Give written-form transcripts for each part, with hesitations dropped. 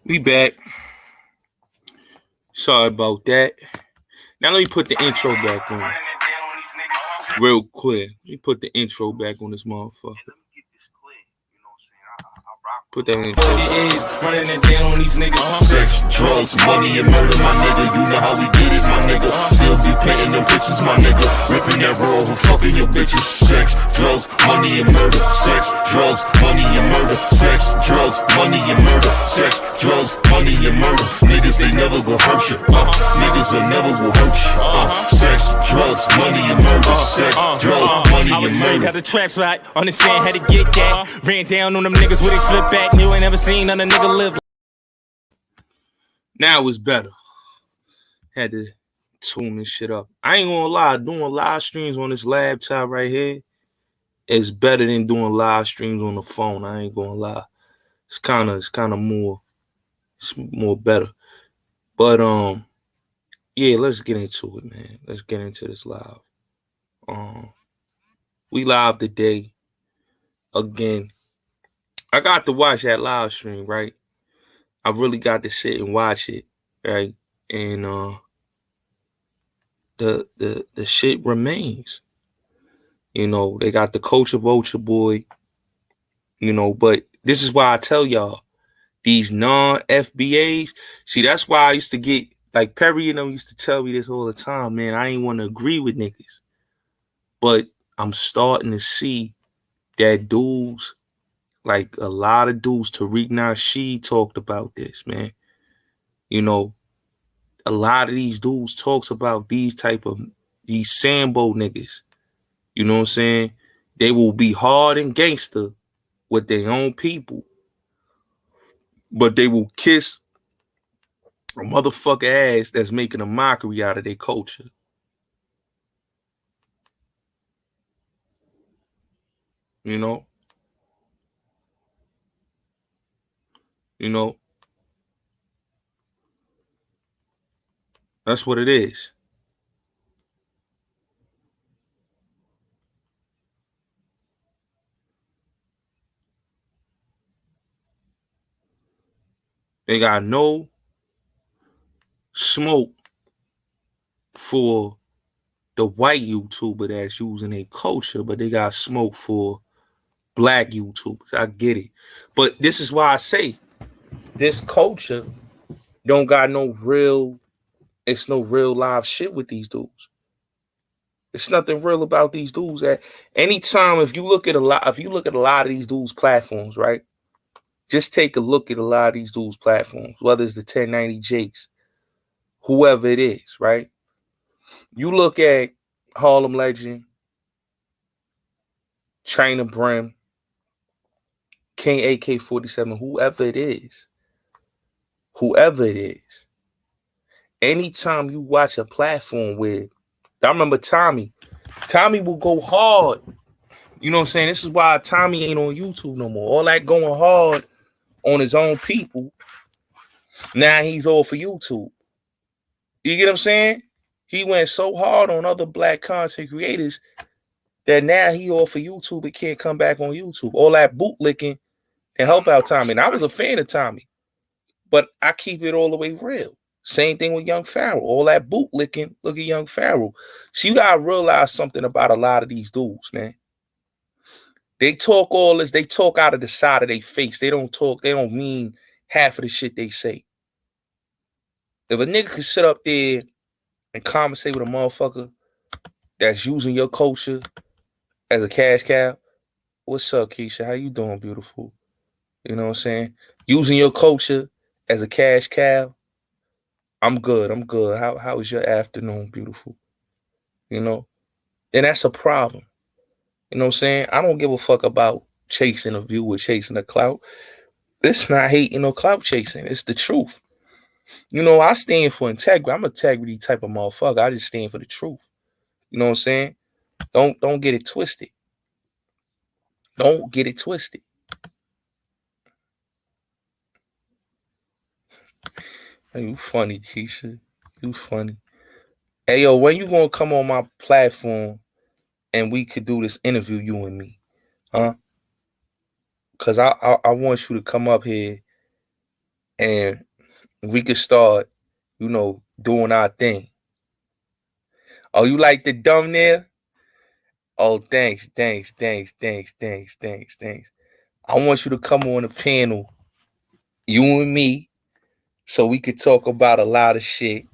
We back. Sorry about that. Now let me put the intro back on. Real clear. Let me put the intro back on this motherfucker. Put that intro. What it is, running it down on these niggas. Sex, drugs, money, and murder, my nigga. You know how we get it, my nigga. Still be painting them bitches, my nigga. Ripping that roll, fucking your bitches. Sex, drugs, money, and murder. Sex, drugs, money, and murder. Sex, drugs, money, and murder. Sex, drugs, money, and murder. Niggas, they never gon' hurt you. Niggas, they never will hurt you. Sex, drugs, money, and murder. Sex, drugs, money, and murder. Got the traps right, understand how to get that. Ran down on them niggas with they flip back. You ain't never seen none of nigga live. Now it's better. Had to tune this shit up. I ain't gonna lie, doing live streams on this laptop right here is better than doing live streams on the phone. I ain't gonna lie. It's kind of more better. But yeah, let's get into it, man. Let's get into this live. We live today again. I got to watch that live stream, right? I really got to sit and watch it, right? And the shit remains. You know, they got the culture vulture boy, you know, but this is why I tell y'all, these non-FBAs, see, that's why I used to get, like Perry and them used to tell me this all the time, man, I ain't want to agree with niggas. But I'm starting to see that dudes, like a lot of dudes, Tariq Nasheed talked about this, man. You know, a lot of these dudes talks about these Sambo niggas. You know what I'm saying? They will be hard and gangster with their own people, but they will kiss a motherfucker ass that's making a mockery out of their culture. You know? That's what it is. They got no smoke for the white YouTuber that's using a culture, but they got smoke for black YouTubers. I get it. But this is why I say this culture don't got no real live shit with these dudes. It's nothing real about these dudes. At anytime, if you look at a lot of these dudes' platforms, right? Just take a look at a lot of these dudes' platforms, whether it's the 1090 Jakes, whoever it is, right? You look at Harlem Legend, Trainer Brim, King AK-47, whoever it is. Anytime you watch a platform with, I remember Tommy will go hard. You know what I'm saying? This is why Tommy ain't on YouTube no more. All that going hard on his own people. Now he's all for YouTube. You get what I'm saying? He went so hard on other black content creators that now he all for YouTube and can't come back on YouTube. All that bootlicking and help out Tommy. And I was a fan of Tommy, but I keep it all the way real. Same thing with Young Pharaoh. All that bootlicking, look at Young Pharaoh. So you gotta realize something about a lot of these dudes, man. They talk all this, they talk out of the side of their face. They don't mean half of the shit they say. If a nigga could sit up there and conversate with a motherfucker that's using your culture as a cash cow, what's up, Keisha? How you doing, beautiful? You know what I'm saying? Using your culture as a cash cow, I'm good. How was your afternoon, beautiful? You know? And that's a problem. You know what I'm saying? I don't give a fuck about chasing a view or chasing a clout. It's not hating or clout chasing. It's the truth. You know, I stand for integrity. I'm an integrity type of motherfucker. I just stand for the truth. You know what I'm saying? Don't get it twisted. Don't get it twisted. Hey, you funny, Keisha. You funny. Hey, yo, when you gonna come on my platform and we could do this interview, you and me? Huh? Because I want you to come up here and we could start, doing our thing. Oh, you like the dumb there? Oh, thanks. I want you to come on the panel, you and me, so we could talk about a lot of shit.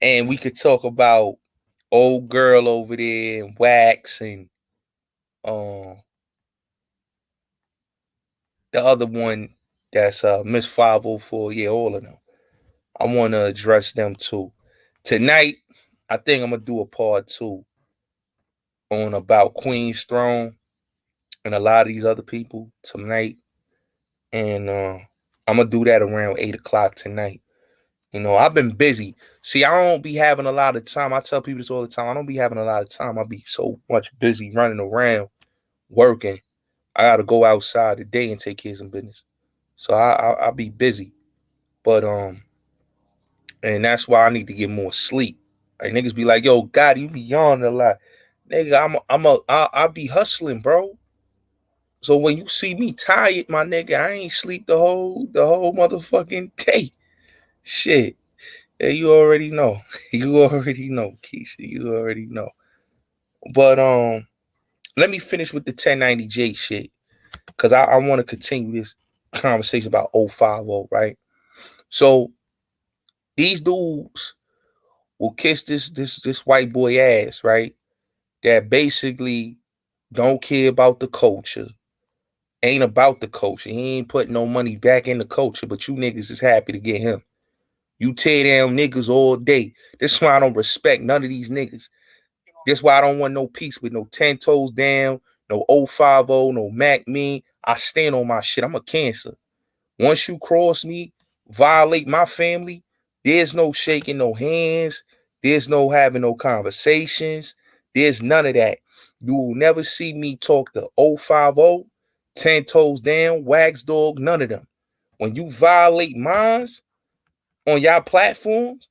And we could talk about old girl over there and Wax and um the other one that's Miss 504. Yeah, all of them. I want to address them too. Tonight, I think I'm gonna do a part 2 on about Queen's Throne and a lot of these other people tonight. And I'm gonna do that around 8 o'clock tonight. I've been busy. See, I don't be having a lot of time. I tell people this all the time. I don't be having a lot of time. I be so much busy running around, working. I gotta go outside today and take care of some business. So I be busy. But and that's why I need to get more sleep. Like niggas be like, yo, God, you be yawning a lot. Nigga, I'll be hustling, bro. So when you see me tired, my nigga, I ain't sleep the whole motherfucking day. Shit. Yeah, you already know. You already know, Keisha. You already know. But let me finish with the 1090J shit. Cause I want to continue this conversation about 050, right? So these dudes will kiss this white boy ass, right? That basically don't care about the culture. Ain't about the culture. He ain't putting no money back in the culture, but you niggas is happy to get him. You tear down niggas all day. This is why I don't respect none of these niggas. This is why I don't want no peace with no 10 toes down, no 050, no Mac me. I stand on my shit. I'm a Cancer. Once you cross me, violate my family, there's no shaking no hands. There's no having no conversations. There's none of that. You will never see me talk to 050, 10 toes down, Wax Dog, none of them. When you violate mines on y'all platforms,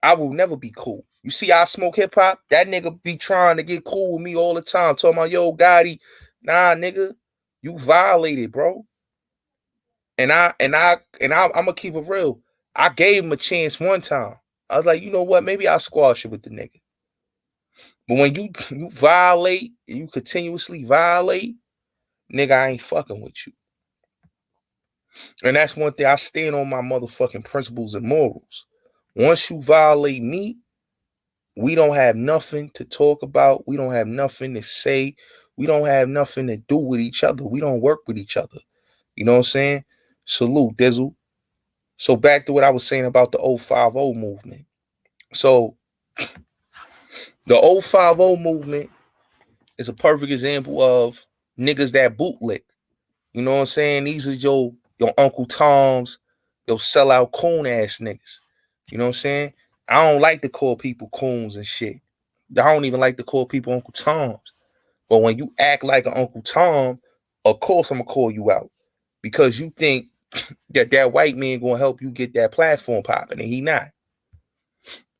I will never be cool. You see, I smoke hip hop. That nigga be trying to get cool with me all the time. Talking about, yo, Gotti, nah, nigga, you violated, bro. I'm gonna keep it real. I gave him a chance one time. I was like, you know what? Maybe I'll squash it with the nigga. But when you violate and you continuously violate, nigga, I ain't fucking with you. And that's one thing. I stand on my motherfucking principles and morals. Once you violate me, we don't have nothing to talk about. We don't have nothing to say. We don't have nothing to do with each other. We don't work with each other. You know what I'm saying? Salute, Dizzle. So back to what I was saying about the 050 movement. So the 050 movement is a perfect example of niggas that bootlick. You know what I'm saying? These are your Uncle Toms, your sellout coon ass niggas. You know what I'm saying? I don't like to call people coons and shit. I don't even like to call people Uncle Toms. But when you act like an Uncle Tom, of course I'm gonna call you out. Because you think that white man gonna help you get that platform popping, and he not.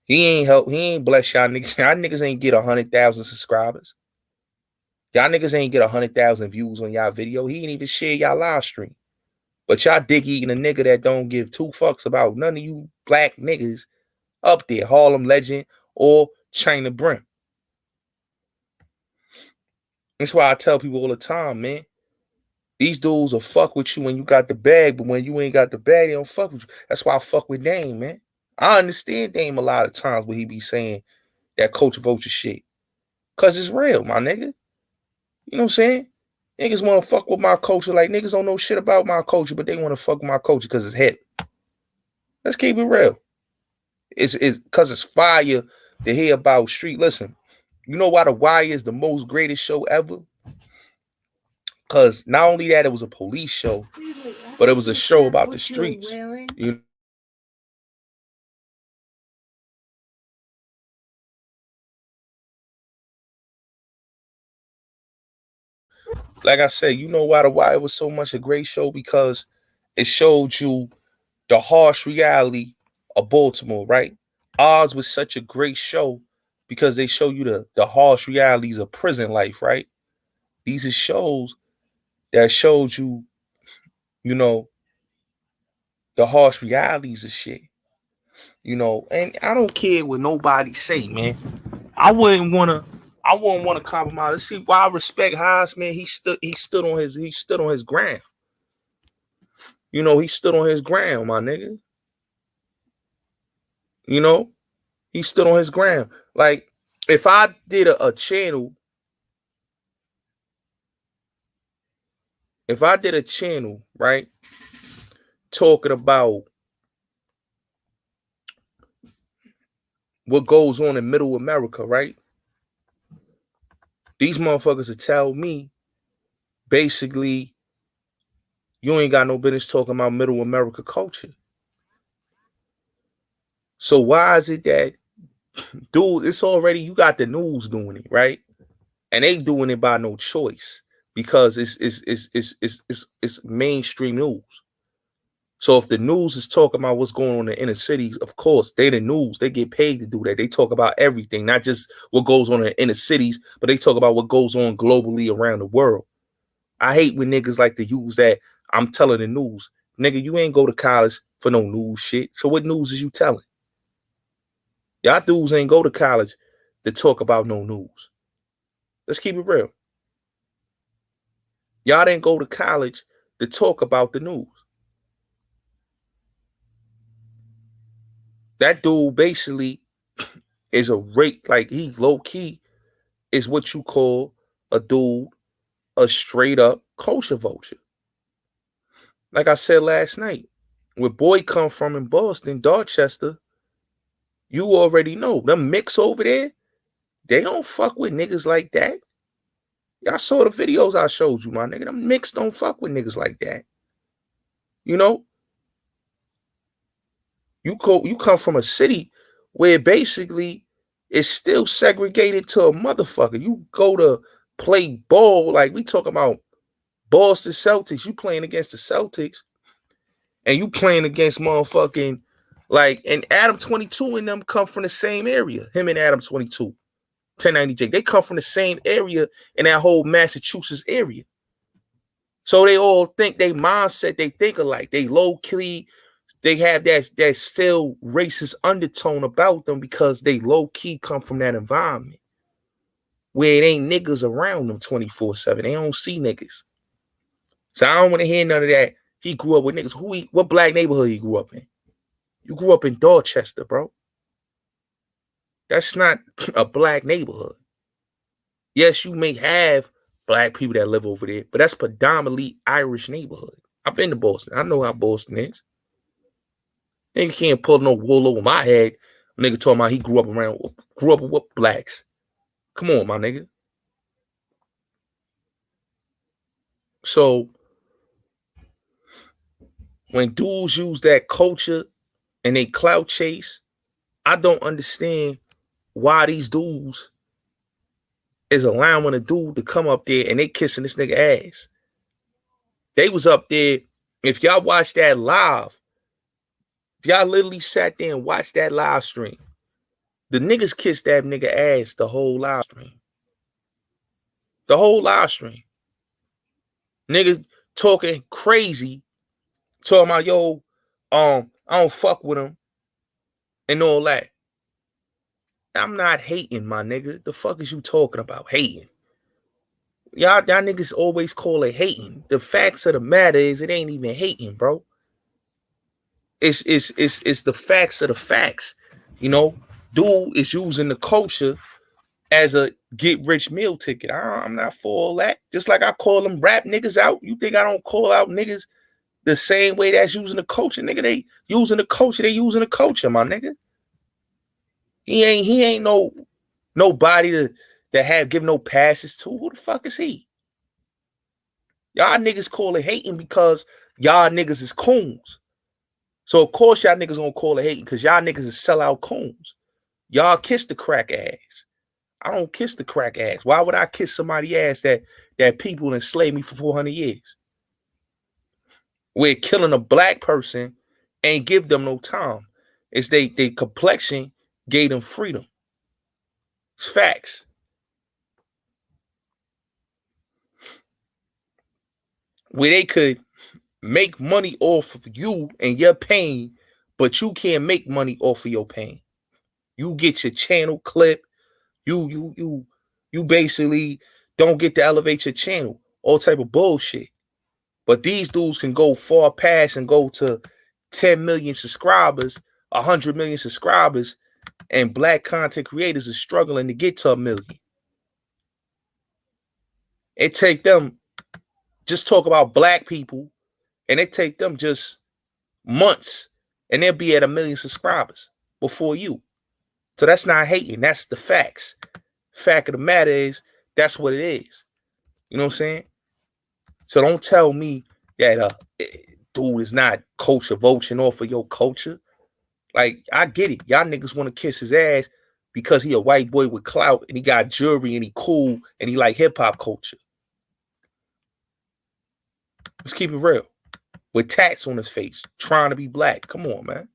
He ain't bless y'all niggas. Y'all niggas ain't get 100,000 subscribers. Y'all niggas ain't get 100,000 views on y'all video. He ain't even share y'all live stream. But y'all dick eating a nigga that don't give two fucks about none of you black niggas up there, Harlem Legend or China Brim. That's why I tell people all the time, man. These dudes will fuck with you when you got the bag, but when you ain't got the bag, they don't fuck with you. That's why I fuck with Dame, man. I understand Dame a lot of times when he be saying that culture vulture shit. Cause it's real, my nigga. You know what I'm saying? Niggas want to fuck with my culture. Like niggas don't know shit about my culture, but they want to fuck with my culture because it's hip. Let's keep it real. It's cause it's fire to hear about street. Listen, you know why The Wire is the most greatest show ever? Cause not only that, it was a police show, but it was a show about the streets. You like I said, you know why The Wire was so much a great show? Because it showed you the harsh reality of Baltimore, right? Oz was such a great show because they show you the harsh realities of prison life, right? These are shows that showed you, you know, the harsh realities of shit. You know, and I don't care what nobody say, man. I wouldn't wanna compromise. See why I respect Haas, man. He stood on his ground. You know, he stood on his ground, my nigga. You know, he stood on his ground. Like, if I did a channel, right, talking about what goes on in middle America, right? These motherfuckers would tell me, basically, you ain't got no business talking about middle America culture. So why is it that, dude, it's already, you got the news doing it, right? And they doing it by no choice because it's mainstream news. So if the news is talking about what's going on in the inner cities, of course, they the news. They get paid to do that. They talk about everything, not just what goes on in the inner cities, but they talk about what goes on globally around the world. I hate when niggas like to use that. I'm telling the news. Nigga, you ain't go to college for no news shit. So what news is you telling? Y'all dudes ain't go to college to talk about no news. Let's keep it real. Y'all didn't go to college to talk about the news. That dude basically is a rate, like he low key is what you call a dude, a straight up culture vulture. Like I said last night, where boy come from in Boston, Dorchester, you already know them mix over there. They don't fuck with niggas like that. Y'all saw the videos I showed you, my nigga. Them mix don't fuck with niggas like that. You know, you come from a city where basically it's still segregated to a motherfucker. You go to play ball, like we talking about Boston Celtics. You playing against the Celtics, and you playing against motherfucking like, and Adam 22 and them come from the same area. Him and Adam 22, 1090J, they come from the same area in that whole Massachusetts area. So they all think they mindset, they think alike. They low key. They have that still racist undertone about them because they low key come from that environment where it ain't niggas around them 24/7. They don't see niggas. So I don't want to hear none of that. He grew up with niggas. What black neighborhood he grew up in? You grew up in Dorchester, bro. That's not a black neighborhood. Yes, you may have black people that live over there, but that's predominantly Irish neighborhood. I've been to Boston. I know how Boston is. Nigga can't pull no wool over my head. Nigga talking about he grew up with blacks. Come on, my nigga. So when dudes use that culture and they clout chase, I don't understand why these dudes is allowing a dude to come up there and they kissing this nigga ass. They was up there. If y'all watch that live, if y'all literally sat there and watched that live stream, the niggas kissed that nigga ass the whole live stream. The whole live stream. Niggas talking crazy, talking about, yo, I don't fuck with him and all that. I'm not hating, my nigga. The fuck is you talking about? Hating. Y'all niggas always call it hating. The facts of the matter is it ain't even hating, bro. It's the facts of the facts. You know, dude is using the culture as a get rich meal ticket. I'm not for all that. Just like I call them rap niggas out. You think I don't call out niggas the same way that's using the culture? Nigga, they using the culture. They using the culture, my nigga. He ain't nobody to have give no passes to. Who the fuck is he? Y'all niggas call it hating because y'all niggas is coons. So of course y'all niggas gonna call it hating because y'all niggas is sellout coons. Y'all kiss the crack ass. I don't kiss the crack ass. Why would I kiss somebody ass that people enslaved me for 400 years? Where killing a black person ain't give them no time. It's they complexion gave them freedom. It's facts. Where they could make money off of you and your pain, but you can't make money off of your pain. You get your channel clip. You basically don't get to elevate your channel. All type of bullshit. But these dudes can go far past and go to 10 million subscribers, 100 million subscribers, and black content creators are struggling to get to 1 million. It take them, just talk about black people, and it take them just months, and they'll be at 1 million subscribers before you. So that's not hating. That's the facts. Fact of the matter is, that's what it is. You know what I'm saying? So don't tell me that dude is not culture vulturing off of your culture. Like, I get it. Y'all niggas want to kiss his ass because he a white boy with clout and he got jewelry and he cool and he like hip-hop culture. Let's keep it real. With tats on his face, trying to be black. Come on, man.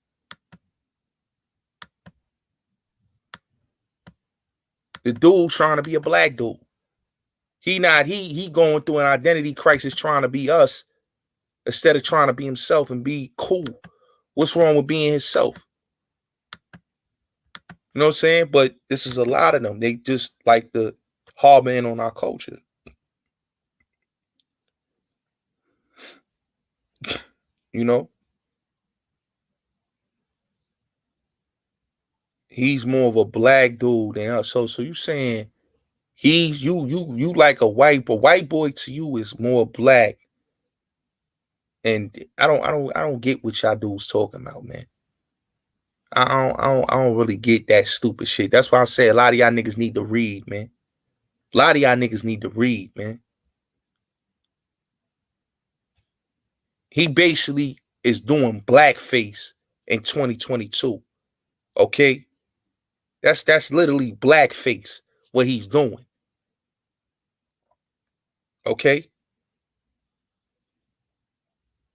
The dude trying to be a black dude. He going through an identity crisis trying to be us instead of trying to be himself and be cool. What's wrong with being himself? You know what I'm saying? But this is a lot of them. They just like to harbor in on our culture. You know? He's more of a black dude than us. So you saying he's you like a white boy to you is more black. And I don't get what y'all dudes talking about, man. I don't really get that stupid shit. That's why I say a lot of y'all niggas need to read, man. A lot of y'all niggas need to read, man. He basically is doing blackface in 2022. Okay? That's literally blackface, what he's doing. Okay?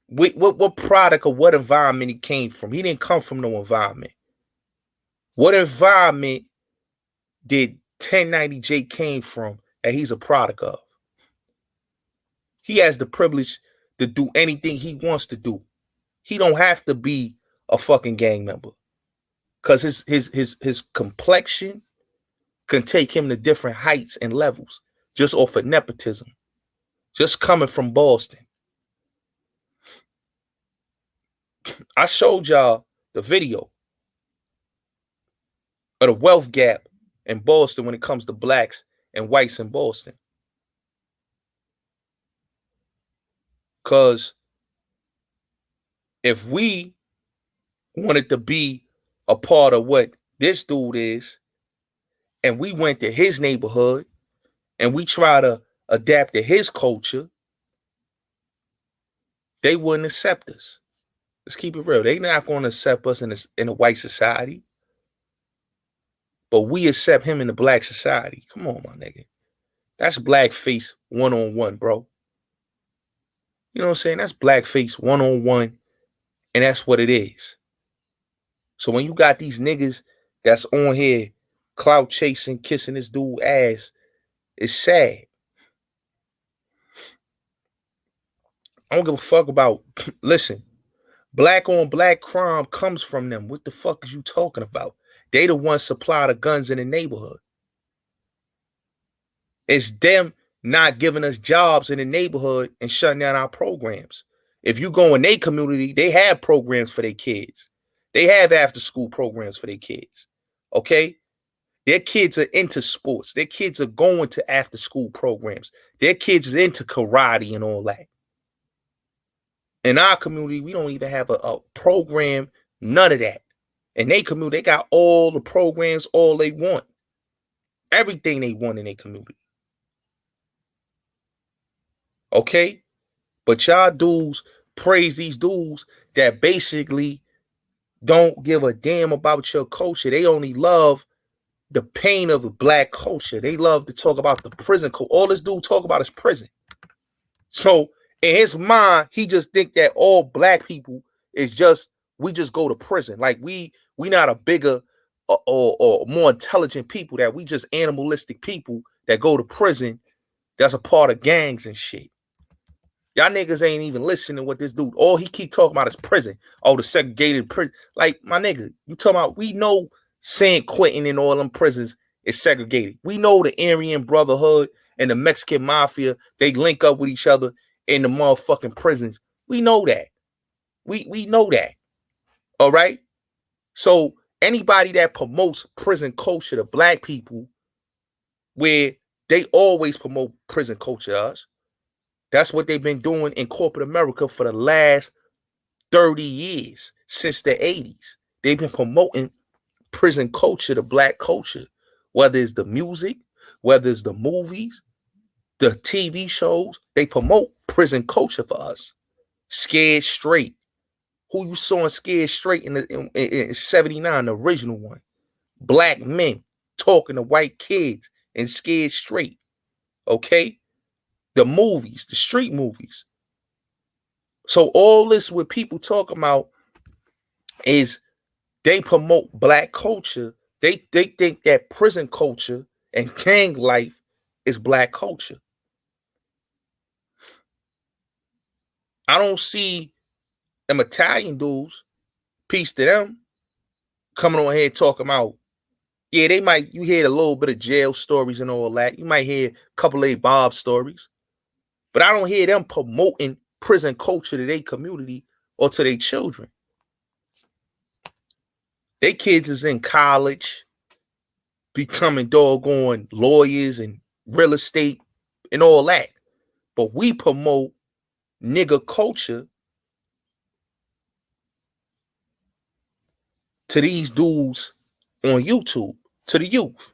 What product or what environment he came from? He didn't come from no environment. What environment did 1090J came from that he's a product of? He has the privilege to do anything he wants to do. He don't have to be a fucking gang member. Because his complexion can take him to different heights and levels just off of nepotism. Just coming from Boston. I showed y'all the video of the wealth gap in Boston when it comes to blacks and whites in Boston. Because if we wanted to be a part of what this dude is, and we went to his neighborhood and we try to adapt to his culture, they wouldn't accept us. Let's keep it real. They're not going to accept us in a white society. But we accept him in the black society. Come on, my nigga. That's blackface one-on-one, bro. You know what I'm saying? That's blackface one-on-one. And that's what it is. So when you got these niggas that's on here clout chasing, kissing this dude ass, it's sad. I don't give a fuck about, listen, black on black crime comes from them. What the fuck is you talking about? They the ones supply the guns in the neighborhood. It's them not giving us jobs in the neighborhood and shutting down our programs. If you go in their community, they have programs for their kids. They have after school programs for their kids. Okay? Their kids are into sports. Their kids are going to after school programs. Their kids are into karate and all that. In our community, we don't even have a program, none of that. In their community, they got all the programs, all they want. Everything they want in their community. Okay? But y'all dudes praise these dudes that basically don't give a damn about your culture. They only love the pain of the black culture. They love to talk about the prison culture. All this dude talk about is prison. So in his mind, he just think that all black people is just, we just go to prison. Like we not a bigger or more intelligent people, that we just animalistic people that go to prison that's a part of gangs and shit. Y'all niggas ain't even listening to what this dude. All he keep talking about is prison. Oh, the segregated prison. Like, my nigga, you talking about, we know San Quentin and all them prisons is segregated. We know the Aryan Brotherhood and the Mexican Mafia, they link up with each other in the motherfucking prisons. We know that. We know that. All right? So anybody that promotes prison culture to black people, where they always promote prison culture to us, that's what they've been doing in corporate America for the last 30 years, since the 80s. They've been promoting prison culture to black culture, whether it's the music, whether it's the movies, the TV shows. They promote prison culture for us. Scared Straight. Who you saw in Scared Straight in 79, the original one. Black men talking to white kids in Scared Straight. Okay? The movies, the street movies. So all this what people talk about is they promote black culture. They think that prison culture and gang life is black culture. I don't see them Italian dudes, peace to them, coming on here talking about, yeah, they might, you hear a little bit of jail stories and all that. You might hear a couple of Bob stories. But I don't hear them promoting prison culture to their community or to their children. Their kids is in college, becoming doggone lawyers and real estate and all that. But we promote nigga culture to these dudes on YouTube, to the youth.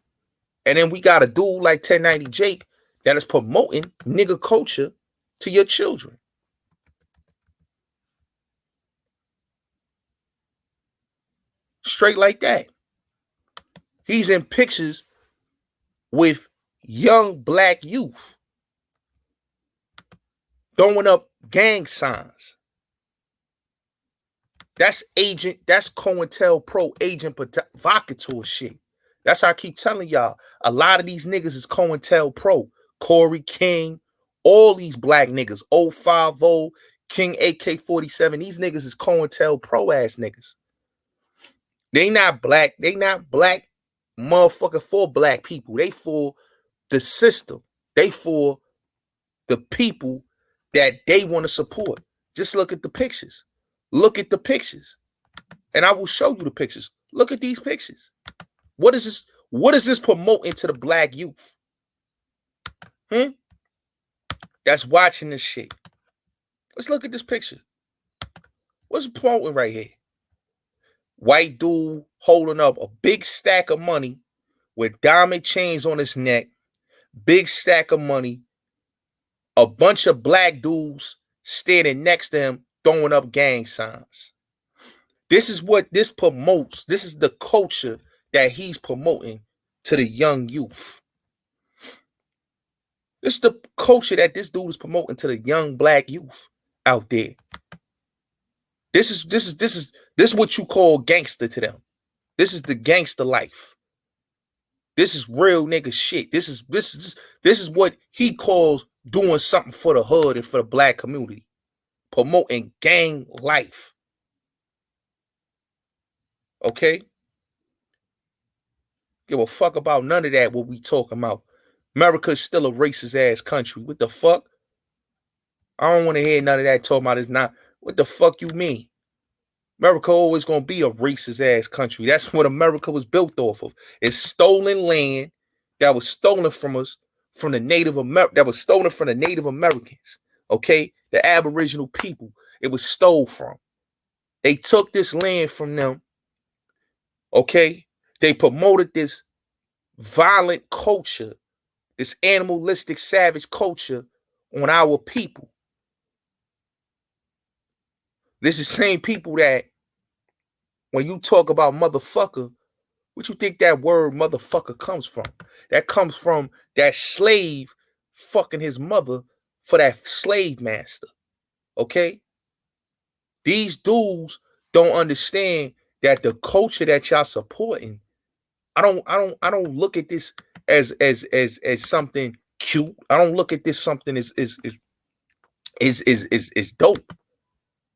And then we got a dude like 1090 Jake that is promoting nigga culture to your children. Straight like that. He's in pictures with young black youth throwing up gang signs. That's COINTELPRO agent provocateur shit. That's how I keep telling y'all. A lot of these niggas is COINTELPRO. Corey King, all these black niggas, 050, King AK-47, these niggas is COINTELPRO ass niggas. They not black motherfucker for black people. They for the system. They for the people that they want to support. Just look at the pictures. Look at the pictures. And I will show you the pictures. Look at these pictures. What is this? What is this promoting to the black youth? That's watching this shit. Let's look at this picture. What's it promoting right here? White dude holding up a big stack of money with diamond chains on his neck. Big stack of money. A bunch of black dudes standing next to him throwing up gang signs. This is what this promotes. This is the culture that he's promoting to the young youth. This is the culture that this dude is promoting to the young black youth out there. This is what you call gangster to them. This is the gangster life. This is real nigga shit. This is what he calls doing something for the hood and for the black community. Promoting gang life. Okay? Give a fuck about none of that, what we talking about. America is still a racist ass country. What the fuck? I don't want to hear none of that talking about it's not. What the fuck you mean? America always gonna be a racist ass country. That's what America was built off of. It's stolen land that was stolen from us, from the Native Americans. Okay? The Aboriginal people. It was stole from. They took this land from them. Okay? They promoted this violent culture, this animalistic, savage culture on our people. This is the same people that when you talk about motherfucker, what you think that word motherfucker comes from? That comes from that slave fucking his mother for that slave master. Okay? These dudes don't understand that the culture that y'all supporting, I don't look at this as something cute. I don't look at this something as is dope.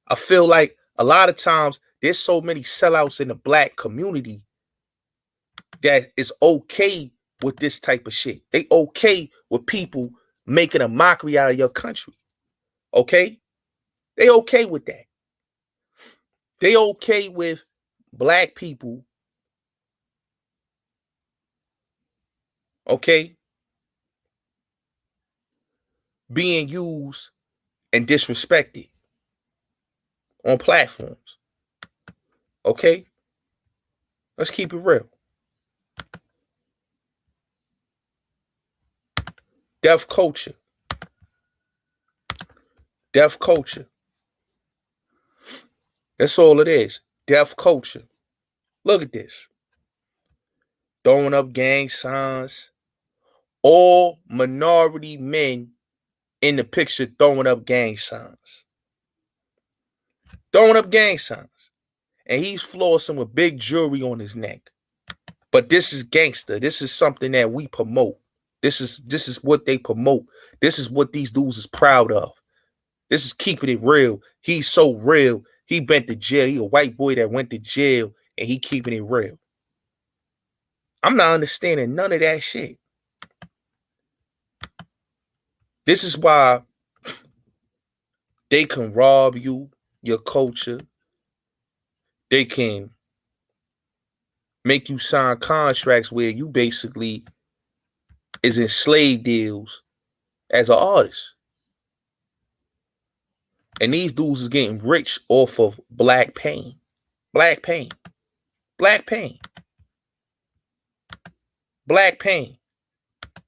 I feel like a lot of times there's so many sellouts in the black community that it's okay with this type of shit. They okay with people making a mockery out of your country. Okay? They okay with that. They okay with black people, okay, being used and disrespected on platforms. Okay? Let's keep it real. Deaf culture. Deaf culture. That's all it is. Deaf culture. Look at this. Throwing up gang signs. All minority men in the picture throwing up gang signs. Throwing up gang signs. And he's flossing with big jewelry on his neck. But this is gangster. This is something that we promote. This is what they promote. This is what these dudes is proud of. This is keeping it real. He's so real. He went to jail. He a white boy that went to jail and he keeping it real. I'm not understanding none of that shit. This is why they can rob you, your culture. They can make you sign contracts where you basically is in slave deals as an artist. And these dudes is getting rich off of black pain. Black pain. Black pain. Black pain.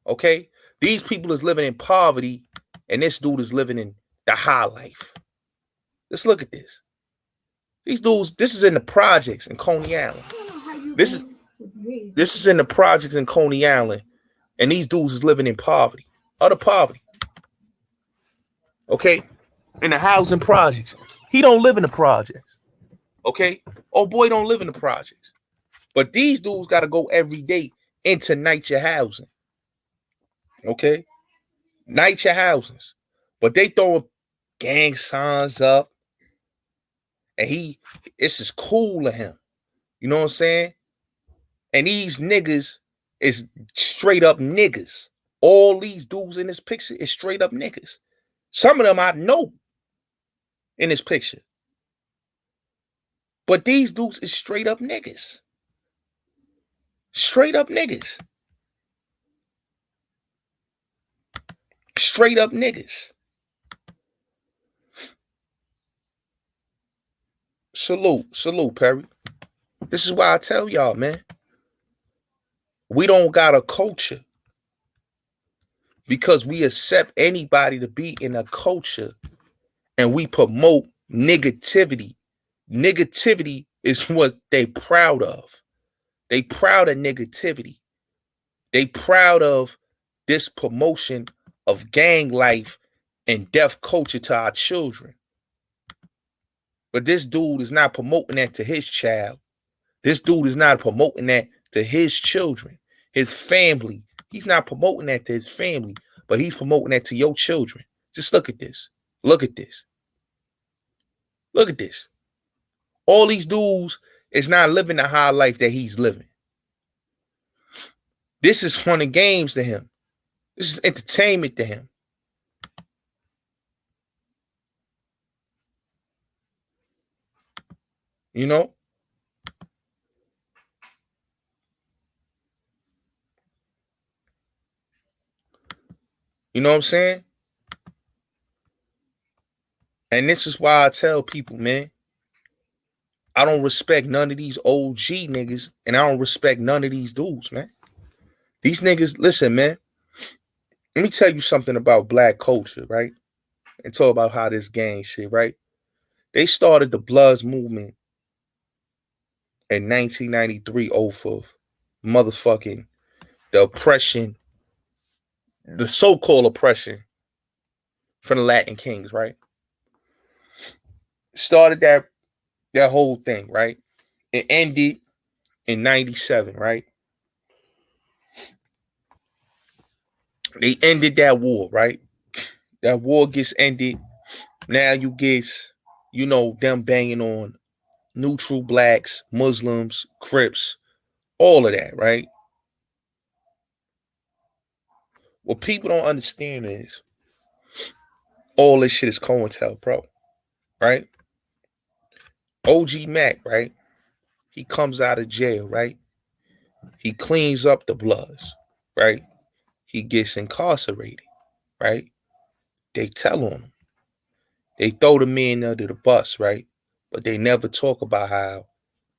Okay? These people is living in poverty and this dude is living in the high life. Let's look at this. These dudes, this is in the projects in Coney Island. This is in the projects in Coney Island. And these dudes is living in poverty. Utter poverty. Okay? In the housing projects. He don't live in the projects. Okay? Oh boy don't live in the projects. But these dudes got to go every day into night your housing. Okay? Night your housings. But they throwing gang signs up. And it's just cool to him. You know what I'm saying? And these niggas is straight up niggas. All these dudes in this picture is straight up niggas. Some of them I know in this picture. But these dudes is straight up niggas. Straight up niggas. Straight up niggas. Salute, Perry. This is why I tell y'all, man. We don't got a culture because we accept anybody to be in a culture and we promote negativity. Negativity is what they proud of. They proud of negativity. They proud of this promotion of gang life and deaf culture to our children. But this dude is not promoting that to his child. This dude is not promoting that to his children, his family. He's not promoting that to his family, but he's promoting that to your children. Just look at this. Look at this. Look at this. All these dudes is not living the high life that he's living. This is fun and games to him. This is entertainment to him. You know? You know what I'm saying? And this is why I tell people, man, I don't respect none of these OG niggas, and I don't respect none of these dudes, man. These niggas, listen, man. Let me tell you something about black culture, right? And talk about how this gang shit, right? They started the Bloods movement in 1993 off of motherfucking the oppression, the so-called oppression from the Latin Kings, right? Started that whole thing, right? It ended in 97, right? They ended that war, right? That war gets ended Now you get, them banging on neutral blacks, Muslims, Crips, all of that, right? What people don't understand is all this shit is COINTELPRO, right? OG Mac, right? He comes out of jail, right? He cleans up the Bloods, right? He gets incarcerated, right? They tell on him. They throw the man under the bus, right? But they never talk about how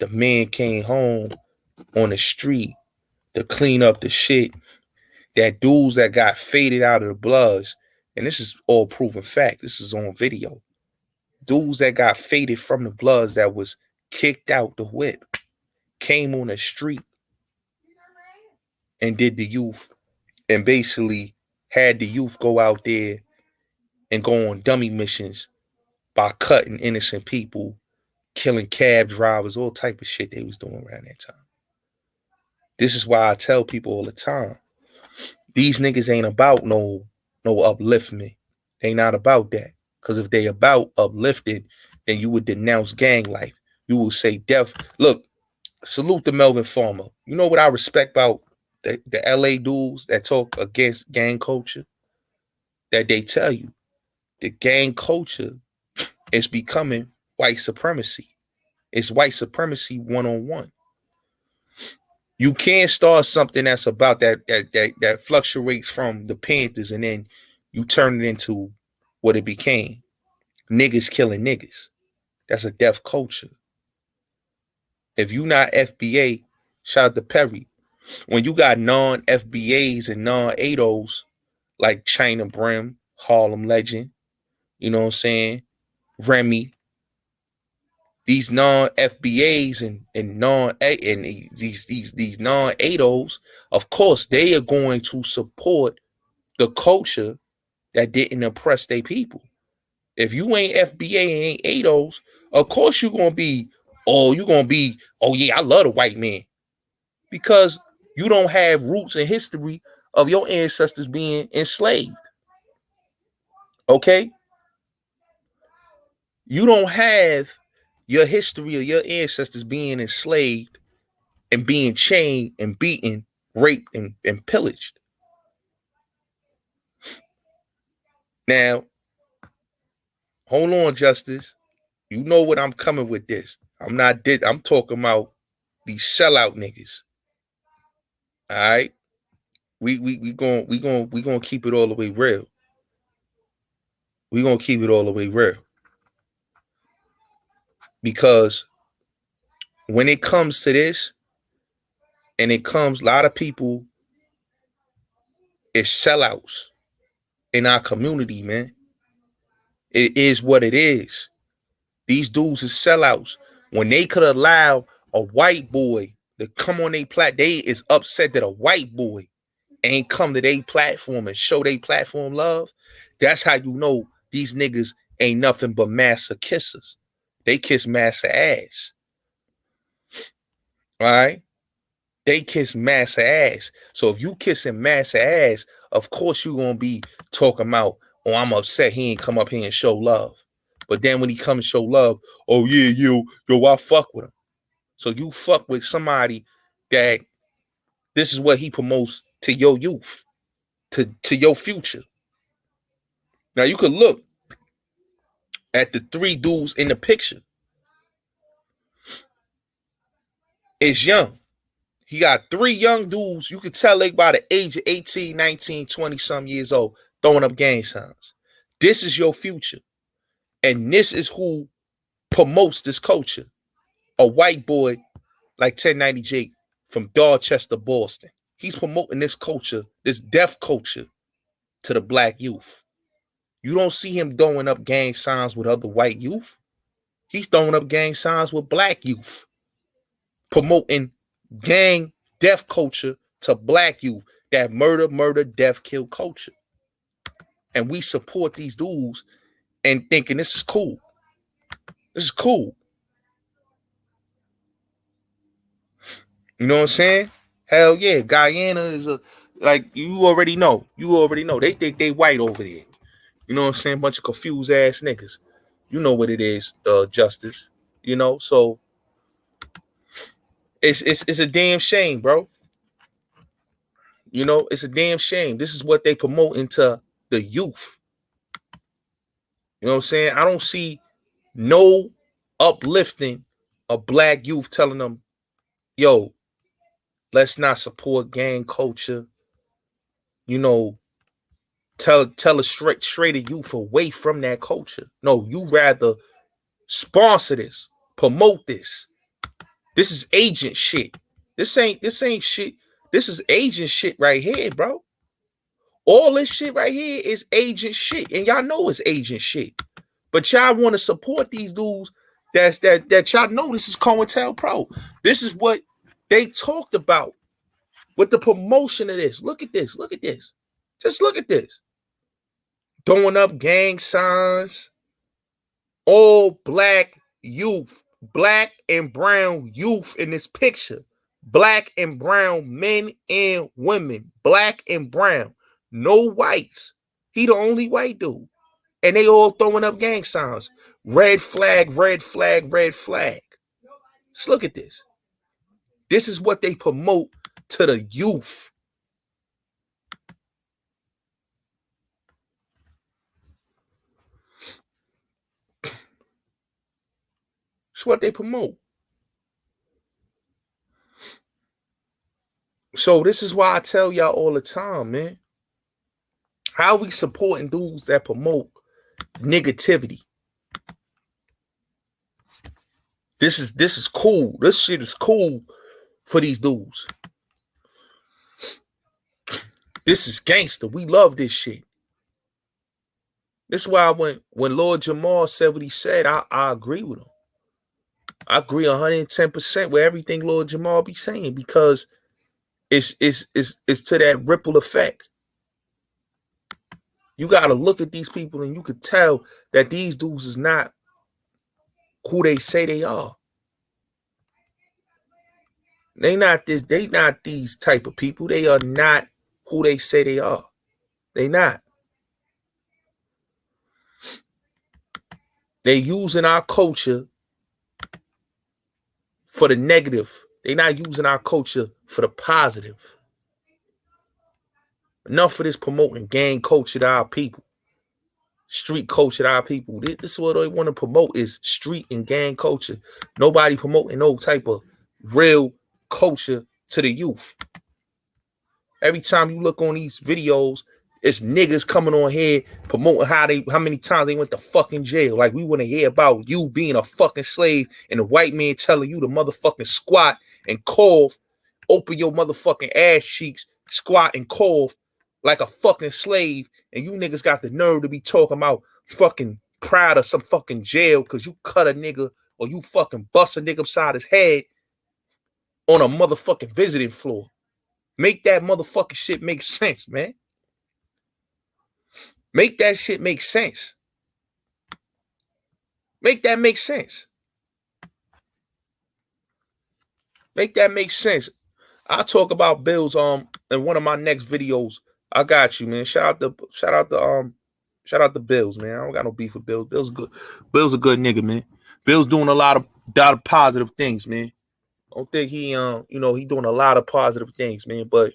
the man came home on the street to clean up the shit that dudes that got faded out of the Bloods, and this is all proven fact. This is on video. Dudes that got faded from the Bloods that was kicked out the whip came on the street and did the youth and basically had the youth go out there and go on dummy missions by cutting innocent people, killing cab drivers, all type of shit they was doing around that time. This is why I tell people all the time, these niggas ain't about no upliftment. They not about that. Because if they about uplifted, then you would denounce gang life. You will say death. Look, salute to Melvin Farmer. You know what I respect about the LA dudes that talk against gang culture? That they tell you the gang culture is becoming white supremacy. It's white supremacy one-on-one. You can't start something that's about that fluctuates from the Panthers and then you turn it into what it became. Niggas killing niggas. That's a deaf culture. If you not FBA, shout out to Perry. When you got non-FBAs and non-ADOs like China Brim, Harlem Legend, you know what I'm saying? Remy, these non-FBAs and these non-ADOs, of course, they are going to support the culture that didn't oppress their people. If you ain't FBA and ain't ADOs, of course you're gonna be, oh yeah, I love the white man. Because you don't have roots and history of your ancestors being enslaved. Okay? You don't have your history of your ancestors being enslaved and being chained and beaten, raped, and pillaged. Now, hold on, Justice. You know what I'm coming with this. I'm talking about these sellout niggas. All right? We gonna keep it all the way real. We gonna keep it all the way real. Because when it comes to this, and it comes, a lot of people is sellouts in our community, man. It is what it is. These dudes is sellouts. When they could allow a white boy to come on their platform, they is upset that a white boy ain't come to their platform and show their platform love. That's how you know these niggas ain't nothing but massa kissers. They kiss massa ass. All right? They kiss massa ass. So if you kissing massa ass, of course you're going to be talking about, oh, I'm upset he ain't come up here and show love. But then when he come and show love, oh yeah, yo, I fuck with him. So you fuck with somebody that this is what he promotes to your youth, to your future. Now you could look at the three dudes in the picture. It's young. He got three young dudes. You could tell they by the age of 18, 19, 20 some years old, throwing up gang signs. This is your future. And this is who promotes this culture. A white boy like 1090 Jake from Dorchester, Boston. He's promoting this culture, this deaf culture, to the black youth. You don't see him throwing up gang signs with other white youth. He's throwing up gang signs with black youth. Promoting gang deaf culture to black youth. That murder, death, kill culture. And we support these dudes and thinking this is cool. This is cool. You know what I'm saying? Hell yeah. Guyana is like, you already know. They think they white over there. You know what I'm saying? Bunch of confused ass niggas. You know what it is, Justice. You know, so it's a damn shame, bro. You know, it's a damn shame. This is what they promote into the youth. You know what I'm saying? I don't see no uplifting a black youth telling them, yo, let's not support gang culture. You know, tell a straight youth away from that culture. No, you rather sponsor this, promote this. This is agent shit. This ain't shit. This is agent shit right here, bro. All this shit right here is agent shit, and y'all know it's agent shit. But y'all want to support these dudes that y'all know this is COINTELPRO. This is what they talked about with the promotion of this. Look at this. Look at this. Just look at this. Throwing up gang signs. All black youth. Black and brown youth in this picture. Black and brown men and women. Black and brown. No whites. He the only white dude. And they all throwing up gang signs. Red flag, red flag, red flag. Just look at this. This is what they promote to the youth. It's what they promote. So this is why I tell y'all all the time, man. How we supporting dudes that promote negativity? This is cool. This shit is cool for these dudes. This is gangster. We love this shit. This is why when Lord Jamal said what he said, I agree with him. I agree 110% with everything Lord Jamal be saying, because it's to that ripple effect. You got to look at these people and you could tell that these dudes is not who they say they are. They not these type of people. They are not who they say they are. They not. They using our culture for the negative. They not using our culture for the positive. Enough of this promoting gang culture to our people. Street culture to our people. This is what they want to promote, is street and gang culture. Nobody promoting no type of real culture to the youth. Every time you look on these videos, it's niggas coming on here promoting how many times they went to fucking jail. Like, we want to hear about you being a fucking slave and the white man telling you to motherfucking squat and cough, open your motherfucking ass cheeks, squat and cough like a fucking slave, and you niggas got the nerve to be talking about fucking proud of some fucking jail because you cut a nigga or you fucking bust a nigga upside his head on a motherfucking visiting floor. Make that motherfucking shit make sense, man. Make that shit make sense. Make that make sense. Make that make sense. I'll talk about Bills in one of my next videos. I got you, man. Shout out to Bills, man. I don't got no beef with Bills. Bills good. Bills a good nigga, man. Bills doing a lot of positive things, man. I don't think he he doing a lot of positive things, man, but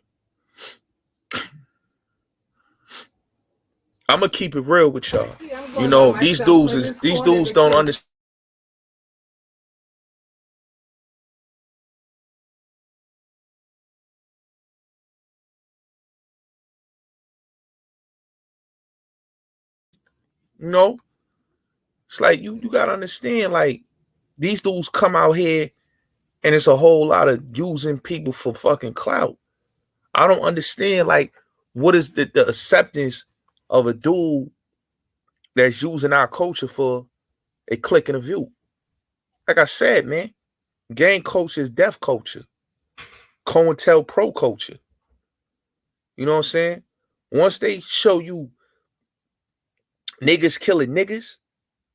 I'm gonna keep it real with y'all. You know, these dudes don't understand. You know, it's like you gotta understand, like, these dudes come out here and it's a whole lot of using people for fucking clout. I don't understand, like, what is the acceptance of a dude that's using our culture for a click and a view? Like I said, man, gang culture is death culture. COINTELPRO culture. You know what I'm saying? Once they show you niggas killing niggas,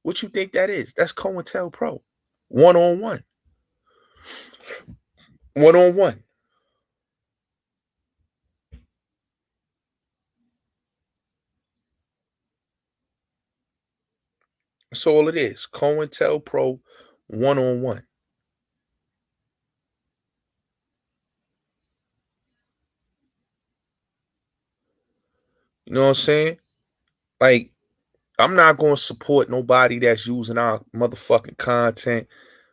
what you think that is? That's COINTELPRO. One-on-one. One-on-one. That's all it is. COINTELPRO 1-on-1. You know what I'm saying? Like, I'm not going to support nobody that's using our motherfucking content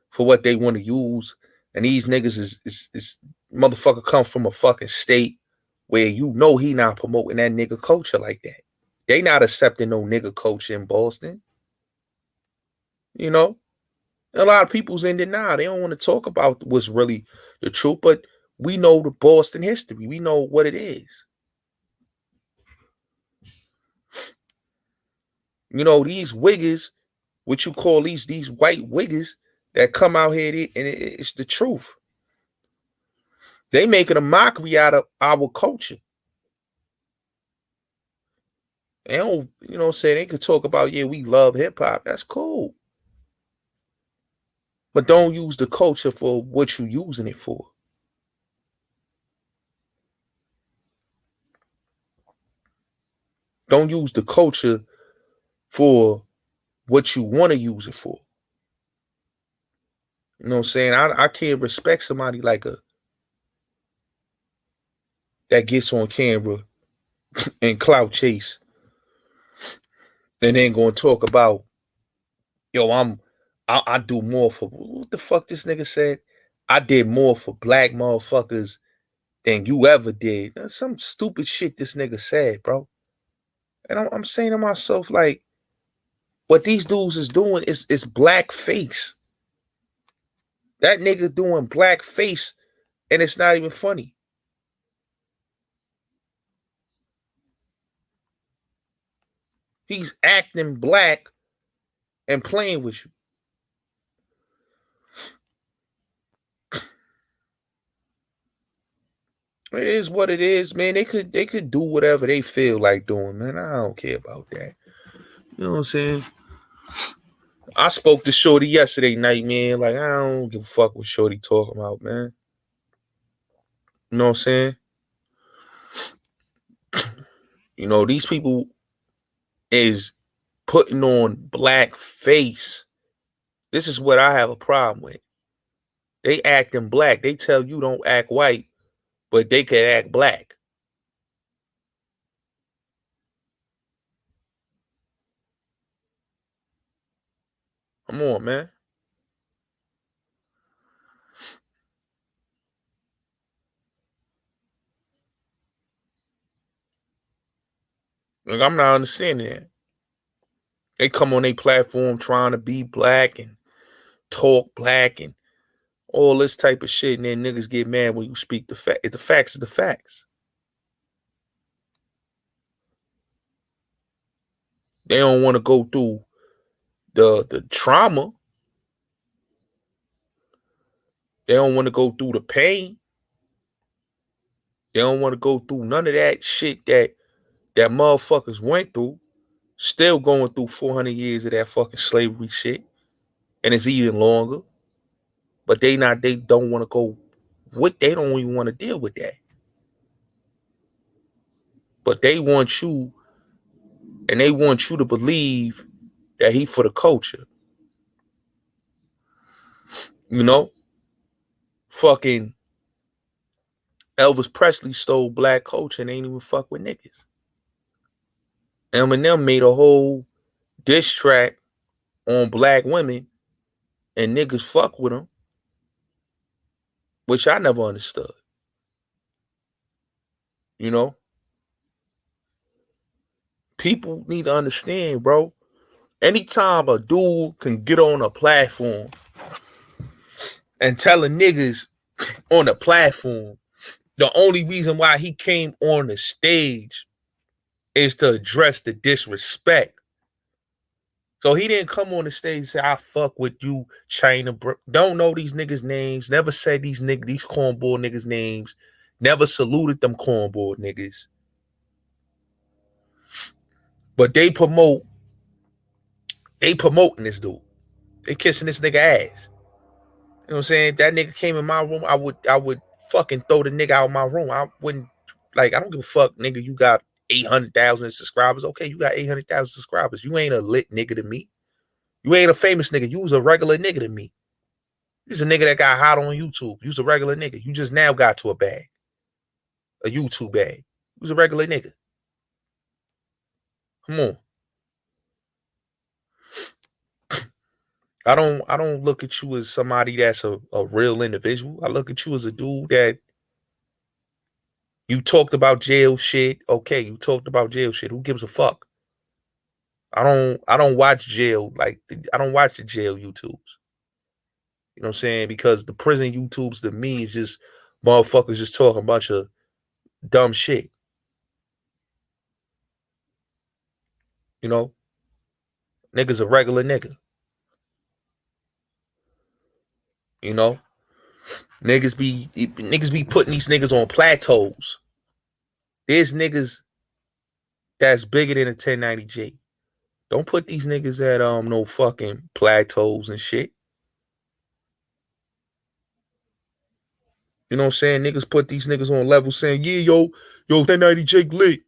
for what they want to use. And these niggas is motherfucker come from a fucking state where you know he not promoting that nigga culture like that. They not accepting no nigga culture in Boston. You know? A lot of people's in denial. They don't want to talk about what's really the truth, but we know the Boston history. We know what it is. You know, these wiggers, what you call these white wiggers that come out here, and it's the truth. They making a mockery out of our culture. They don't, you know what I'm saying? They could talk about, yeah, we love hip hop. That's cool. But don't use the culture for what you're using it for. Don't use the culture for what you want to use it for. You know what I'm saying? I can't respect somebody like that gets on camera and clout chase and then going to talk about, yo, I do more for, what the fuck this nigga said? I did more for black motherfuckers than you ever did. That's some stupid shit this nigga said, bro. And I'm saying to myself, like, what these dudes is doing is blackface. That nigga doing blackface, and it's not even funny. He's acting black and playing with you. It is what it is, man. They could do whatever they feel like doing, man. I don't care about that. You know what I'm saying? I spoke to Shorty yesterday night, man. Like, I don't give a fuck what Shorty talking about, man. You know what I'm saying? You know, these people is putting on black face. This is what I have a problem with. They acting black. They tell you don't act white, but they can act black. Come on, man. Like, I'm not understanding that. They come on their platform trying to be black and talk black and all this type of shit, and then niggas get mad when you speak the fact. The facts is the facts. They don't want to go through the trauma. They don't want to go through the pain. They don't want to go through none of that shit that motherfuckers went through. Still going through 400 years of that fucking slavery shit. And it's even longer. But they don't want to go with, they don't even want to deal with that. But they want you, and they want you to believe that he for the culture. You know? Fucking Elvis Presley stole black culture and ain't even fuck with niggas. Eminem made a whole diss track on black women and niggas fuck with him, which I never understood. You know? People need to understand, bro. Anytime a dude can get on a platform and telling niggas on the platform, the only reason why he came on the stage is to address the disrespect. So he didn't come on the stage and say, I fuck with you, China. Don't know these niggas' names. Never said these cornball niggas' names. Never saluted them cornball niggas. But they promoting this dude. They kissing this nigga ass. You know what I'm saying? That nigga came in my room, I would fucking throw the nigga out of my room. I wouldn't, like, I don't give a fuck, nigga. You got 800,000 subscribers. Okay, you got 800,000 subscribers. You ain't a lit nigga to me. You ain't a famous nigga. You was a regular nigga to me. You was a nigga that got hot on YouTube. You was a regular nigga. You just now got to a bag. A YouTube bag. You was a regular nigga. Come on. I don't look at you as somebody that's a real individual. I look at you as a dude that you talked about jail shit. Okay, you talked about jail shit. Who gives a fuck? I don't watch jail, like I don't watch the jail YouTubes. You know what I'm saying? Because the prison YouTubes to me is just motherfuckers just talking a bunch of dumb shit. You know? Nigga's a regular nigga. You know? Niggas be putting these niggas on plateaus. There's niggas that's bigger than a 1090J. Don't put these niggas at no fucking plateaus and shit. You know what I'm saying? Niggas put these niggas on levels saying, yeah, yo, 1090J lit.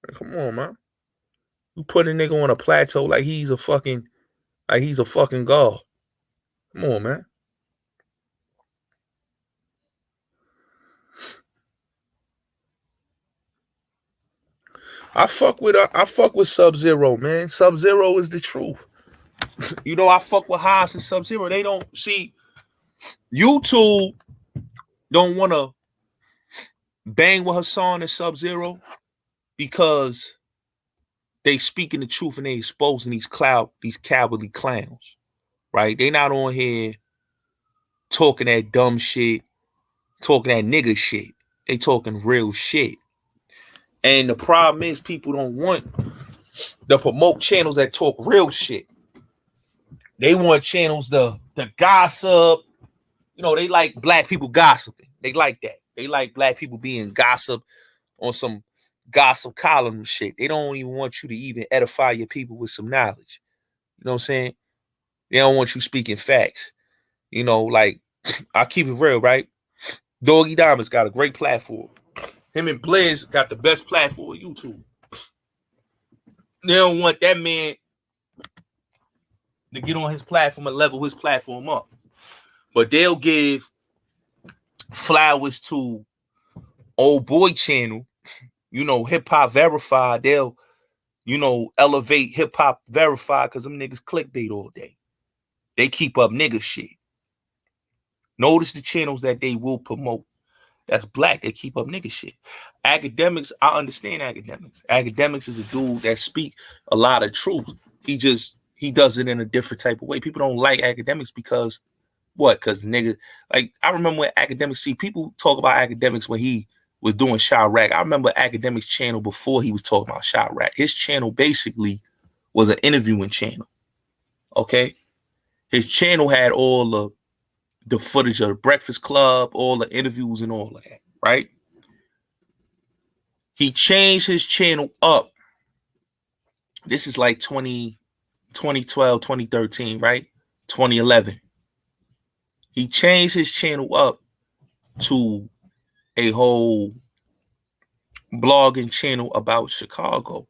Like, come on, man. You put a nigga on a plateau like he's a fucking god. Come on, man. I fuck with Sub-Zero, man. Sub-Zero is the truth. You know, I fuck with Haas and Sub-Zero. They don't see YouTube don't want to bang with Hassan and Sub-Zero because they speaking the truth and they exposing these cowardly clowns, right? They not on here talking that dumb shit, talking that nigga shit. They talking real shit. And the problem is people don't want to promote channels that talk real shit. They want channels the gossip. You know, they like black people gossiping. They like that. They like black people being gossip on some gossip column shit. They don't even want you to even edify your people with some knowledge. You know what I'm saying? They don't want you speaking facts. You know, like, I keep it real, right? Doggy Diamond's got a great platform. Him and Blizz got the best platform on YouTube. They don't want that man to get on his platform and level his platform up. But they'll give flowers to Old Boy Channel, you know, Hip Hop Verified. They'll, you know, elevate Hip Hop Verified because them niggas clickbait all day. They keep up nigga shit. Notice the channels that they will promote. That's black. They keep up nigga shit. Academics, I understand academics. Academics is a dude that speak a lot of truth. He does it in a different type of way. People don't like academics because what? Because niggas, like, I remember when academics, see, people talk about academics when he was doing Chirac. I remember academics channel before he was talking about Chirac. His channel basically was an interviewing channel. Okay? His channel had all the footage of the Breakfast Club, all the interviews and all of that, right? He changed his channel up. This is like 2012, 2013, right? 2011. He changed his channel up to a whole blogging channel about Chicago.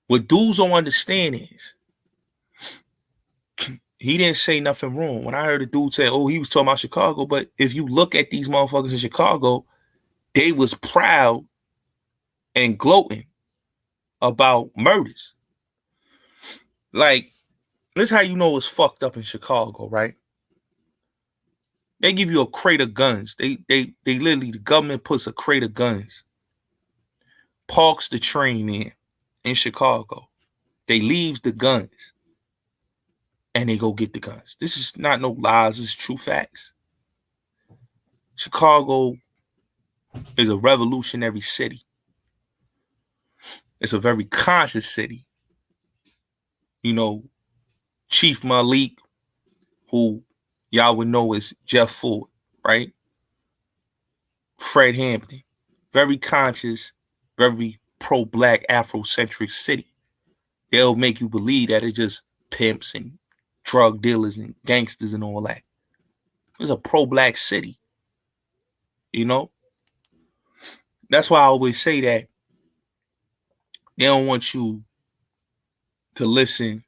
What dudes don't understand is he didn't say nothing wrong. When I heard a dude say, oh, he was talking about Chicago, but if you look at these motherfuckers in Chicago, they was proud and gloating about murders. Like, this is how you know it's fucked up in Chicago, right? They give you a crate of guns. They literally, the government puts a crate of guns, parks the train in Chicago. They leaves the guns and they go get the guns. This is not no lies. This is true facts. Chicago is a revolutionary city. It's a very conscious city. You know, Chief Malik, who y'all would know as Jeff Ford, right? Fred Hampton. Very conscious, very pro-black, Afrocentric city. They'll make you believe that it's just pimps and drug dealers and gangsters and all that. It's a pro-black city. You know? That's why I always say that they don't want you to listen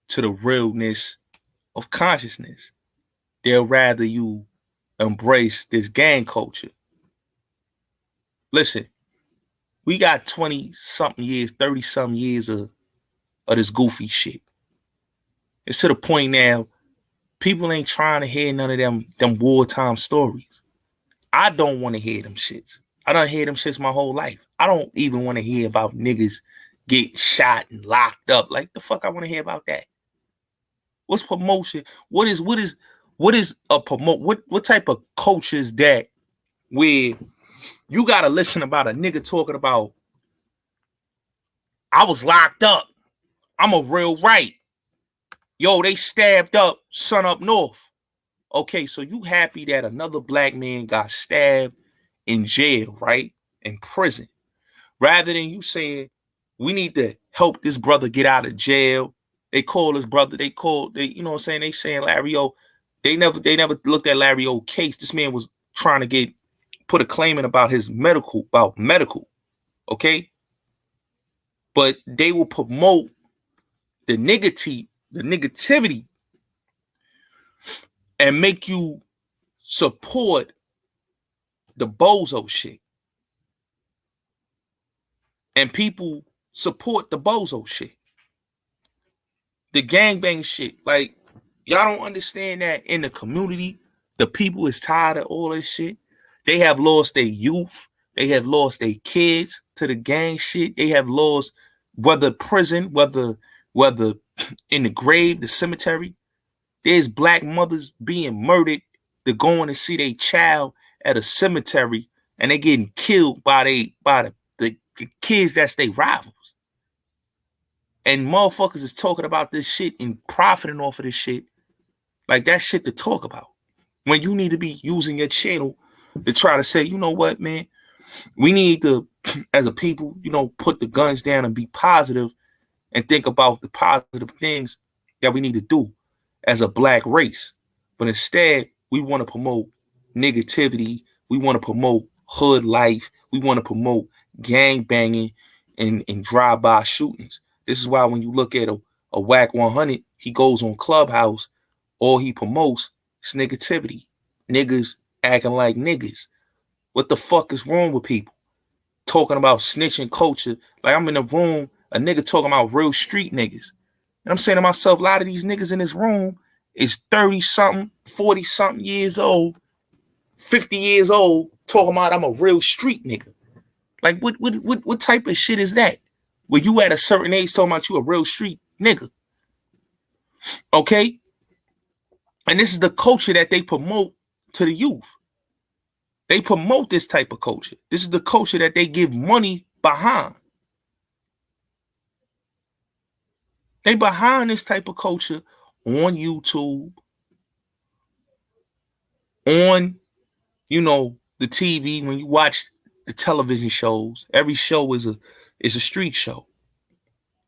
to the realness of consciousness. They'll rather you embrace this gang culture. Listen, we got 20-something years, 30-something years of this goofy shit. It's to the point now, people ain't trying to hear none of them wartime stories. I don't want to hear them shits. I don't hear them shits my whole life. I don't even want to hear about niggas getting shot and locked up. Like, the fuck I want to hear about that? What's promotion? What is a promote? What type of culture is that where you gotta listen about a nigga talking about, I was locked up, I'm a real right. Yo, they stabbed up son up north. Okay, so you happy that another black man got stabbed in jail, right? In prison. Rather than you saying, we need to help this brother get out of jail. They call his brother, you know what I'm saying? They saying Larry O. They never looked at Larry O case. This man was trying to put a claim in about medical. Okay? But they will promote the negativity and make you support the bozo shit. And people support the bozo shit. The gangbang shit. Like, y'all don't understand that in the community, the people is tired of all this shit. They have lost their youth. They have lost their kids to the gang shit. They have lost, whether prison, whether in the grave, the cemetery. There's black mothers being murdered to going to see their child at a cemetery, and they getting killed by the kids that's their rivals. And motherfuckers is talking about this shit and profiting off of this shit. Like, that shit to talk about. When you need to be using your channel to try to say, you know what, man, we need to, as a people, put the guns down and be positive and think about the positive things that we need to do as a black race. But instead, we want to promote negativity. We want to promote hood life. We want to promote gang banging and drive-by shootings. This is why when you look at a Whack 100, he goes on Clubhouse, all he promotes is negativity. Niggas acting like niggas. What the fuck is wrong with people? Talking about snitching culture. Like, I'm in a room, a nigga talking about real street niggas. And I'm saying to myself, a lot of these niggas in this room is 30-something, 40-something years old, 50 years old, talking about I'm a real street nigga. Like, what type of shit is that? Where you at a certain age talking about you a real street nigga. Okay? And this is the culture that they promote to the youth. They promote this type of culture. This is the culture that they give money behind. They behind this type of culture on YouTube, on, the TV. When you watch the television shows, every show is a street show.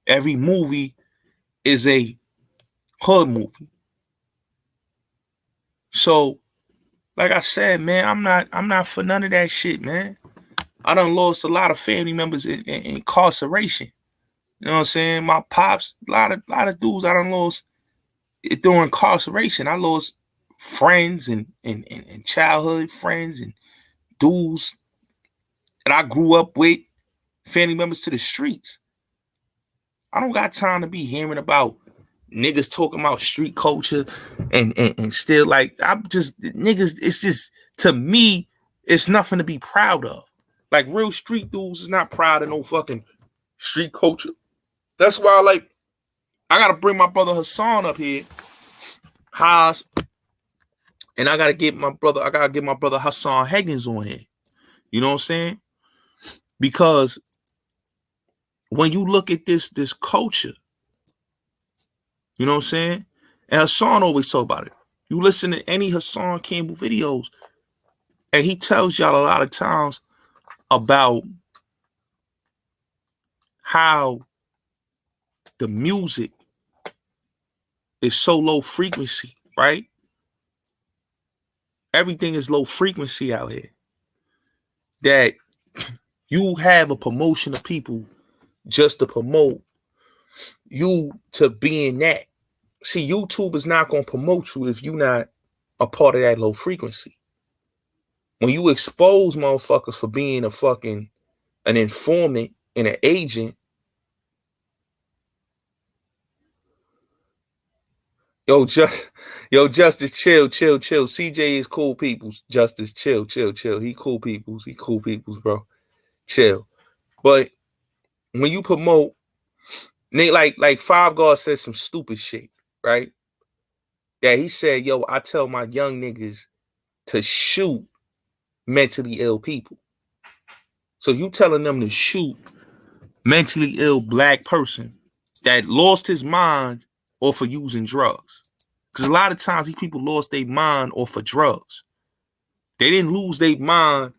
Every movie is a hood movie. So, like I said, man, I'm not for none of that shit, man. I done lost a lot of family members in incarceration. You know what I'm saying? My pops, a lot of dudes I done lost during incarceration. I lost friends and childhood friends and dudes that I grew up with, family members to the streets. I don't got time to be hearing about niggas talking about street culture and still, like, I'm just, niggas, it's just, to me, it's nothing to be proud of. Like, real street dudes is not proud of no fucking street culture. That's why, like, I gotta bring my brother Hassan up here, Haas, and I gotta get my brother Hassan Higgins on here. You know what I'm saying? Because when you look at this culture, you know what I'm saying? And Hassan always talk about it. You listen to any Hassan Campbell videos, and he tells y'all a lot of times about how the music is so low frequency, right? Everything is low frequency out here. That you have a promotion of people just to promote you to being that. See, YouTube is not going to promote you if you're not a part of that low frequency. When you expose motherfuckers for being an informant and an agent, Justice, chill. CJ is cool peoples. Justice, chill. He cool peoples, bro. Chill. But when you promote, like Five God said some stupid shit, right? That he said, I tell my young niggas to shoot mentally ill people. So you telling them to shoot mentally ill black person that lost his mind off of using drugs. Because a lot of times these people lost their mind off of drugs. They didn't lose their mind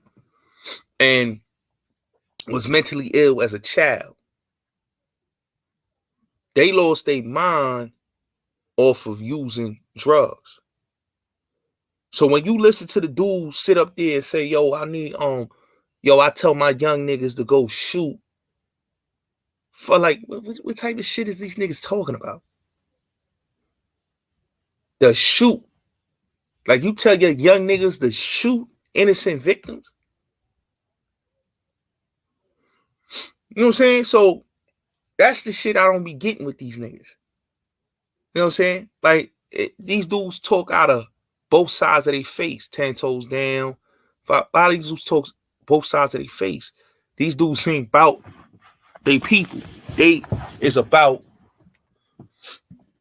and was mentally ill as a child. They lost their mind off of using drugs. So when you listen to the dudes sit up there and say, I tell my young niggas to go shoot. For like, what type of shit is these niggas talking about? The shoot. Like you tell your young niggas to shoot innocent victims. You know what I'm saying? So that's the shit I don't be getting with these niggas. You know what I'm saying? Like these dudes talk out of both sides of their face, 10 toes down. A lot of these dudes talk both sides of their face. These dudes ain't about they people. They is about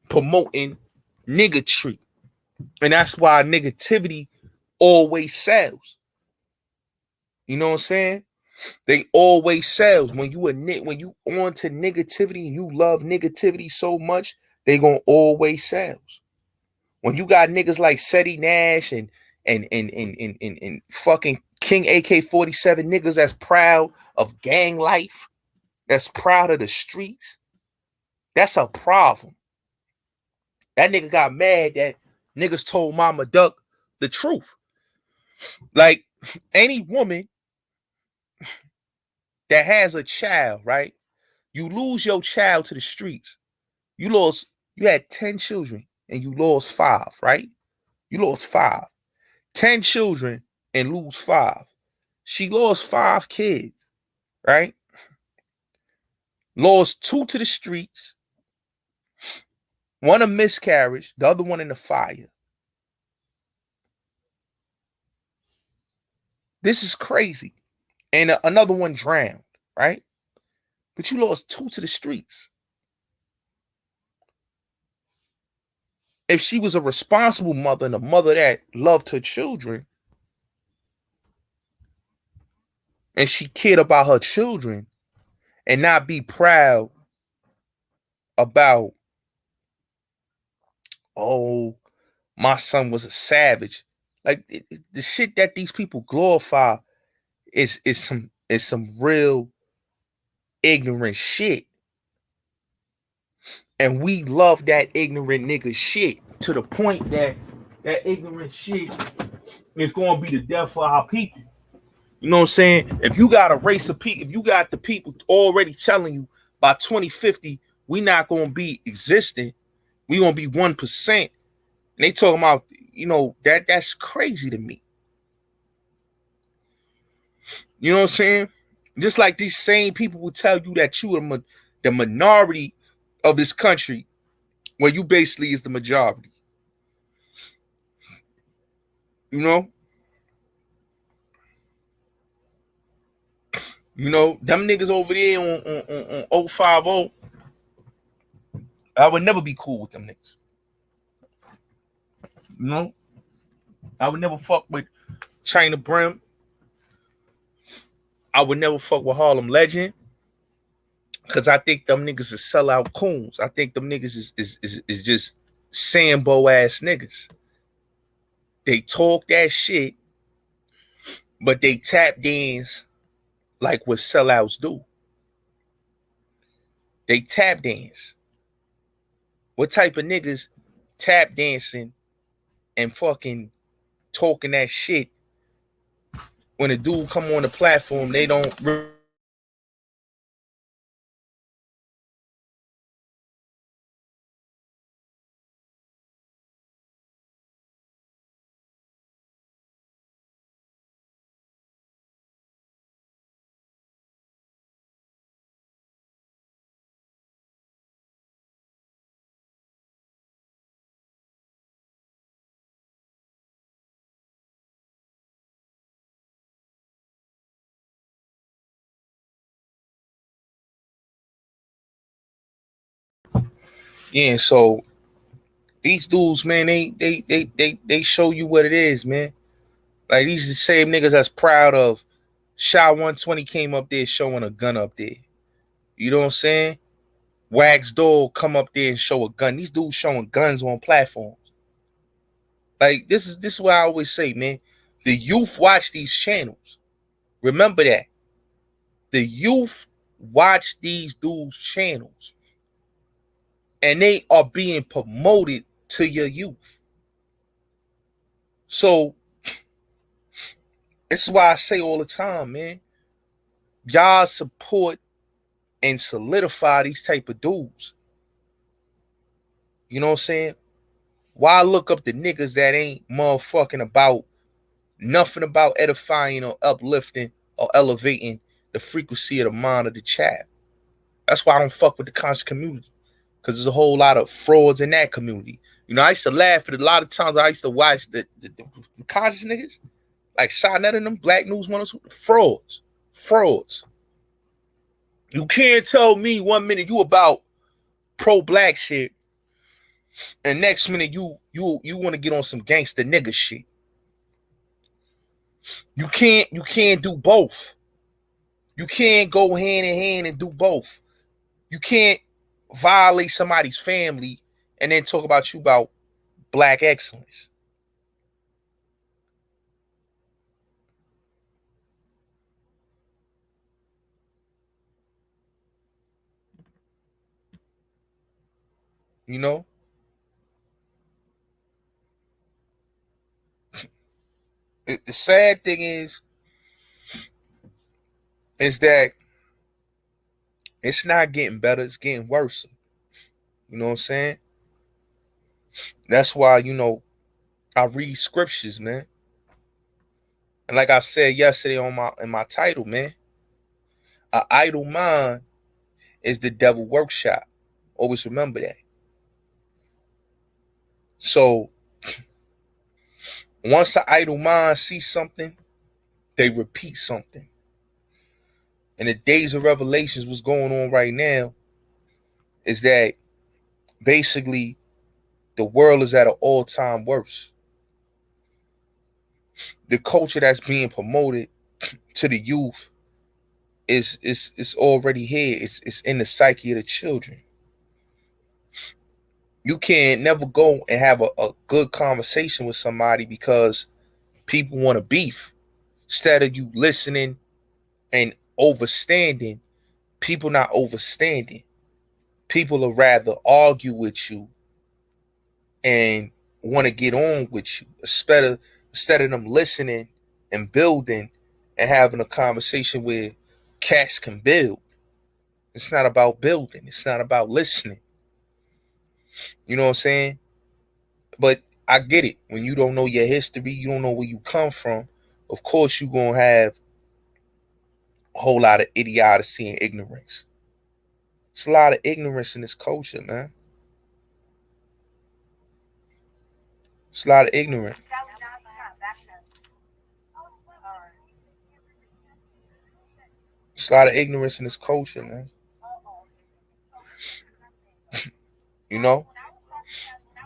promoting niggatry. And that's why negativity always sells. You know what I'm saying? They always sells. When you on to negativity and you love negativity so much, they gonna always sells. When you got niggas like Seti Nash and fucking King AK-47 niggas that's proud of gang life, that's proud of the streets, that's a problem. That nigga got mad that niggas told Mama Duck the truth. Like any woman that has a child, right? You lose your child to the streets. You had 10 children and you lost 5, right? You lost 5. 10 children and lose 5. She lost 5 kids, right? Lost 2 to the streets. 1 a miscarriage, the other one in the fire. This is crazy. And another one drowned, right? But you lost 2 to the streets. If she was a responsible mother and a mother that loved her children, and she cared about her children and not be proud about, my son was a savage. Like the shit that these people glorify is some real ignorant shit. And we love that ignorant nigga shit to the point that ignorant shit is going to be the death for our people. You know what I'm saying? If you got a race of people, if you got the people already telling you by 2050, we not going to be existing, we going to be 1%. And they talking about, that's crazy to me. You know what I'm saying? Just like these same people will tell you that you are the minority of this country, where you basically is the majority. You know? Them niggas over there on 050, I would never be cool with them niggas. I would never fuck with China Brim. I would never fuck with Harlem Legend. Because I think them niggas is sellout coons. I think them niggas is just Sambo ass niggas. They talk that shit, but they tap dance like what sellouts do. They tap dance. What type of niggas tap dancing and fucking talking that shit when a dude come on the platform, they don't Yeah, so these dudes, man, they show you what it is, man. Like these the same niggas that's proud of Shy 120 came up there showing a gun up there. You know what I'm saying? Wax Dog come up there and show a gun. These dudes showing guns on platforms. Like this is what I always say, man. The youth watch these channels. Remember that. The youth watch these dudes' channels. And they are being promoted to your youth. So this is why I say all the time, man. Y'all support and solidify these type of dudes. You know what I'm saying? Why look up the niggas that ain't motherfucking about nothing about edifying or uplifting or elevating the frequency of the mind of the child? That's why I don't fuck with the conscious community. Because there's a whole lot of frauds in that community. You know, I used to laugh at a lot of times I used to watch the conscious niggas, like Sonnet and them, Black News 102, frauds. You can't tell me 1 minute you about pro-black shit, and next minute you want to get on some gangster nigga shit. You can't do both. You can't go hand in hand and do both. You can't violate somebody's family and then talk about you about black excellence. You know? The sad thing is that it's not getting better, it's getting worse. You know what I'm saying? That's why, you know, I read scriptures, man. And like I said yesterday in my title, man, an idle mind is the devil workshop. Always remember that. So once an idle mind sees something, they repeat something. And the days of revelations, what's going on right now is that basically the world is at an all-time worst. The culture that's being promoted to the youth is already here. It's in the psyche of the children. You can't never go and have a good conversation with somebody because people want to beef. Instead of you listening and overstanding, people not overstanding. People will rather argue with you and want to get on with you instead of them listening and building and having a conversation where cats can build. It's not about building. It's not about listening. You know what I'm saying? But I get it. When you don't know your history, you don't know where you come from, of course you're going to have a whole lot of idiocy and ignorance. It's a lot of ignorance in this culture, man. It's a lot of ignorance. It's a lot of ignorance in this culture, man. You know?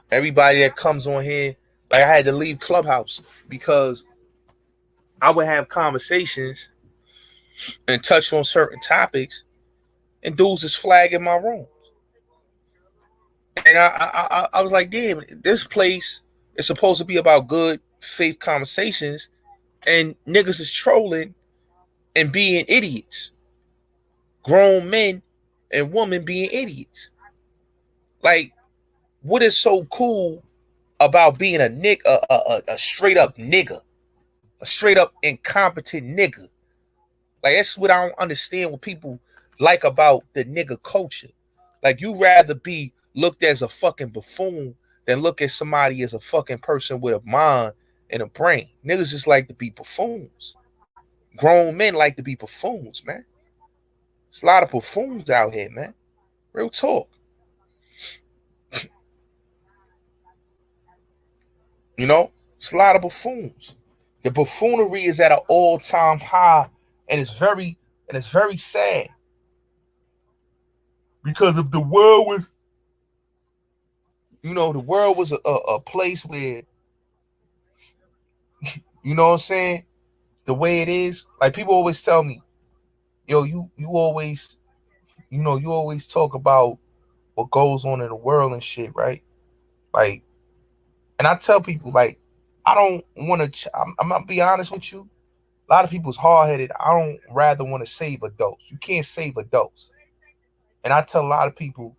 Everybody that comes on here, like I had to leave Clubhouse because I would have conversations and touch on certain topics, and dudes is flagging my room. And I was like, damn, this place is supposed to be about good faith conversations, and niggas is trolling and being idiots. Grown men and women being idiots. Like, what is so cool about being a straight up nigga, a straight up incompetent nigga? Like, that's what I don't understand what people like about the nigga culture. Like, you rather be looked as a fucking buffoon than look at somebody as a fucking person with a mind and a brain. Niggas just like to be buffoons. Grown men like to be buffoons, man. There's a lot of buffoons out here, man. Real talk. You know, it's a lot of buffoons. The buffoonery is at an all-time high, and it's very sad. Because if the world was you know, the world was a place where, you know what I'm saying, the way it is, like people always tell me, yo, you always, you know, you always talk about what goes on in the world and shit, right? Like, and I tell people, like, I don't want to, I'm gonna be honest with you. A lot of people's hard headed. I don't rather want to save adults. You can't save adults. And I tell a lot of people,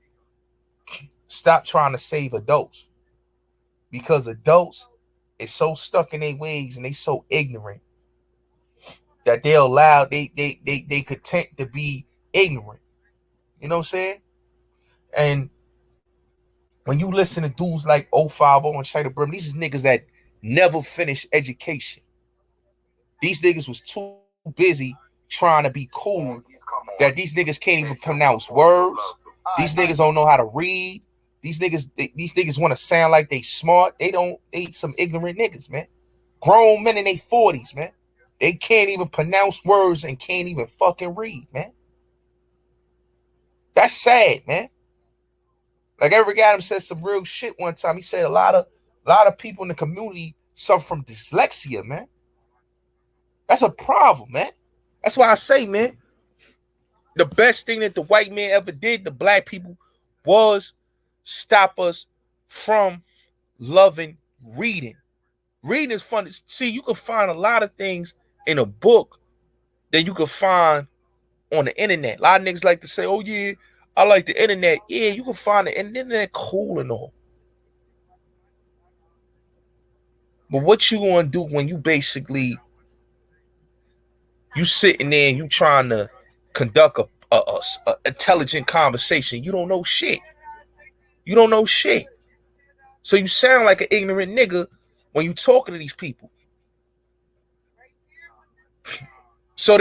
stop trying to save adults, because adults is so stuck in their ways and they so ignorant that they'll allow they content to be ignorant. You know what I'm saying? And when you listen to dudes like 050 and China Brim, these is niggas that never finished education. These niggas was too busy trying to be cool that these niggas can't even pronounce words. These niggas don't know how to read. These niggas want to sound like they smart. They some ignorant niggas, man. Grown men in their 40s, man. They can't even pronounce words and can't even fucking read, man. That's sad, man. Like Eric Adams said some real shit one time. He said a lot of people in the community suffer from dyslexia, man. That's a problem, man. That's why I say, man, the best thing that the white man ever did to black people was stop us from loving reading. Reading is fun. See, you can find a lot of things in a book that you can find on the internet. A lot of niggas like to say, oh yeah, I like the internet. Yeah, you can find the internet cool and all. But what you gonna do when you basically you sitting there and you trying to conduct a intelligent conversation? You don't know shit. You don't know shit. So you sound like an ignorant nigga when you talking to these people. So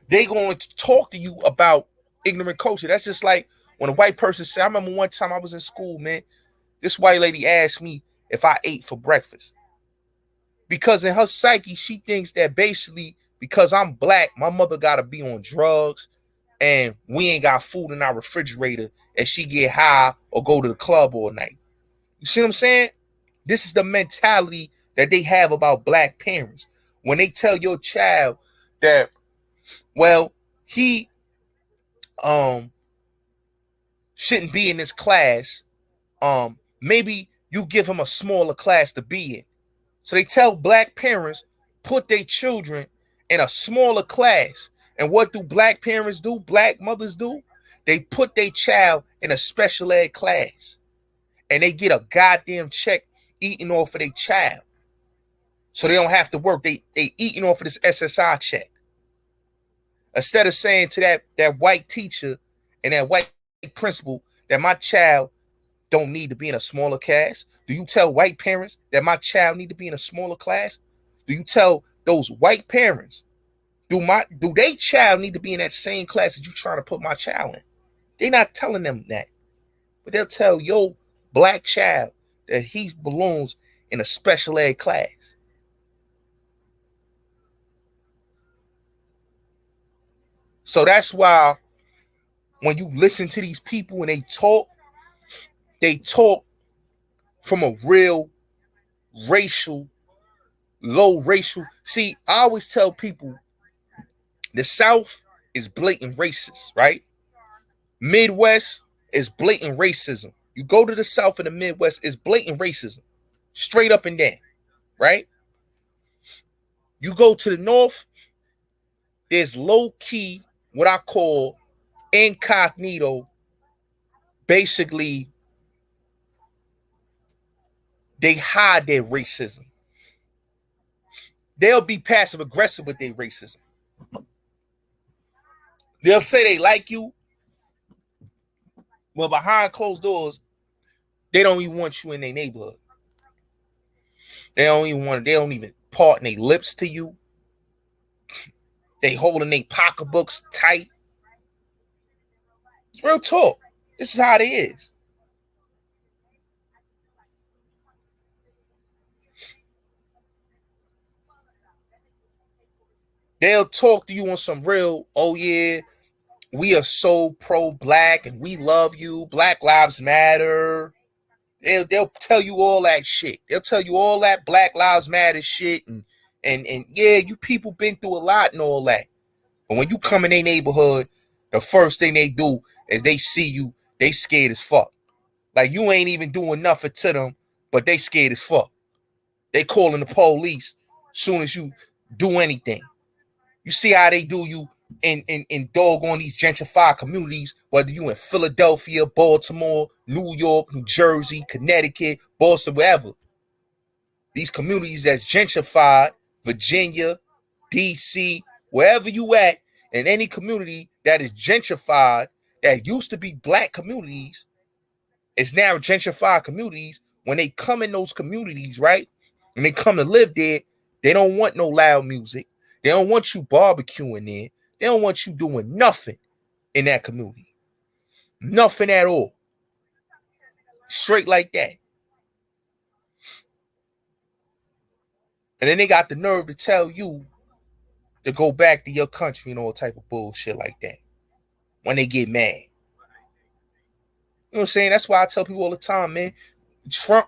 they going to talk to you about ignorant culture. That's just like when a white person said, I remember one time I was in school, man. This white lady asked me if I ate for breakfast. Because in her psyche, she thinks that basically because I'm black, my mother got to be on drugs and we ain't got food in our refrigerator and she get high or go to the club all night. You see what I'm saying? This is the mentality that they have about black parents. When they tell your child that, well, he shouldn't be in this class, maybe you give him a smaller class to be in. So they tell black parents, put their children in a smaller class. And what do black parents do? Black mothers do? They put their child in a special ed class. And they get a goddamn check eating off of their child. So they don't have to work. They eating off of this SSI check. Instead of saying to that white teacher and that white principal that my child don't need to be in a smaller class, do you tell white parents that my child need to be in a smaller class? Do you tell those white parents, do they child need to be in that same class that you trying to put my child in? They're not telling them that. But they'll tell your black child that he belongs in a special ed class. So that's why when you listen to these people and they talk from a real low racial. See, I always tell people the South is blatant racist, right? Midwest is blatant racism. You go to the South and the Midwest, it's blatant racism. Straight up and down, right? You go to the North, there's low key, what I call incognito. Basically, they hide their racism. They'll be passive aggressive with their racism. They'll say they like you, well, behind closed doors, they don't even want you in their neighborhood. They don't even part their lips to you. They holding their pocketbooks tight. It's real talk. This is how it is. They'll talk to you on some real, oh yeah, we are so pro-black and we love you. Black Lives Matter. They'll tell you all that shit. They'll tell you all that Black Lives Matter shit and yeah, you people been through a lot and all that. But when you come in their neighborhood, the first thing they do is they see you, they scared as fuck. Like you ain't even doing nothing to them, but they scared as fuck. They calling the police soon as you do anything. You see how they do you in doggone these gentrified communities, whether you in Philadelphia, Baltimore, New York, New Jersey, Connecticut, Boston, wherever. These communities that's gentrified, Virginia, DC, wherever you at, in any community that is gentrified, that used to be black communities, it's now gentrified communities. When they come in those communities, right? When they come to live there, they don't want no loud music. They don't want you barbecuing there. They don't want you doing nothing in that community. Nothing at all. Straight like that. And then they got the nerve to tell you to go back to your country and all type of bullshit like that when they get mad. You know what I'm saying? That's why I tell people all the time, man. Trump,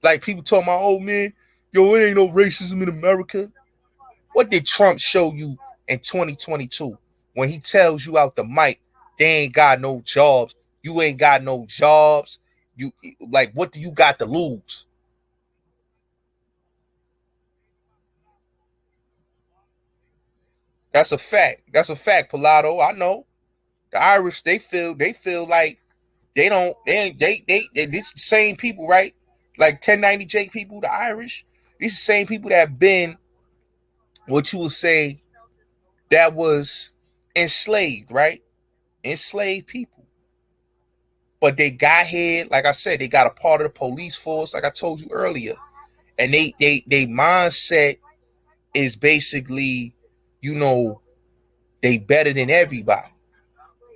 like people talking about, oh man, yo, it ain't no racism in America. What did Trump show you in 2022 when he tells you out the mic, they ain't got no jobs, you ain't got no jobs, you like what do you got to lose? That's a fact. That's a fact, Pilato. I know. The Irish, they feel like they ain't these the same people, right? Like 1090J people, the Irish, these the same people that have been what you would say that was enslaved, right? Enslaved people. But they got here, like I said, they got a part of the police force, like I told you earlier. And they mindset is basically, you know, they better than everybody.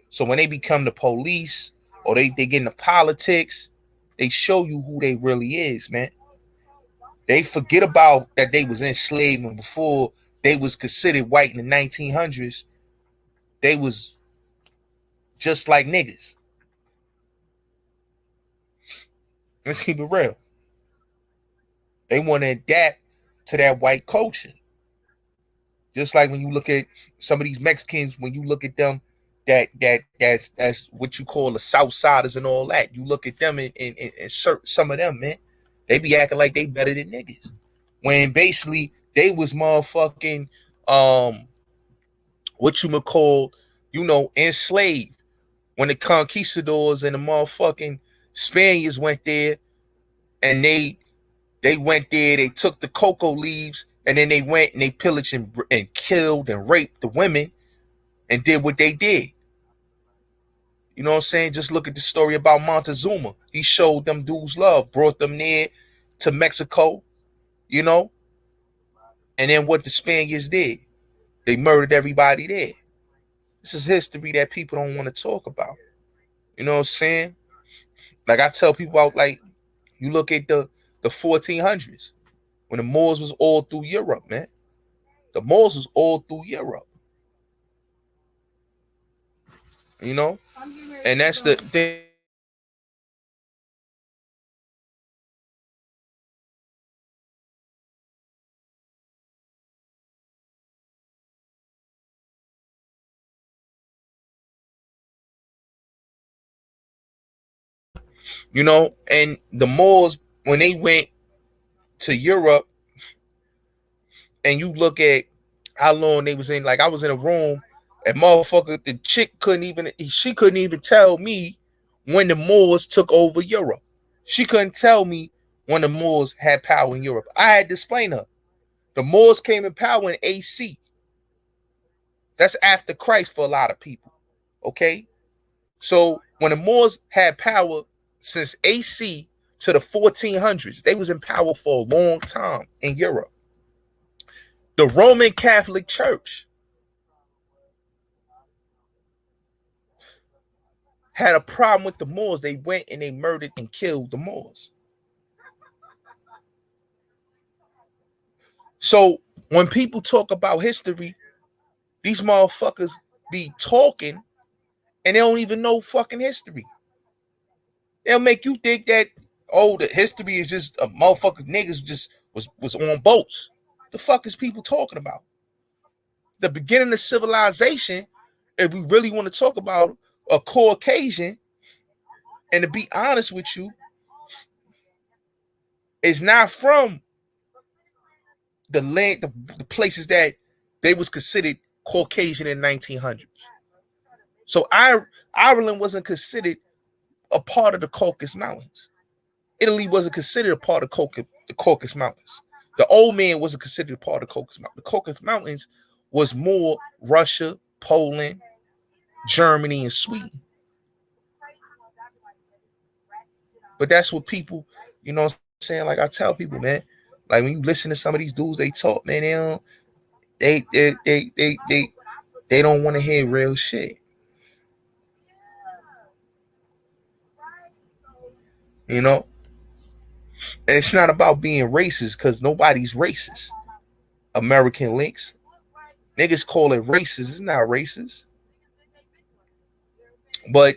So when they become the police or they get into politics, they show you who they really is, man. They forget about that they was enslaved and before they was considered white in the 1900s. They was just like niggas. Let's keep it real. They want to adapt to that white culture. Just like when you look at some of these Mexicans, when you look at them, that's what you call the South Siders and all that. You look at them and some of them, man, they be acting like they better than niggas. When basically they was motherfucking what you would call, you know, enslaved. When the conquistadors and the motherfucking Spaniards went there and they went there, they took the cocoa leaves, and then they went and they pillaged and killed and raped the women and did what they did. You know what I'm saying? Just look at the story about Montezuma. He showed them dudes love, brought them near to Mexico, you know, and then what the Spaniards did, they murdered everybody there. This is history that people don't want to talk about. You know what I'm saying? Like I tell people out, like, you look at the 1400s when the Moors was all through Europe, man. The Moors was all through Europe. You know? And that's the thing. You know, and the Moors, when they went to Europe, and you look at how long they was in, like I was in a room, and motherfucker, the chick she couldn't even tell me when the Moors took over Europe. She couldn't tell me when the Moors had power in Europe. I had to explain her. The Moors came in power in AC. That's after Christ for a lot of people. Okay? So when the Moors had power since AC to the 1400s, they was in power for a long time in Europe. The Roman Catholic Church had a problem with the Moors. They went and they murdered and killed the Moors. So when people talk about history, these motherfuckers be talking and they don't even know fucking history. They'll make you think that, Oh, the history is just a motherfucker niggas just was on boats. The fuck is people talking about? The beginning of civilization, if we really want to talk about a Caucasian, and to be honest with you, is not from the land, the places that they was considered Caucasian in 1900s. So Ireland wasn't considered a part of the Caucasus Mountains. Italy wasn't considered a part of the Caucasus Mountains. The old man wasn't considered a part of the Caucasus Mountains. The Caucasus Mountains was more Russia, Poland, Germany, and Sweden. But that's what people, you know what I'm saying? Like I tell people, man, like when you listen to some of these dudes, they talk, man, they don't want to hear real shit. You know? And it's not about being racist, because nobody's racist. American links. Niggas call it racist. It's not racist. But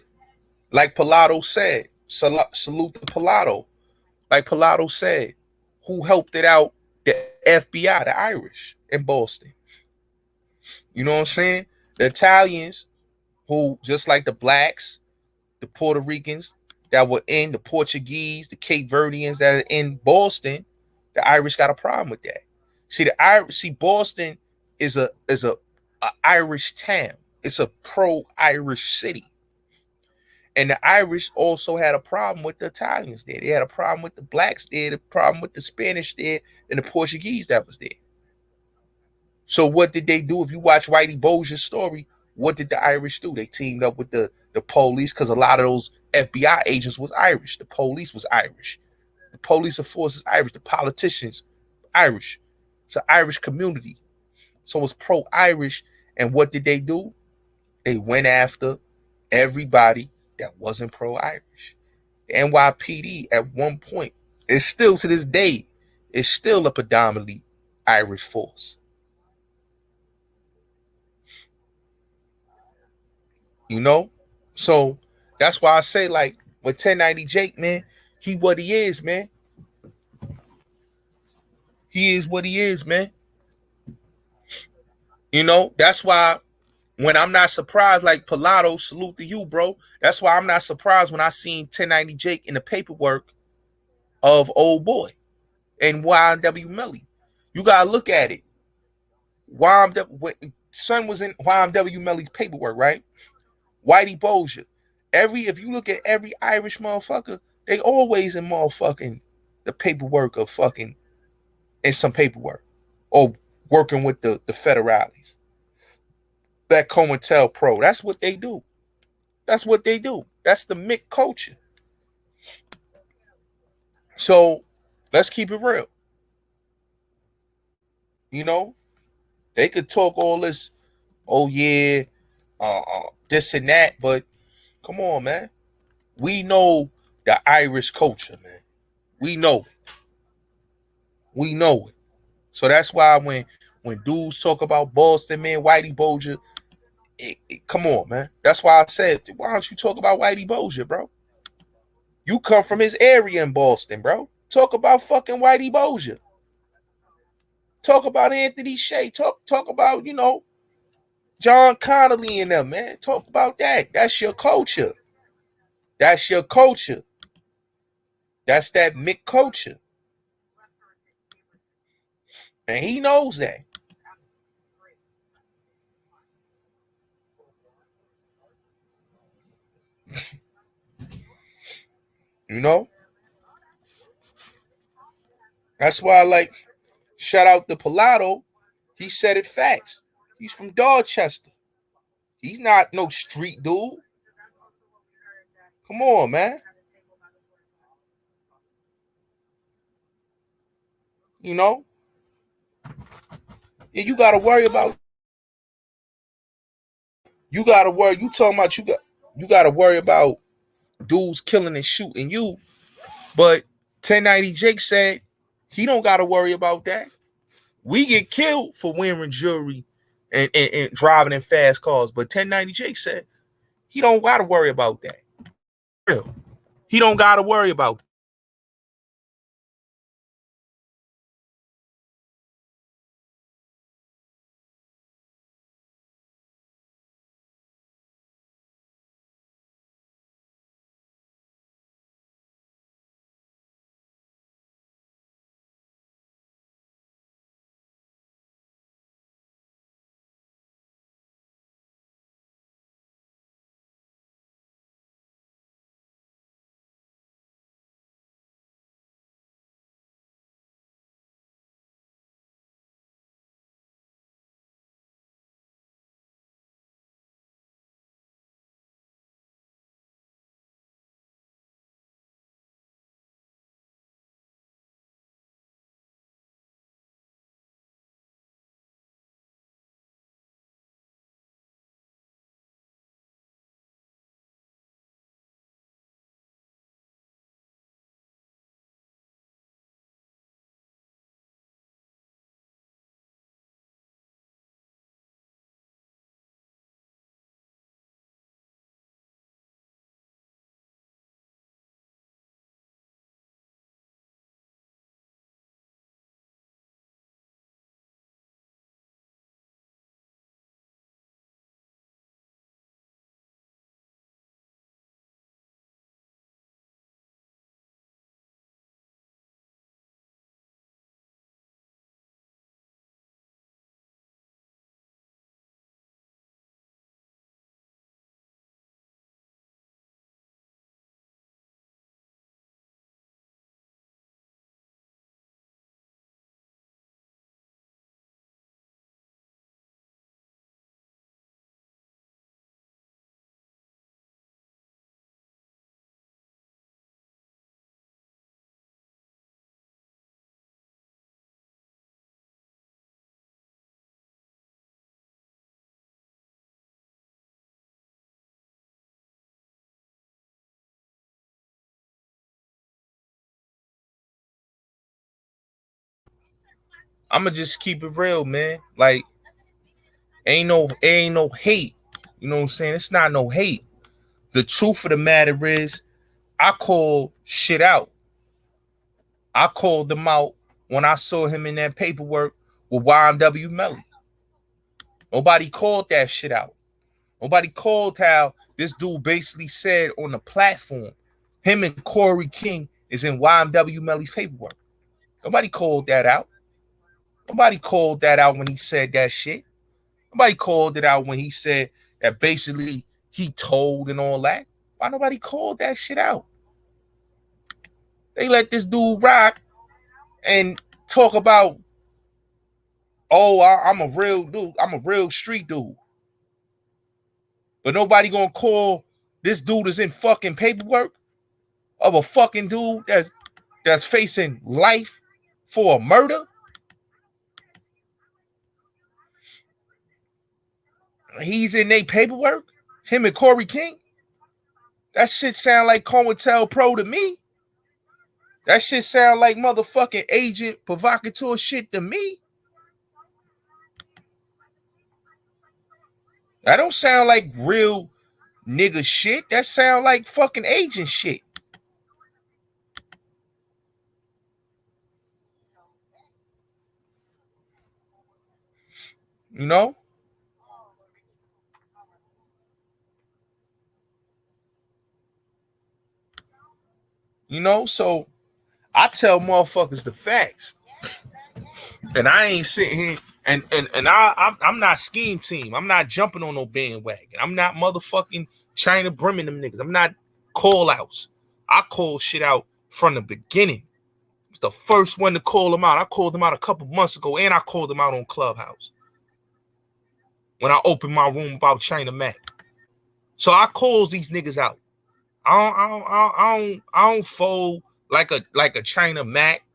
like Pilato said, salute to Pilato. Like Pilato said, who helped it out? The FBI, the Irish in Boston. You know what I'm saying? The Italians, who just like the blacks, the Puerto Ricans that were in, the Portuguese, the Cape Verdeans that are in Boston, the Irish got a problem with that. See, Boston is a Irish town. It's a pro-Irish city. And the Irish also had a problem with the Italians there. They had a problem with the blacks there, a problem with the Spanish there, and the Portuguese that was there. So what did they do? If you watch Whitey Bulger's story, what did the Irish do? They teamed up with the police, because a lot of those FBI agents was Irish. The police was Irish. The police force is Irish. The politicians, Irish. It's an Irish community. So it's pro-Irish. And what did they do? They went after everybody that wasn't pro-Irish. The NYPD at one point, it's still to this day, it's still a predominantly Irish force. You know? So that's why I say, like, with 1090 Jake, man, he what he is, man. He is what he is, man. You know, that's why when I'm not surprised, like Pilato, salute to you, bro. That's why I'm not surprised when I seen 1090 Jake in the paperwork of Old Boy and YNW Melly. You gotta look at it. Son was in YNW Melly's paperwork, right? Whitey Bulger. If you look at every Irish motherfucker, they always in motherfucking the paperwork of fucking in some paperwork or working with the federales. That COINTELPRO. That's what they do. That's what they do. That's the Mick culture. So let's keep it real. You know, they could talk all this, oh yeah, this and that, but come on, man. We know the Irish culture, man. We know it. We know it. So that's why when dudes talk about Boston, man, Whitey Bulger, come on, man. That's why I said, why don't you talk about Whitey Bulger, bro? You come from his area in Boston, bro. Talk about fucking Whitey Bulger. Talk about Anthony Shea. Talk about, you know, John Connolly and them, man. Talk about that. That's your culture. That's your culture. That's that Mick culture. And he knows that. You know? That's why I like, shout out to Pilato. He said it facts. He's from Dorchester. He's not no street dude. Come on, man. You know? And you gotta worry about, you talking about you gotta worry about dudes killing and shooting you. But 1090 Jake said he don't gotta worry about that. We get killed for wearing jewelry and driving in fast cars. But 1090 Jake said he don't gotta worry about that. Real. He don't gotta worry about that. I'ma just keep it real, man. Like, ain't no hate. You know what I'm saying? It's not no hate. The truth of the matter is, I call shit out. I called them out when I saw him in that paperwork with YMW Melly. Nobody called that shit out. Nobody called how this dude basically said on the platform, him and Corey King is in YMW Melly's paperwork. Nobody called that out. Nobody called that out when he said that shit. Nobody called it out when he said that basically he told and all that. Why nobody called that shit out? They let this dude rock and talk about, oh, I'm a real dude. I'm a real street dude. But nobody gonna call this dude is in fucking paperwork of a fucking dude that's facing life for a murder. He's in their paperwork. Him and Corey King. That shit sound like COINTELPRO to me. That shit sound like motherfucking agent provocateur shit to me. That don't sound like real nigga shit. That sound like fucking agent shit. You know? You know, so I tell motherfuckers the facts. And I ain't sitting here and I'm not scheme team. I'm not jumping on no bandwagon. I'm not motherfucking China brimming them niggas. I'm not call outs. I call shit out from the beginning. It's the first one to call them out. I called them out a couple months ago, and I called them out on Clubhouse when I opened my room about China Mac. So I calls these niggas out. I don't fold like a China Mac,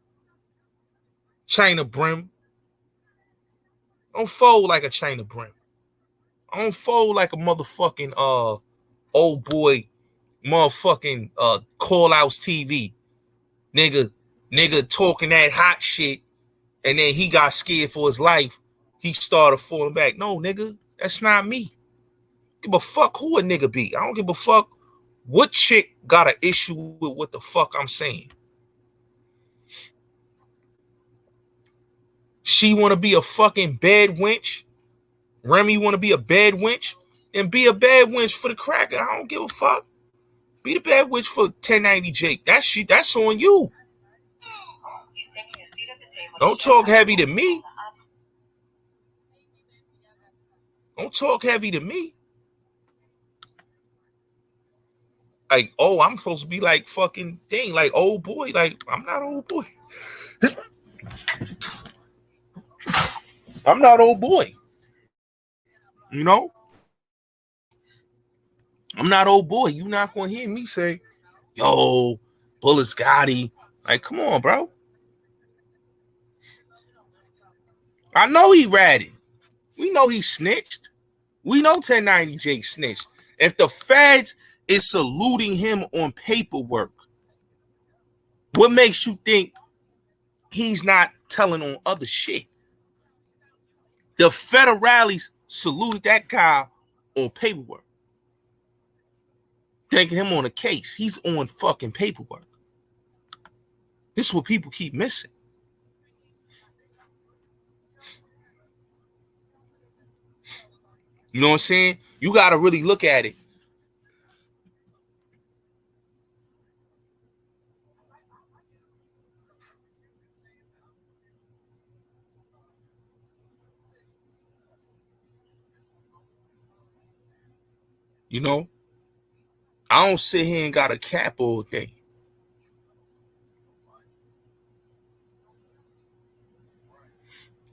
China Brim. I don't fold like a China Brim. I don't fold like a motherfucking old boy motherfucking call outs TV. Nigga talking that hot shit, and then he got scared for his life. He started falling back. No, nigga, that's not me. Give a fuck who a nigga be. I don't give a fuck what chick got an issue with what the fuck I'm saying. She want to be a fucking bad wench. Remy want to be a bad wench. And be a bad wench for the cracker. I don't give a fuck. Be the bad wench for 1090 Jake. That's on you. Don't talk heavy to me. Don't talk heavy to me. Like, oh, I'm supposed to be like fucking thing, like old boy. Like, I'm not old boy. I'm not old boy. You know? I'm not old boy. You not gonna hear me say, yo, Bullets Gotti. Like, come on, bro. I know he ratted. We know he snitched. We know 1090 Jake snitched. If the feds is saluting him on paperwork, what makes you think he's not telling on other shit? The federales saluted that guy on paperwork. Thinking him on a case. He's on fucking paperwork. This is what people keep missing. You know what I'm saying? You got to really look at it. You know? I don't sit here and got a cap all day.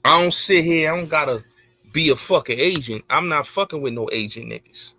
I don't sit here. I don't got to be a fucking agent. I'm not fucking with no agent niggas.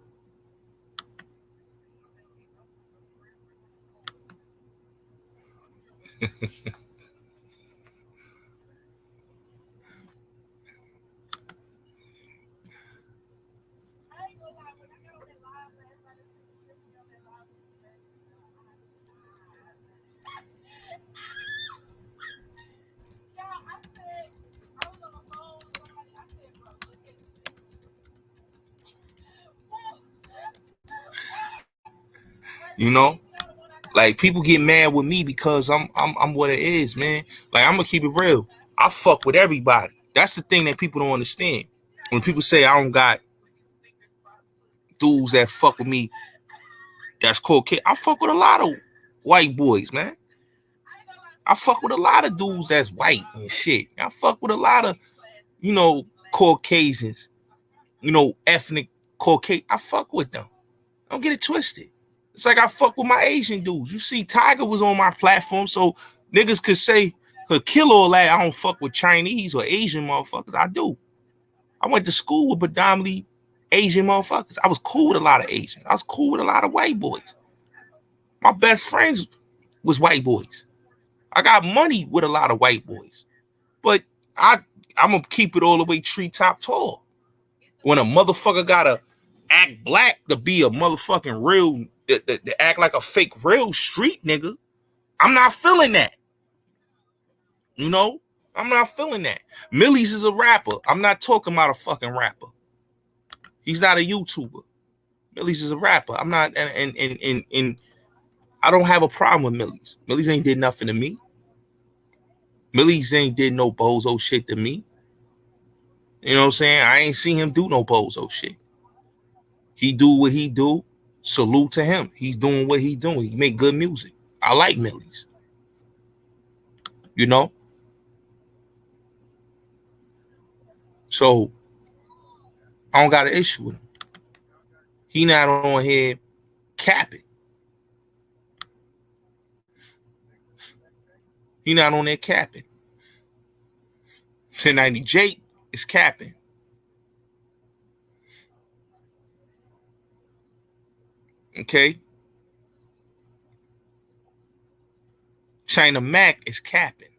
You know, like people get mad with me because I'm what it is, man. Like I'm gonna keep it real. I fuck with everybody. That's the thing that people don't understand. When people say I don't got dudes that fuck with me, that's cool. Kid, I fuck with a lot of white boys, man. I fuck with a lot of dudes that's white and shit. I fuck with a lot of, Caucasians, ethnic Caucasian. I fuck with them. Don't get it twisted. It's like I fuck with my Asian dudes. You see, Tiger was on my platform, so niggas could kill all that. I don't fuck with Chinese or Asian motherfuckers. I do. I went to school with predominantly Asian motherfuckers. I was cool with a lot of Asians. I was cool with a lot of white boys. My best friends was white boys. I got money with a lot of white boys. But I'm going to keep it all the way treetop tall. When a motherfucker got to act black to be a motherfucking real, to act like a fake real street nigga, I'm not feeling that. I'm not feeling that. Millie's is a rapper. I'm not talking about a fucking rapper. He's not a YouTuber. Millie's is a rapper. I'm not, and I don't have a problem with Millie's. Millie's ain't did nothing to me. Millie's ain't did no bozo shit to me. You know what I'm saying? I ain't seen him do no bozo shit. He do what he do. Salute to him. He's doing what he doing. He make good music. I like Millie's. So I don't got an issue with him. He not on here capping. He not on there capping. 1090 Jake is capping. Okay? China Mac is capping.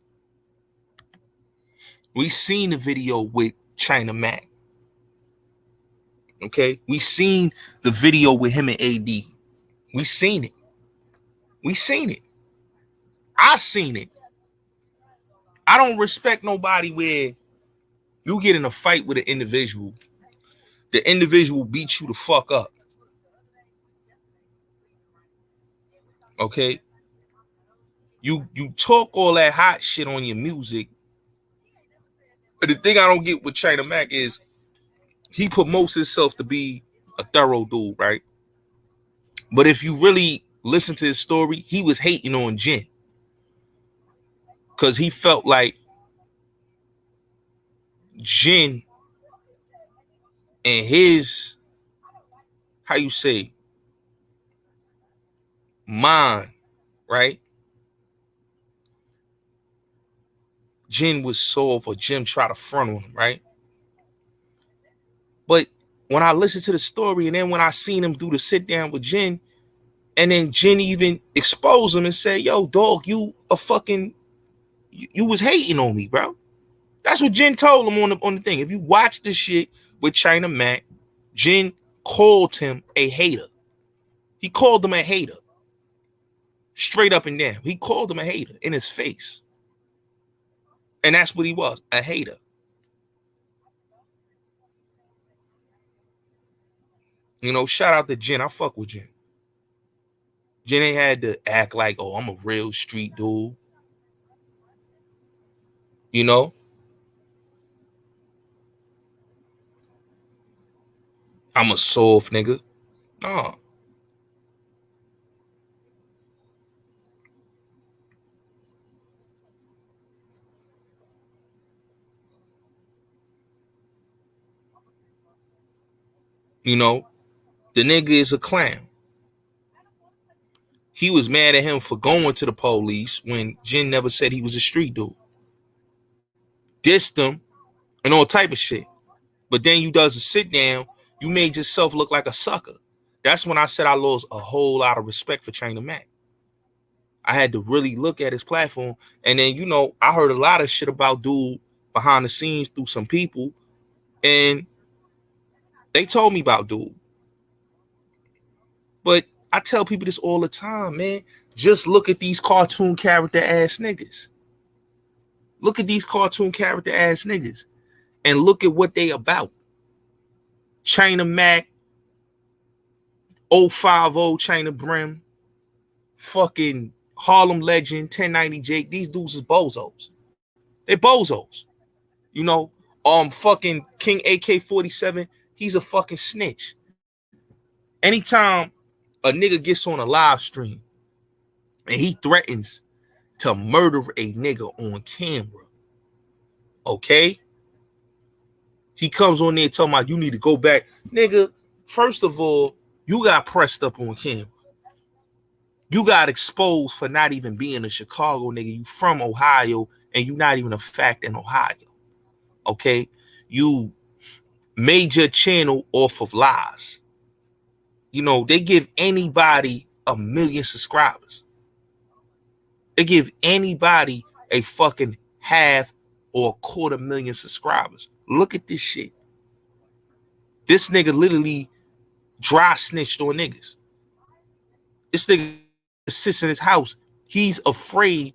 We seen the video with China Mac. Okay? We seen the video with him and AD. We seen it. We seen it. I seen it. I don't respect nobody where you get in a fight with an individual. The individual beats you the fuck up. Okay? You talk all that hot shit on your music. But the thing I don't get with China Mac is he promotes himself to be a thorough dude, right? But if you really listen to his story, he was hating on Jen. Because he felt like Jen and his, how you say, mind, right? Jen was soft or Jim tried to front on him, right? But when I listened to the story and then when I seen him do the sit down with Jen, and then Jen even exposed him and said, yo, dog, you was hating on me, bro. That's what Jen told him on the thing. If you watch the shit with China Mac, Jen called him a hater. He called him a hater. Straight up and down. He called him a hater in his face. And that's what he was, a hater. Shout out to Jen. I fuck with Jen. Jen ain't had to act like, oh, I'm a real street dude. I'm a soft nigga. No. The nigga is a clown. He was mad at him for going to the police when Jen never said he was a street dude. Dissed him and all type of shit. But then you does a sit down, you made yourself look like a sucker. That's when I said I lost a whole lot of respect for China Mac. I had to really look at his platform. And then, I heard a lot of shit about dude behind the scenes through some people. And they told me about dude. But I tell people this all the time, man. Just look at these cartoon character ass niggas. Look at these cartoon character ass niggas. And look at what they about. China Mac, 050 China Brim, fucking Harlem Legend, 1090 Jake. These dudes is bozos. They're bozos. You know, fucking King AK-47, he's a fucking snitch. Anytime a nigga gets on a live stream and he threatens to murder a nigga on camera, okay? He comes on there talking about you need to go back. Nigga, first of all, you got pressed up on camera. You got exposed for not even being a Chicago nigga. You from Ohio and you not even a fact in Ohio. Okay? You made your channel off of lies. You know, they give anybody 1 million subscribers. They give anybody a fucking half or 250,000 subscribers. Look at this shit. This nigga literally dry snitched on niggas. This nigga sits in his house. He's afraid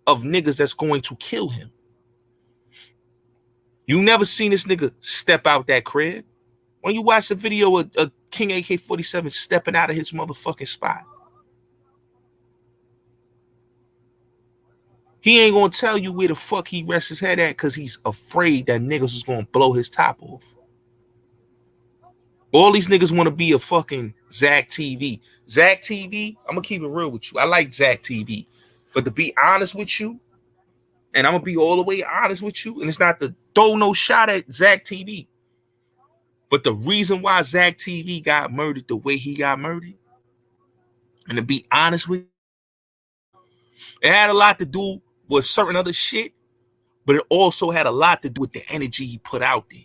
of niggas that's going to kill him. You never seen this nigga step out that crib. When you watch the video of King AK-47 stepping out of his motherfucking spot, he ain't gonna tell you where the fuck he rests his head at because he's afraid that niggas is gonna blow his top off. All these niggas want to be a fucking Zach TV. Zach TV, I'm gonna keep it real with you. I like Zach TV. But to be honest with you, and I'm gonna be all the way honest with you, and it's not to throw no shot at Zach TV. But the reason why Zach TV got murdered the way he got murdered, and to be honest with you, it had a lot to do with certain other shit, but it also had a lot to do with the energy he put out there.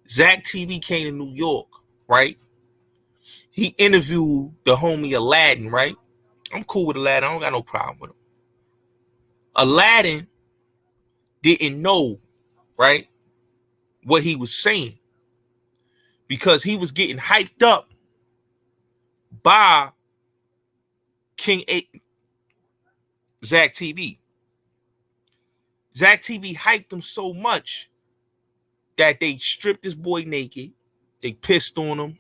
Zach TV came to New York, right? He interviewed the homie Aladdin, right? I'm cool with Aladdin. I don't got no problem with him. Aladdin didn't know, right, what he was saying because he was getting hyped up by King A. Zach TV. Zach TV hyped him so much that they stripped this boy naked. They pissed on him.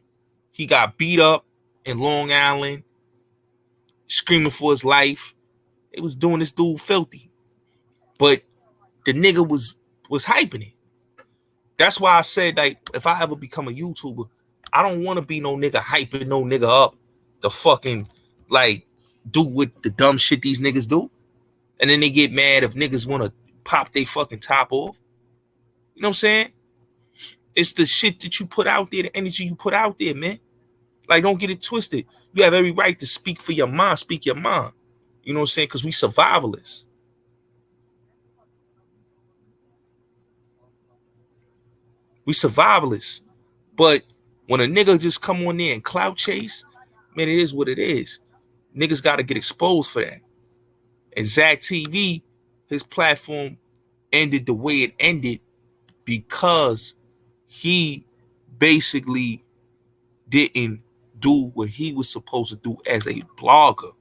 He got beat up in Long Island, screaming for his life. They was doing this dude filthy. But the nigga was hyping it. That's why I said, like, if I ever become a YouTuber, I don't want to be no nigga hyping no nigga up to fucking, like, do what the dumb shit these niggas do. And then they get mad if niggas want to pop their fucking top off. You know what I'm saying? It's the shit that you put out there, the energy you put out there, man. Like, don't get it twisted. You have every right to speak for your mind, speak your mind. You know what I'm saying? Because we survivalists. We survivalists. But when a nigga just come on there and clout chase, man, it is what it is. Niggas got to get exposed for that. And Zach TV, his platform ended the way it ended because he basically didn't do what he was supposed to do as a blogger.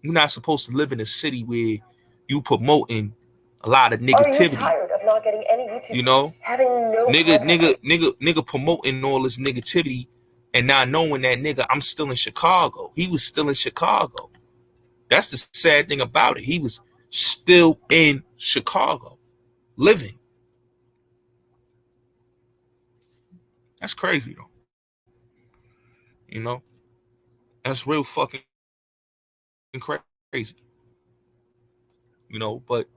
You're not supposed to live in a city where you promoting a lot of negativity. Are you tired of not getting any YouTube, you know, having no nigga promoting all this negativity and not knowing that nigga, I'm still in Chicago. He was still in Chicago. That's the sad thing about it. He was still in Chicago, living. That's crazy, though. You know? That's real fucking crazy. You know, but,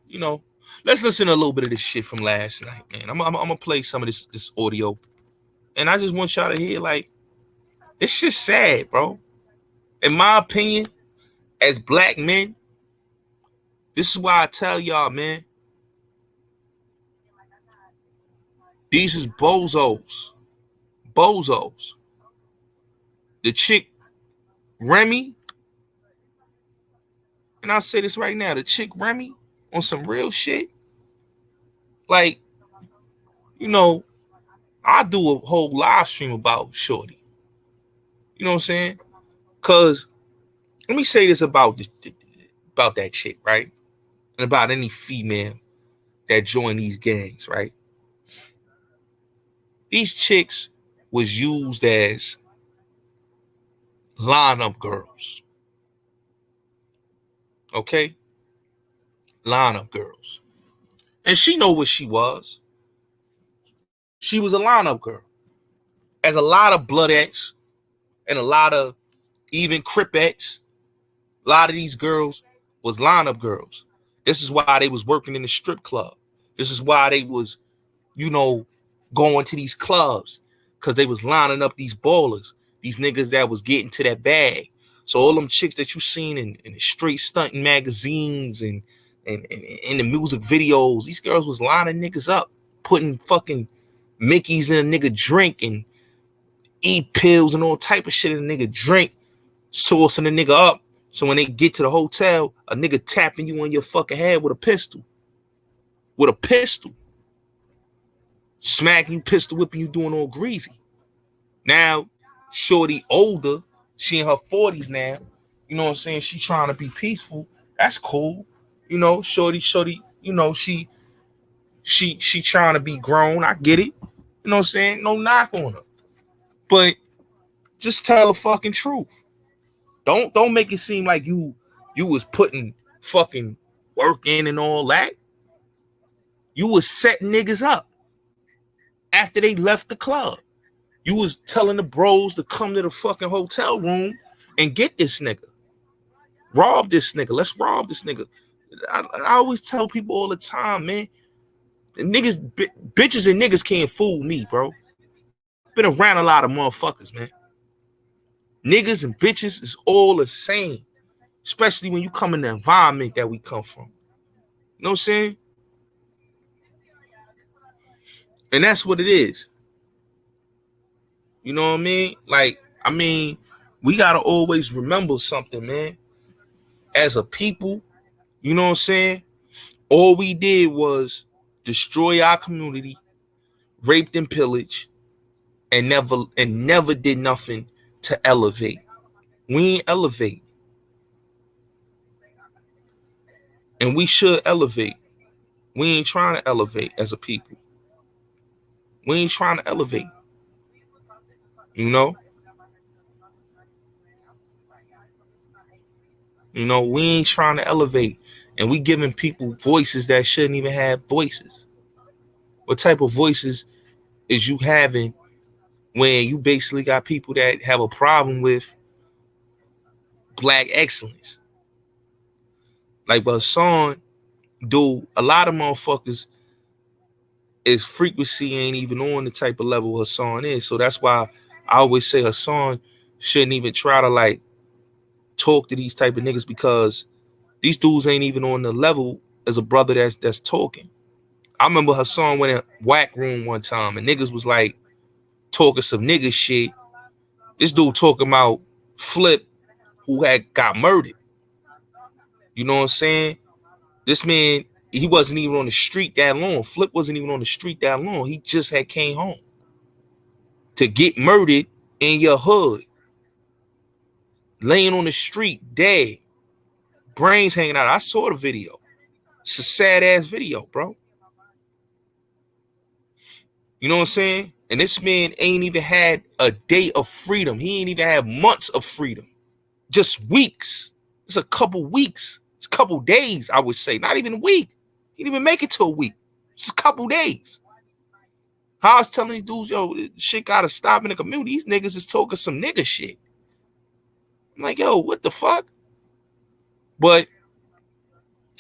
you know, let's listen to a little bit of this shit from last night, man. I'm gonna play some of this audio. And I just want y'all to hear, like, it's shit's sad, bro. In my opinion, as black men, this is why I tell y'all, man, these is bozos. Bozos. The chick, Remy, and I'll say this right now, the chick Remy on some real shit, like, you know, I do a whole live stream about Shorty. You know what I'm saying? Because let me say this about that chick, right? And about any female that join these gangs, right? These chicks was used as Lineup girls. Okay? Lineup girls. And she know what she was. She was a lineup girl. As a lot of bloodettes and a lot of even cripettes, a lot of these girls was lineup girls. This is why they was working in the strip club. This is why they was, going to these clubs, because they was lining up these ballers, these niggas that was getting to that bag. So all them chicks that you seen in the straight stunting magazines and in the music videos, these girls was lining niggas up, putting fucking Mickeys in a nigga drink and eat pills and all type of shit in a nigga drink, sourcing a nigga up. So when they get to the hotel, a nigga tapping you on your fucking head with a pistol. With a pistol. Smacking you, pistol whipping you, doing all greasy. Now, shorty older, she in her 40s now. You know what I'm saying? She trying to be peaceful. That's cool. Shorty, she trying to be grown. I get it. You know what I'm saying? No knock on her. But just tell the fucking truth. Don't make it seem like you was putting fucking work in and all that. You was setting niggas up after they left the club. You was telling the bros to come to the fucking hotel room and get this nigga. Rob this nigga. Let's rob this nigga. I always tell people all the time, man. Niggas, bitches and niggas can't fool me, bro. Been around a lot of motherfuckers, man. Niggas and bitches is all the same, especially when you come in the environment that we come from. You know what I'm saying? And that's what it is. You know what I mean? We got to always remember something, man. As a people, you know what I'm saying? All we did was destroy our community, raped and pillage, and never did nothing to elevate. We ain't elevate. And we should elevate. We ain't trying to elevate as a people. We ain't trying to elevate. We ain't trying to elevate. And we giving people voices that shouldn't even have voices. What type of voices is you having when you basically got people that have a problem with black excellence? Like Hassan, dude, a lot of motherfuckers, his frequency ain't even on the type of level Hassan is. So that's why I always say Hassan shouldn't even try to talk to these type of niggas, because these dudes ain't even on the level as a brother that's talking. I remember Hassan went in whack room one time and niggas was talking some nigga shit. This dude talking about Flip, who had got murdered. You know what I'm saying? This man, he wasn't even on the street that long. Flip wasn't even on the street that long. He just had came home. To get murdered in your hood, laying on the street, dead, brains hanging out. I saw the video. It's a sad ass video, bro. You know what I'm saying? And this man ain't even had a day of freedom. He ain't even had months of freedom. Just weeks. It's a couple weeks. It's a couple days, I would say. Not even a week. He didn't even make it to a week. It's a couple days. How I was telling these dudes, yo, shit gotta stop in the community. These niggas is talking some nigga shit. I'm like, yo, what the fuck? But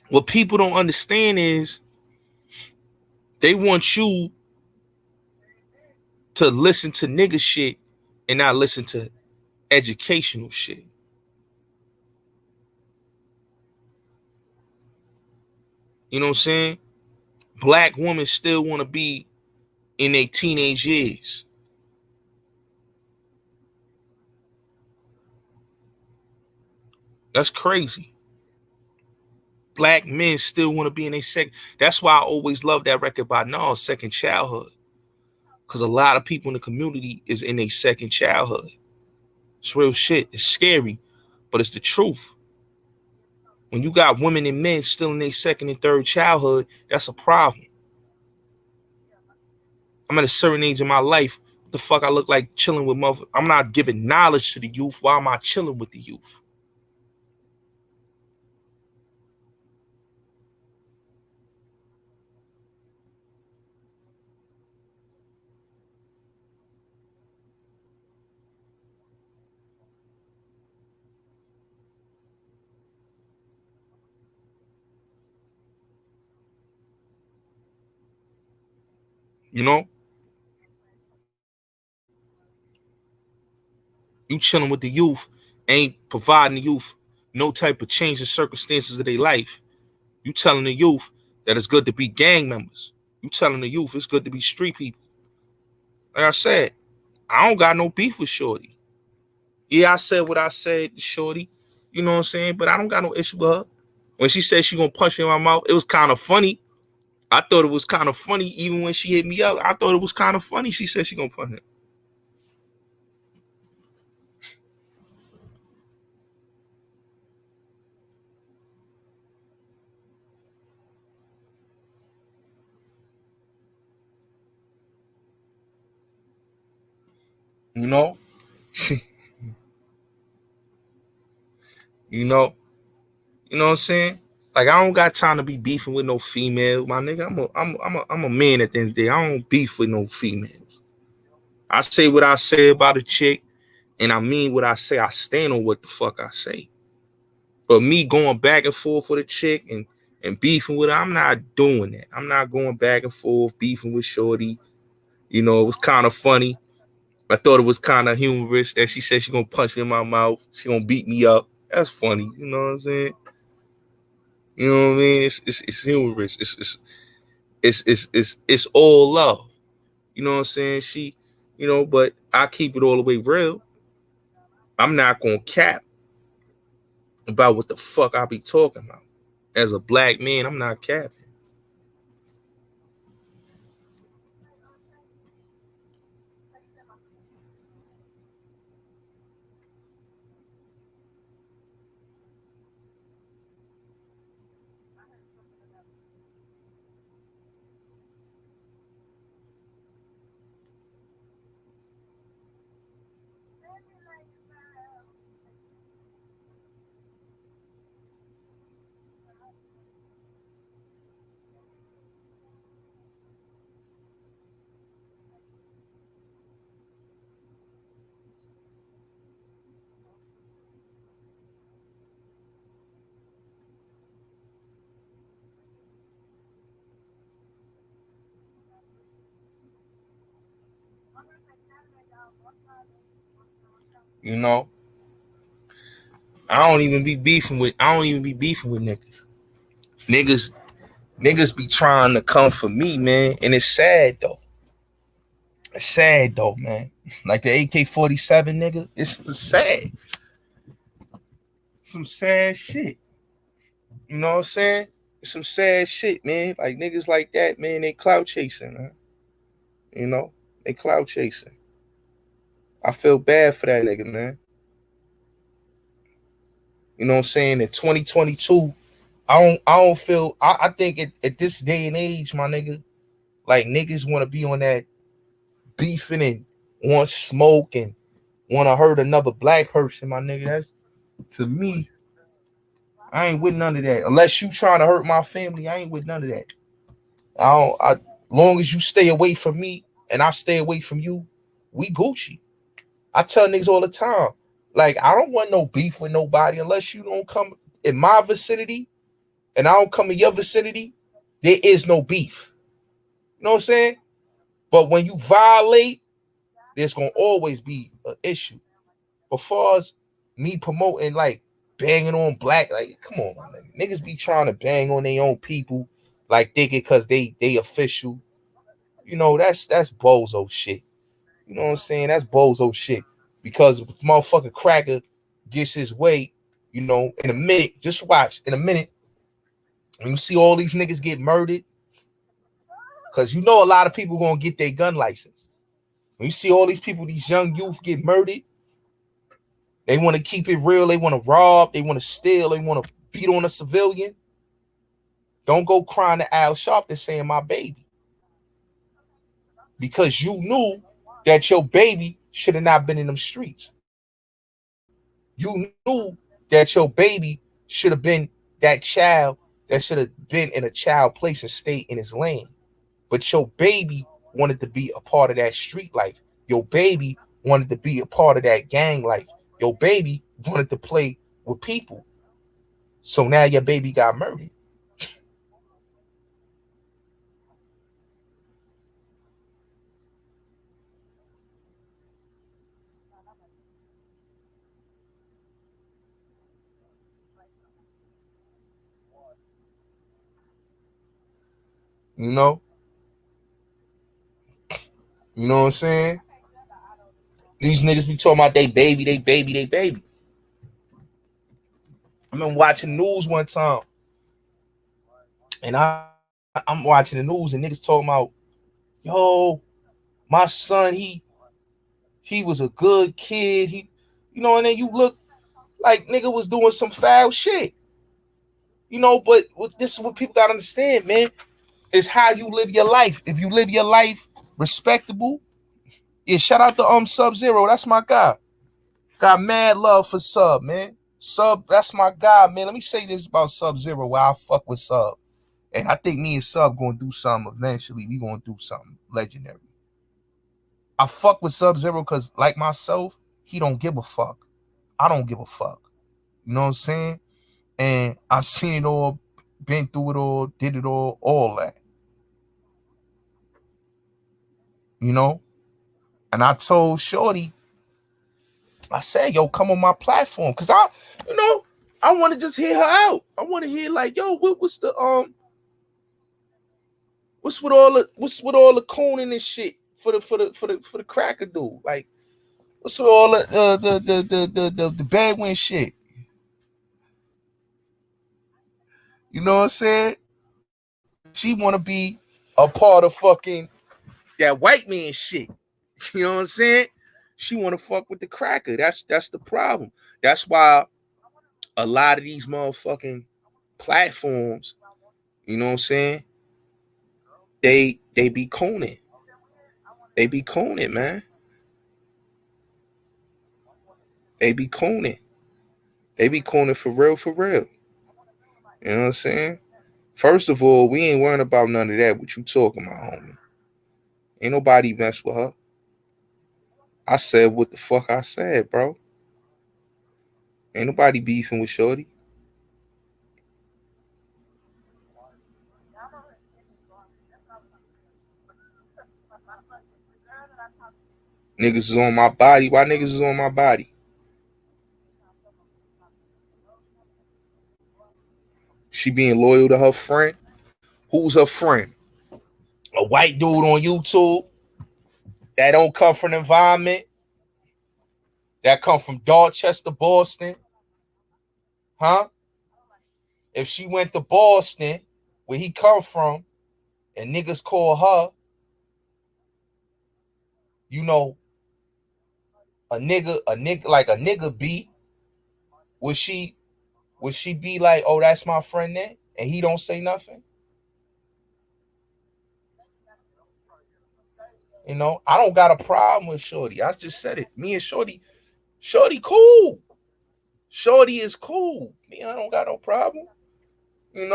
what people don't understand is they want you to listen to nigga shit and not listen to educational shit. You know what I'm saying? Black women still want to be in their teenage years. That's crazy. Black men still want to be in their second. That's why I always love that record by Nas, Second Childhood. Because a lot of people in the community is in their second childhood. It's real shit. It's scary, but it's the truth. When you got women and men still in their second and third childhood, that's a problem. I'm at a certain age in my life, the fuck I look like chilling with mother. I'm not giving knowledge to the youth. Why am I chilling with the youth? You know, you chilling with the youth, ain't providing the youth no type of change in circumstances of their life. You telling the youth that it's good to be gang members. You telling the youth it's good to be street people. Like I said, I don't got no beef with Shorty. Yeah, I said what I said to Shorty. You know what I'm saying? But I don't got no issue with her. When she said she gonna punch me in my mouth, it was kind of funny. I thought it was kind of funny even when she hit me up. I thought it was kind of funny. She said she gonna punch me. You know? you know? You know what I'm saying? Like I don't got time to be beefing with no female, my nigga. I'm a man at the end of the day. I don't beef with no females. I say what I say about a chick, and I mean what I say. I stand on what the fuck I say. But me going back and forth with a chick and beefing with her, I'm not doing that. I'm not going back and forth beefing with Shorty. You know, it was kind of funny. I thought it was kind of humorous that she said she gonna punch me in my mouth. She gonna beat me up. That's funny. You know what I'm saying? You know what I mean? It's humorous. It's all love. You know what I'm saying? She, you know, but I keep it all the way real. I'm not gonna cap about what the fuck I be talking about. As a black man, I'm not capping. You know, I don't even be beefing with niggas. Niggas niggas be trying to come for me, man, and it's sad though. It's sad though, man. Like the AK-47 nigga, it's sad. Some sad shit. You know what I'm saying? It's some sad shit, man. Like niggas like that, man, they clout chasing, man. You know, they clout chasing. I feel bad for that nigga, man. You know what I'm saying? In 2022, I don't feel I think at this day and age, my nigga, like niggas want to be on that beefing and want smoke and want to hurt another black person, my nigga. That's to me, I ain't with none of that. Unless you trying to hurt my family, I ain't with none of that. Long as you stay away from me and I stay away from you, we Gucci. I tell niggas all the time, like I don't want no beef with nobody unless you don't come in my vicinity and I don't come in your vicinity. There is no beef. You know what I'm saying? But when you violate, there's gonna always be an issue. But far as me promoting like banging on black, like come on, man. Niggas be trying to bang on their own people, like thinking because they official. You know that's bozo shit. You know what I'm saying? That's bozo shit. Because if motherfucking cracker gets his way, you know, in a minute, just watch. In a minute, when you see all these niggas get murdered, because you know a lot of people gonna get their gun license. When you see all these people, these young youth get murdered, they want to keep it real. They want to rob. They want to steal. They want to beat on a civilian. Don't go crying to Al Sharpton saying my baby. Because you knew that your baby should have not been in them streets. You knew that your baby should have been that child that should have been in a child place and stayed in his lane. But your baby wanted to be a part of that street life. Your baby wanted to be a part of that gang life. Your baby wanted to play with people. So now your baby got murdered. You know? You know what I'm saying? These niggas be talking about they baby, they baby, they baby. I remember watching news one time, and I'm watching the news, and niggas talking about, yo, my son, he was a good kid. And then you look like nigga was doing some foul shit. But this is what people gotta understand, man. Is how you live your life. If you live your life respectable, yeah, shout out to Sub-Zero. That's my guy. Got mad love for Sub, man. Sub, that's my guy, man. Let me say this about Sub-Zero where I fuck with Sub. And I think me and Sub gonna do something eventually. We gonna do something legendary. I fuck with Sub-Zero because, like myself, he don't give a fuck. I don't give a fuck. You know what I'm saying? And I seen it all, been through it all, did it all that. And I told Shorty, I said, yo, come on my platform. Cause I want to just hear her out. I want to hear like, yo, what's with all the cooning and shit for the cracker dude? Like, what's with all the Bedouin shit? You know what I'm saying? She want to be a part of fucking that white man shit. You know what I'm saying? She want to fuck with the cracker. That's the problem. That's why a lot of these motherfucking platforms, you know what I'm saying? They be cooning. They be cooning, man. They be cooning. They be cooning for real, for real. You know what I'm saying? First of all, we ain't worrying about none of that. What you talking about, homie? Ain't nobody mess with her. I said what the fuck I said, bro. Ain't nobody beefing with Shorty. Niggas is on my body. Why niggas is on my body? She being loyal to her friend. Who's her friend? A white dude on YouTube that don't come from the environment, that come from Dorchester, Boston. Huh? If she went to Boston, where he come from, and niggas call her, a nigga like a nigga B, would she be like, oh, that's my friend there? And he don't say nothing? I don't got a problem with Shorty. I just said it. Me and Shorty cool. Shorty is cool. Me, I don't got no problem. I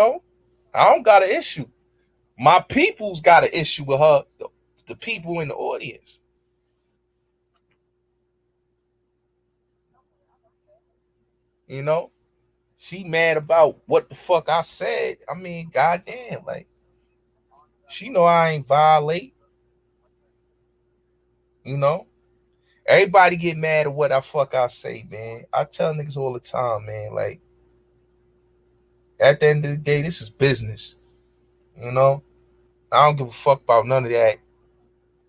don't got an issue. My people's got an issue with her, the people in the audience. She mad about what the fuck I said. I mean, goddamn, like, she know I ain't violate. Everybody get mad at what I say, man. I tell niggas all the time, man, like, at the end of the day, this is business. I don't give a fuck about none of that.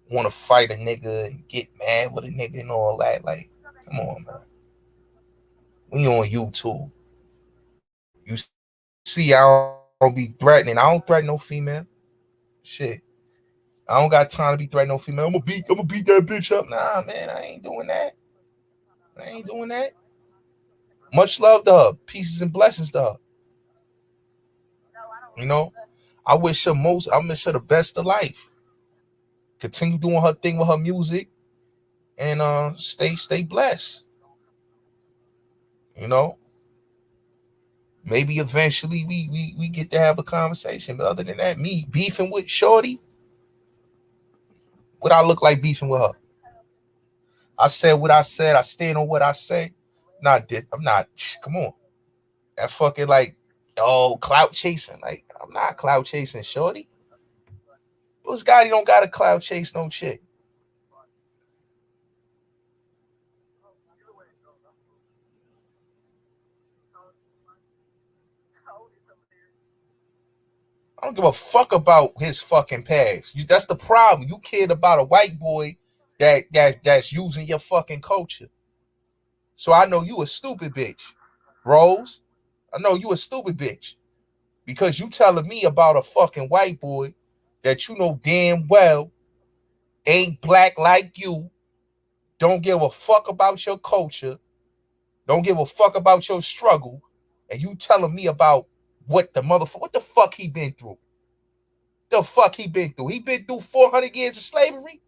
Want to fight a nigga and get mad with a nigga and all that. Like, come on, man. We on YouTube. You see, I don't be threatening. I don't threaten no female. Shit. I don't got time to be threatening no female. I'm gonna beat that bitch up. Nah, man, I ain't doing that. Much love to her. Pieces and blessings to her. I wish her the best of life. Continue doing her thing with her music. and stay blessed. You know, maybe eventually we get to have a conversation. But other than that, me beefing with Shorty, what I look like beefing with her? I said what I said. I stand on what I say. Not this. I'm not. Come on. That fucking like, oh, clout chasing. Like, I'm not clout chasing, Shorty. This guy, he don't got a clout chase no chick. I don't give a fuck about his fucking past. That's the problem. You cared about a white boy that's using your fucking culture. So I know you a stupid bitch, Rose. I know you a stupid bitch because you telling me about a fucking white boy that you know damn well ain't black like you, don't give a fuck about your culture, don't give a fuck about your struggle, and you telling me about what the fuck he been through. The fuck he been through? He been through 400 years of slavery.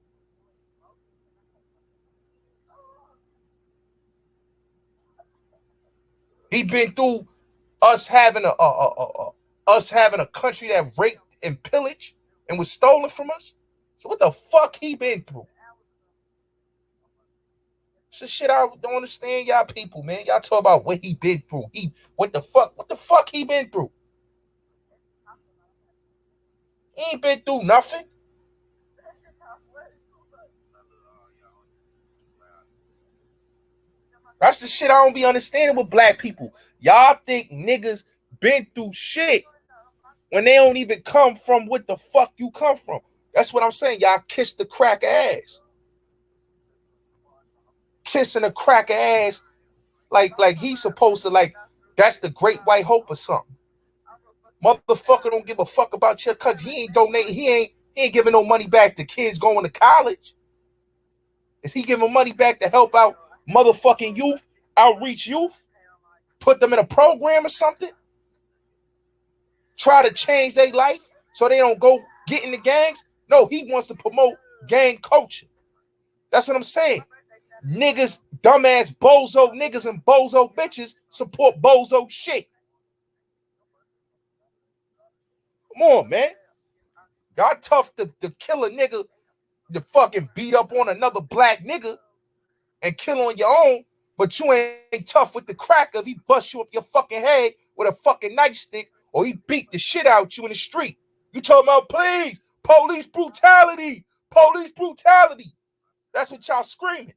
He been through us having a country that raped and pillaged and was stolen from us. So what the fuck he been through? So shit, I don't understand y'all people, man. Y'all talk about what he been through. What the fuck he been through? He ain't been through nothing. That's the shit I don't be understanding with black people. Y'all think niggas been through shit when they don't even come from what the fuck you come from. That's what I'm saying. Y'all kiss the cracker ass. Kissing a cracker ass like he's supposed to, like that's the great white hope or something. Motherfucker don't give a fuck about your country. He ain't donate. He ain't giving no money back to kids going to college. Is he giving money back to help out motherfucking youth, outreach youth, put them in a program or something? Try to change their life so they don't go get in the gangs? No, he wants to promote gang culture. That's what I'm saying. Niggas, dumbass bozo niggas and bozo bitches support bozo shit. Come on, man. Y'all tough to kill a nigga, to fucking beat up on another black nigga and kill on your own, but you ain't tough with the cracker if he bust you up your fucking head with a fucking nightstick or he beat the shit out you in the street. You talking about, please, police brutality, police brutality. That's what y'all screaming.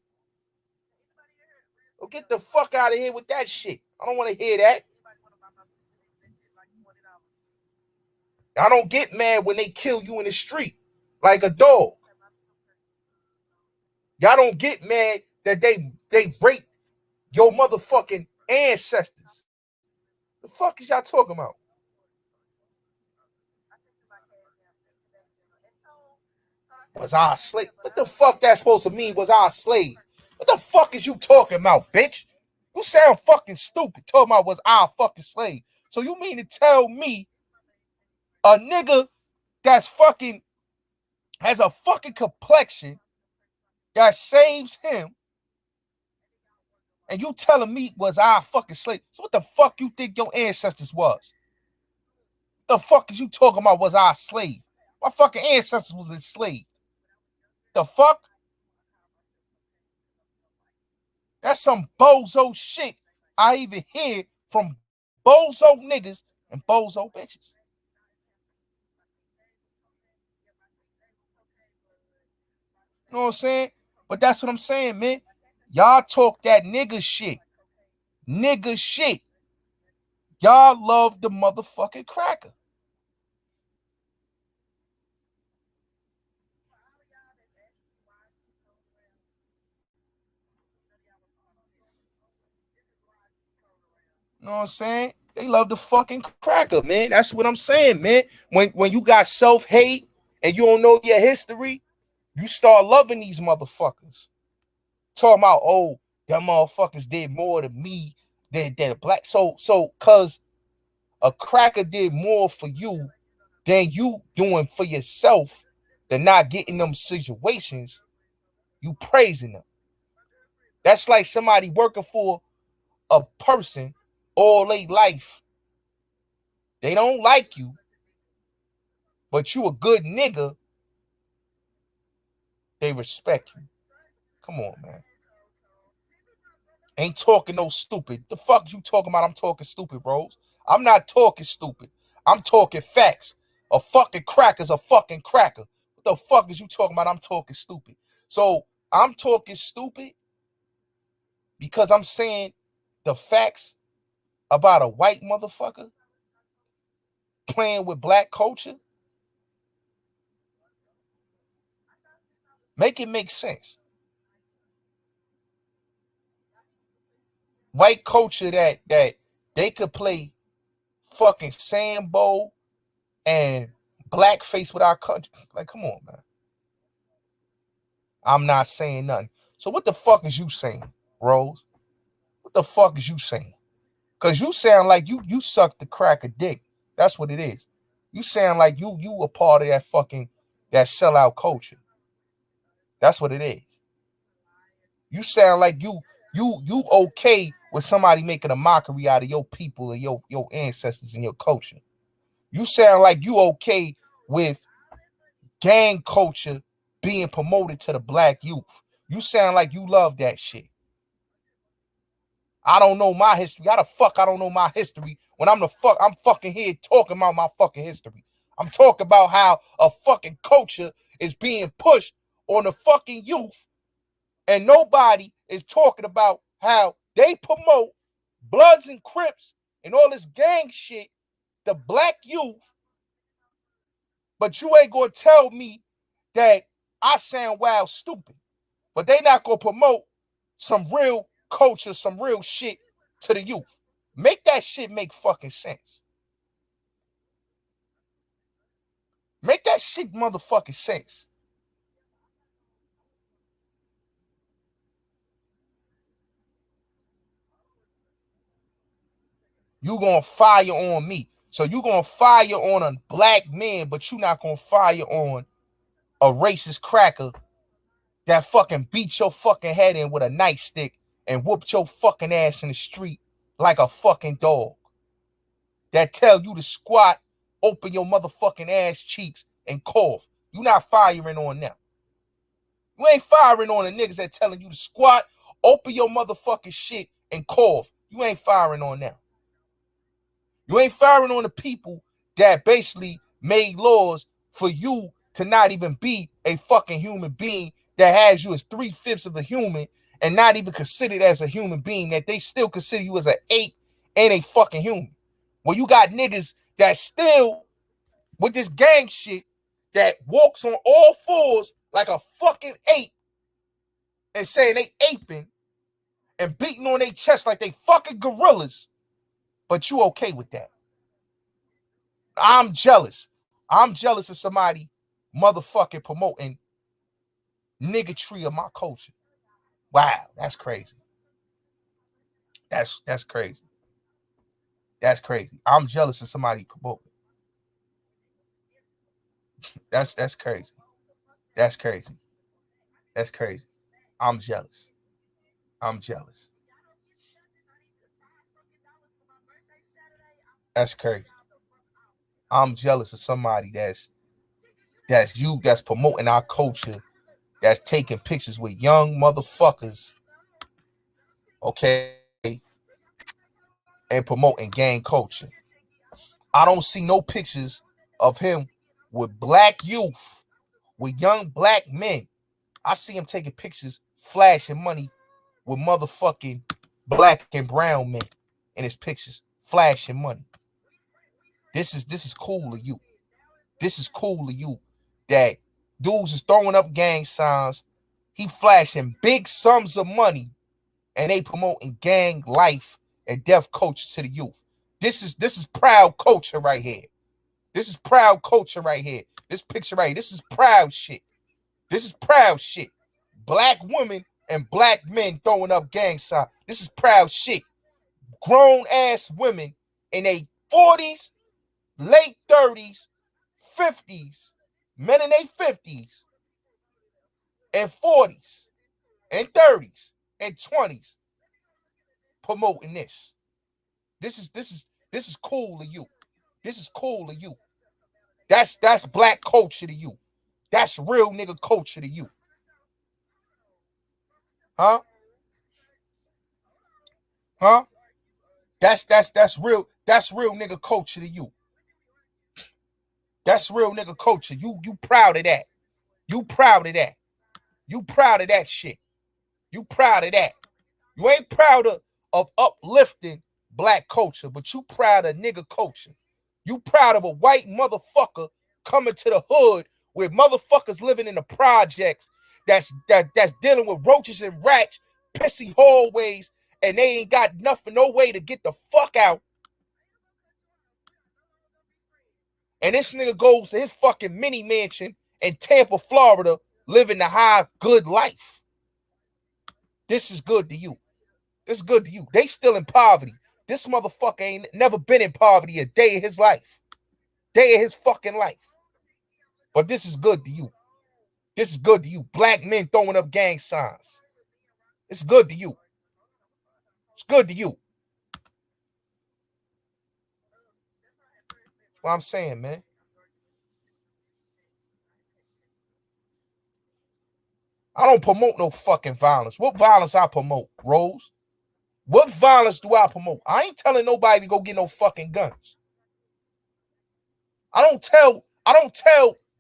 So get the fuck out of here with that shit. I don't want to hear that. I don't get mad when they kill you in the street like a dog. Y'all don't get mad that they rape your motherfucking ancestors. The fuck is y'all talking about? Was I a slave? What the fuck that supposed to mean? Was I a slave? What the fuck is you talking about, bitch? You sound fucking stupid. Talking about was I a fucking slave? So you mean to tell me a nigga that's fucking has a fucking complexion that saves him, and you telling me was I a fucking slave? So what the fuck you think your ancestors was? The fuck is you talking about was I a slave? My fucking ancestors was enslaved. The fuck? That's some bozo shit I even hear from bozo niggas and bozo bitches. You know what I'm saying? But that's what I'm saying, man. Y'all talk that nigga shit. Nigga shit. Y'all love the motherfucking cracker. You know what I'm saying? They love the fucking cracker, man. That's what I'm saying, man. When you got self-hate and you don't know your history, you start loving these motherfuckers. Talking about, oh, them motherfuckers did more to me than a black. So cause a cracker did more for you than you doing for yourself, than not getting them situations, you praising them. That's like somebody working for a person all their life. They don't like you, but you a good nigga. They respect you. Come on, man. Ain't talking no stupid. The fuck you talking about? I'm talking stupid, bros. I'm not talking stupid. I'm talking facts. A fucking cracker's a fucking cracker. What the fuck is you talking about? I'm talking stupid. So I'm talking stupid because I'm saying the facts about a white motherfucker playing with black culture. Make it make sense. White culture that they could play fucking Sambo and blackface with our country. Like, come on, man. I'm not saying nothing. So what the fuck is you saying, Rose? What the fuck is you saying? Because you sound like you suck the crack of dick. That's what it is. You sound like you a part of that sellout culture. That's what it is. You sound like you okay with somebody making a mockery out of your people and your ancestors and your culture. You sound like you okay with gang culture being promoted to the black youth. You sound like you love that shit. I don't know my history. How the fuck I don't know my history when I'm fucking here talking about my fucking history. I'm talking about how a fucking culture is being pushed on the fucking youth, and nobody is talking about how they promote Bloods and Crips and all this gang shit, the black youth, but you ain't gonna tell me that I sound wild stupid. But they not gonna promote some real culture, some real shit to the youth. Make that shit make fucking sense. Make that shit motherfucking sense. You gonna fire on me. So you gonna fire on a black man, but you not gonna fire on a racist cracker that fucking beat your fucking head in with a nightstick and whooped your fucking ass in the street like a fucking dog. That tell you to squat, open your motherfucking ass cheeks, and cough. You not firing on them. You ain't firing on the niggas that telling you to squat, open your motherfucking shit, and cough. You ain't firing on them. You ain't firing on the people that basically made laws for you to not even be a fucking human being that has you as 3/5 of a human and not even considered as a human being, that they still consider you as an ape and a fucking human. Well, you got niggas that still with this gang shit that walks on all fours like a fucking ape and saying they aping and beating on their chest like they fucking gorillas, but you okay with that. I'm jealous. I'm jealous of somebody motherfucking promoting niggatry of my culture. Wow, that's crazy. That's crazy. That's crazy. I'm jealous of somebody promoting. That's crazy. That's crazy. That's crazy. I'm jealous. I'm jealous. That's crazy. I'm jealous of somebody that's promoting our culture, that's taking pictures with young motherfuckers, okay, and promoting gang culture. I don't see no pictures of him with black youth, with young black men. I see him taking pictures, flashing money with motherfucking black and brown men in his pictures, flashing money. This is cool to you. This is cool to you that dudes is throwing up gang signs. He flashing big sums of money and they promoting gang life and death culture to the youth. This is proud culture right here. This is proud culture right here. This picture right here. This is proud shit. This is proud shit. Black women and black men throwing up gang signs. This is proud shit. Grown ass women in their 40s, late 30s, 50s, men in their 50s and 40s and 30s and 20s promoting this. This is cool to you. This is cool to you. That's black culture to you. That's real nigga culture to you. Huh? Huh? That's real nigga culture to you. That's real nigga culture. You proud of that. You proud of that. You proud of that shit. You proud of that. You ain't proud of uplifting black culture, but you proud of nigga culture. You proud of a white motherfucker coming to the hood where motherfuckers living in the projects that's dealing with roaches and rats, pissy hallways, and they ain't got nothing, no way to get the fuck out. And this nigga goes to his fucking mini mansion in Tampa, Florida, living the high good life. This is good to you. This is good to you. They still in poverty. This motherfucker ain't never been in poverty a day of his life. Day of his fucking life. But this is good to you. This is good to you. Black men throwing up gang signs. It's good to you. It's good to you. That's what I'm saying, man. I don't promote no fucking violence. What violence I promote, Rose? What violence do I promote? I ain't telling nobody to go get no fucking guns. I don't tell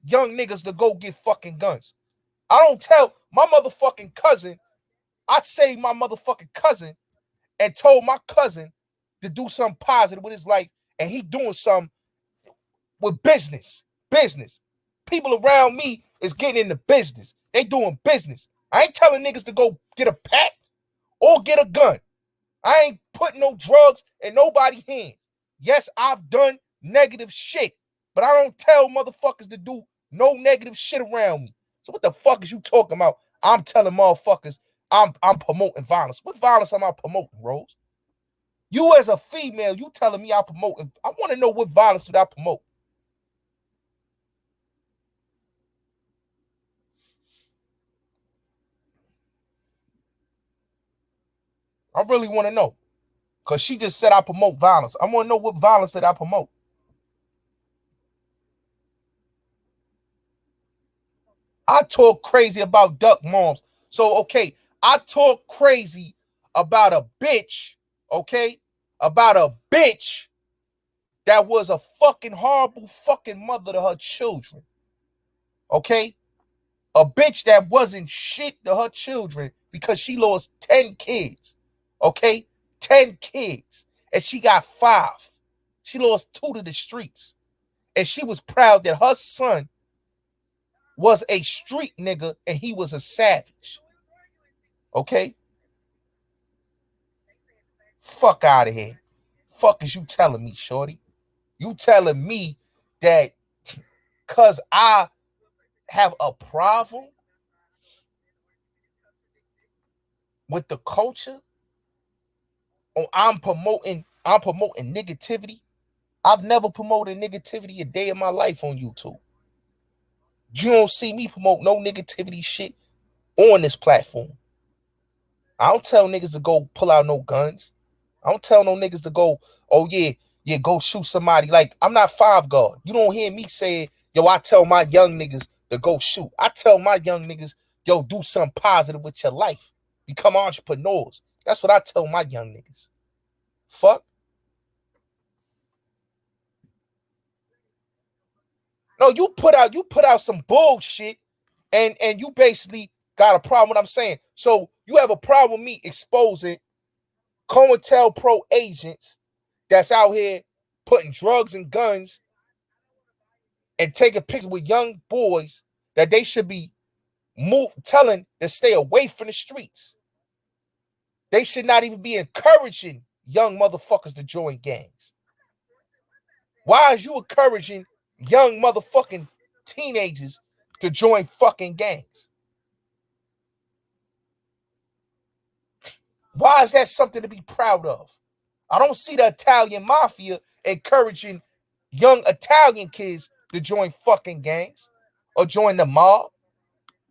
young niggas to go get fucking guns. I don't tell my motherfucking cousin. I saved my motherfucking cousin and told my cousin to do something positive with his life, and he doing something with business. Business. People around me is getting into business. They doing business. I ain't telling niggas to go get a pack or get a gun. I ain't putting no drugs in nobody's hand. Yes, I've done negative shit, but I don't tell motherfuckers to do no negative shit around me. So what the fuck is you talking about? I'm telling motherfuckers I'm promoting violence. What violence am I promoting, Rose? You as a female, you telling me I'm promoting. I want to know what violence did I promote. I really want to know. Because she just said I promote violence. I want to know what violence did I promote. I talk crazy about duck moms. So, okay, I talk crazy about a bitch, okay? About a bitch that was a fucking horrible fucking mother to her children, okay? A bitch that wasn't shit to her children because she lost 10 kids, okay? 10 kids, and she got 5. She lost 2 to the streets, and she was proud that her son was a street nigga and he was a savage. Okay? Fuck out of here. Fuck is you telling me, shorty? You telling me that because I have a problem with the culture, or I'm promoting negativity? I've never promoted negativity a day in my life on YouTube. You don't see me promote no negativity shit on this platform. I don't tell niggas to go pull out no guns. I don't tell no niggas to go, oh yeah, go shoot somebody. Like, I'm not 5 God. You don't hear me saying, yo, I tell my young niggas to go shoot. I tell my young niggas, yo, do something positive with your life. Become entrepreneurs. That's what I tell my young niggas. Fuck. No, you put out some bullshit and you basically got a problem with what I'm saying. So you have a problem with me exposing COINTELPRO agents that's out here putting drugs and guns and taking pictures with young boys that they should be telling to stay away from the streets. They should not even be encouraging young motherfuckers to join gangs. Why is you encouraging young motherfucking teenagers to join fucking gangs? Why is that something to be proud of? I don't see the Italian mafia encouraging young Italian kids to join fucking gangs or join the mob.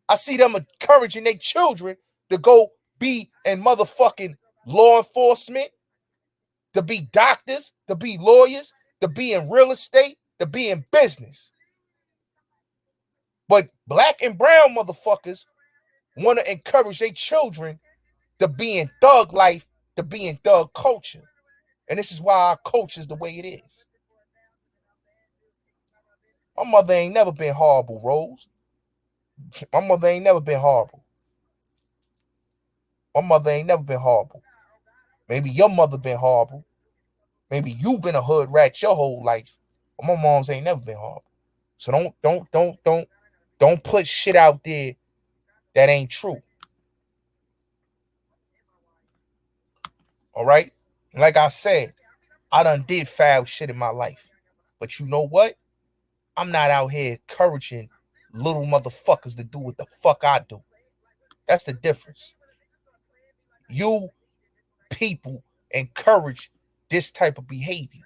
I see them encouraging their children to go be in motherfucking law enforcement, to be doctors, to be lawyers, to be in real estate, to be in business. But black and brown motherfuckers want to encourage their children to be in thug life, to be in thug culture. And this is why our culture is the way it is. My mother ain't never been horrible, Rose. My mother ain't never been horrible. My mother ain't never been horrible. Maybe your mother been horrible. Maybe you been a hood rat your whole life. But my mom's ain't never been horrible. So don't put shit out there that ain't true. All right? And like I said, I done did foul shit in my life. But you know what? I'm not out here encouraging little motherfuckers to do what the fuck I do. That's the difference. You people encourage this type of behavior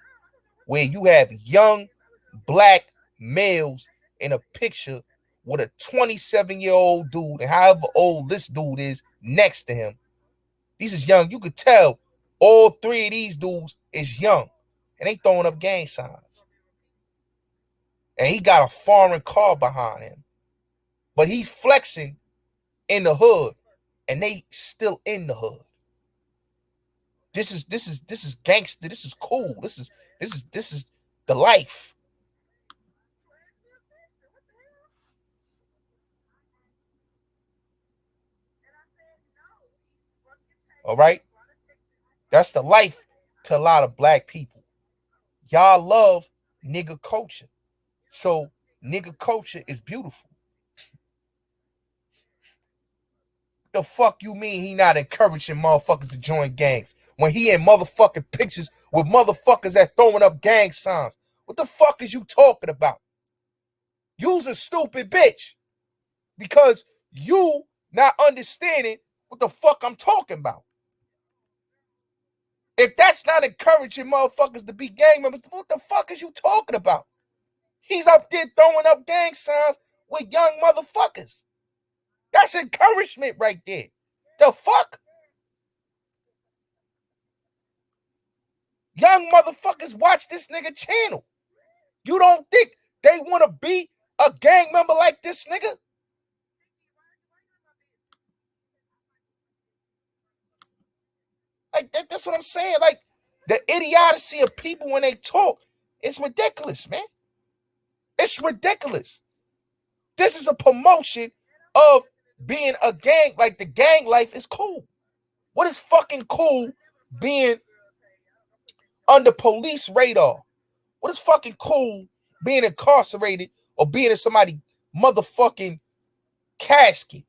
where you have young black males in a picture with a 27-year-old dude, and however old this dude is, next to him. These is young. You could tell all three of these dudes is young, and they throwing up gang signs. And he got a foreign car behind him. But he's flexing in the hood, and they still in the hood. This is gangster. This is cool. This is the life. All right? That's the life to a lot of black people. Y'all love nigga culture. So nigga culture is beautiful. The fuck you mean he not encouraging motherfuckers to join gangs when he in motherfucking pictures with motherfuckers that throwing up gang signs? What the fuck is you talking about? You's a stupid bitch because you not understanding what the fuck I'm talking about. If that's not encouraging motherfuckers to be gang members, what the fuck is you talking about? He's up there throwing up gang signs with young motherfuckers. That's encouragement right there. The fuck? Young motherfuckers watch this nigga channel. You don't think they want to be a gang member like this nigga? Like that's what I'm saying. Like the idiocy of people when they talk, it's ridiculous, man. It's ridiculous. This is a promotion of being a gang. Like the gang life is cool. What is fucking cool being under police radar? What is fucking cool being incarcerated or being in somebody's motherfucking casket?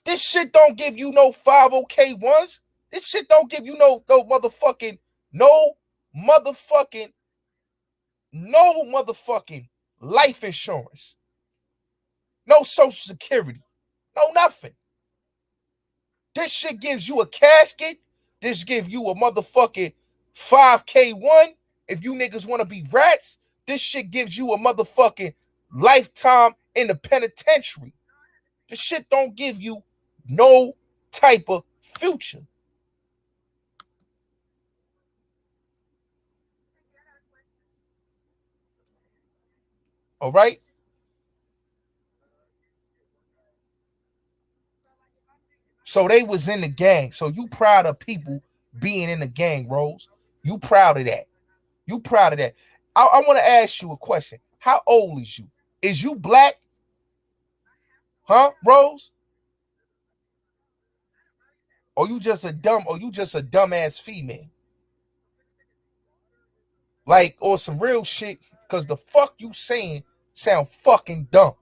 This shit don't give you no 501s. This shit don't give you no motherfucking life insurance. No social security. No nothing. This shit gives you a casket. This gives you a motherfucking 5K1. If you niggas want to be rats, this shit gives you a motherfucking lifetime in the penitentiary. This shit don't give you no type of future. All right? So they was in the gang. So you proud of people being in the gang, Rose? You proud of that? You proud of that? I want to ask you a question. How old is you? Is you black? Huh, Rose? Or you just a dumbass female? Like, or some real shit, because the fuck you saying sound fucking dumb.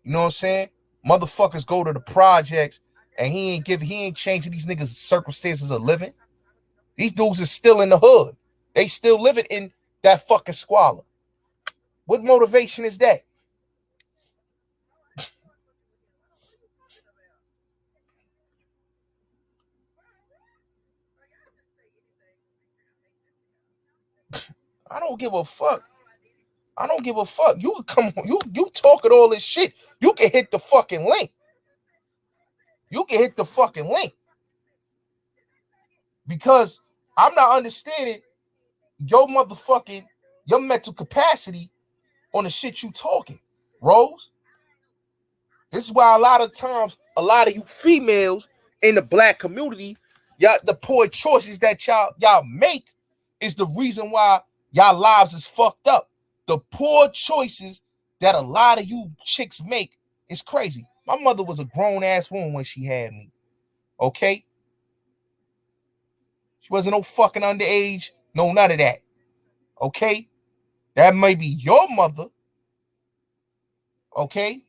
You know what I'm saying? Motherfuckers go to the projects and he ain't changing these niggas' circumstances of living. These dudes are still in the hood. They still living in that fucking squalor. What motivation is that? I don't give a fuck. I don't give a fuck. You come on, you talking all this shit. You can hit the fucking link. You can hit the fucking link. Because I'm not understanding your mental capacity on the shit you talking, Rose. This is why a lot of times, a lot of you females in the black community, y'all, the poor choices that y'all make is the reason why y'all lives is fucked up. The poor choices that a lot of you chicks make is crazy. My mother was a grown-ass woman when she had me, okay? She wasn't no fucking underage, no none of that, okay? That may be your mother, okay?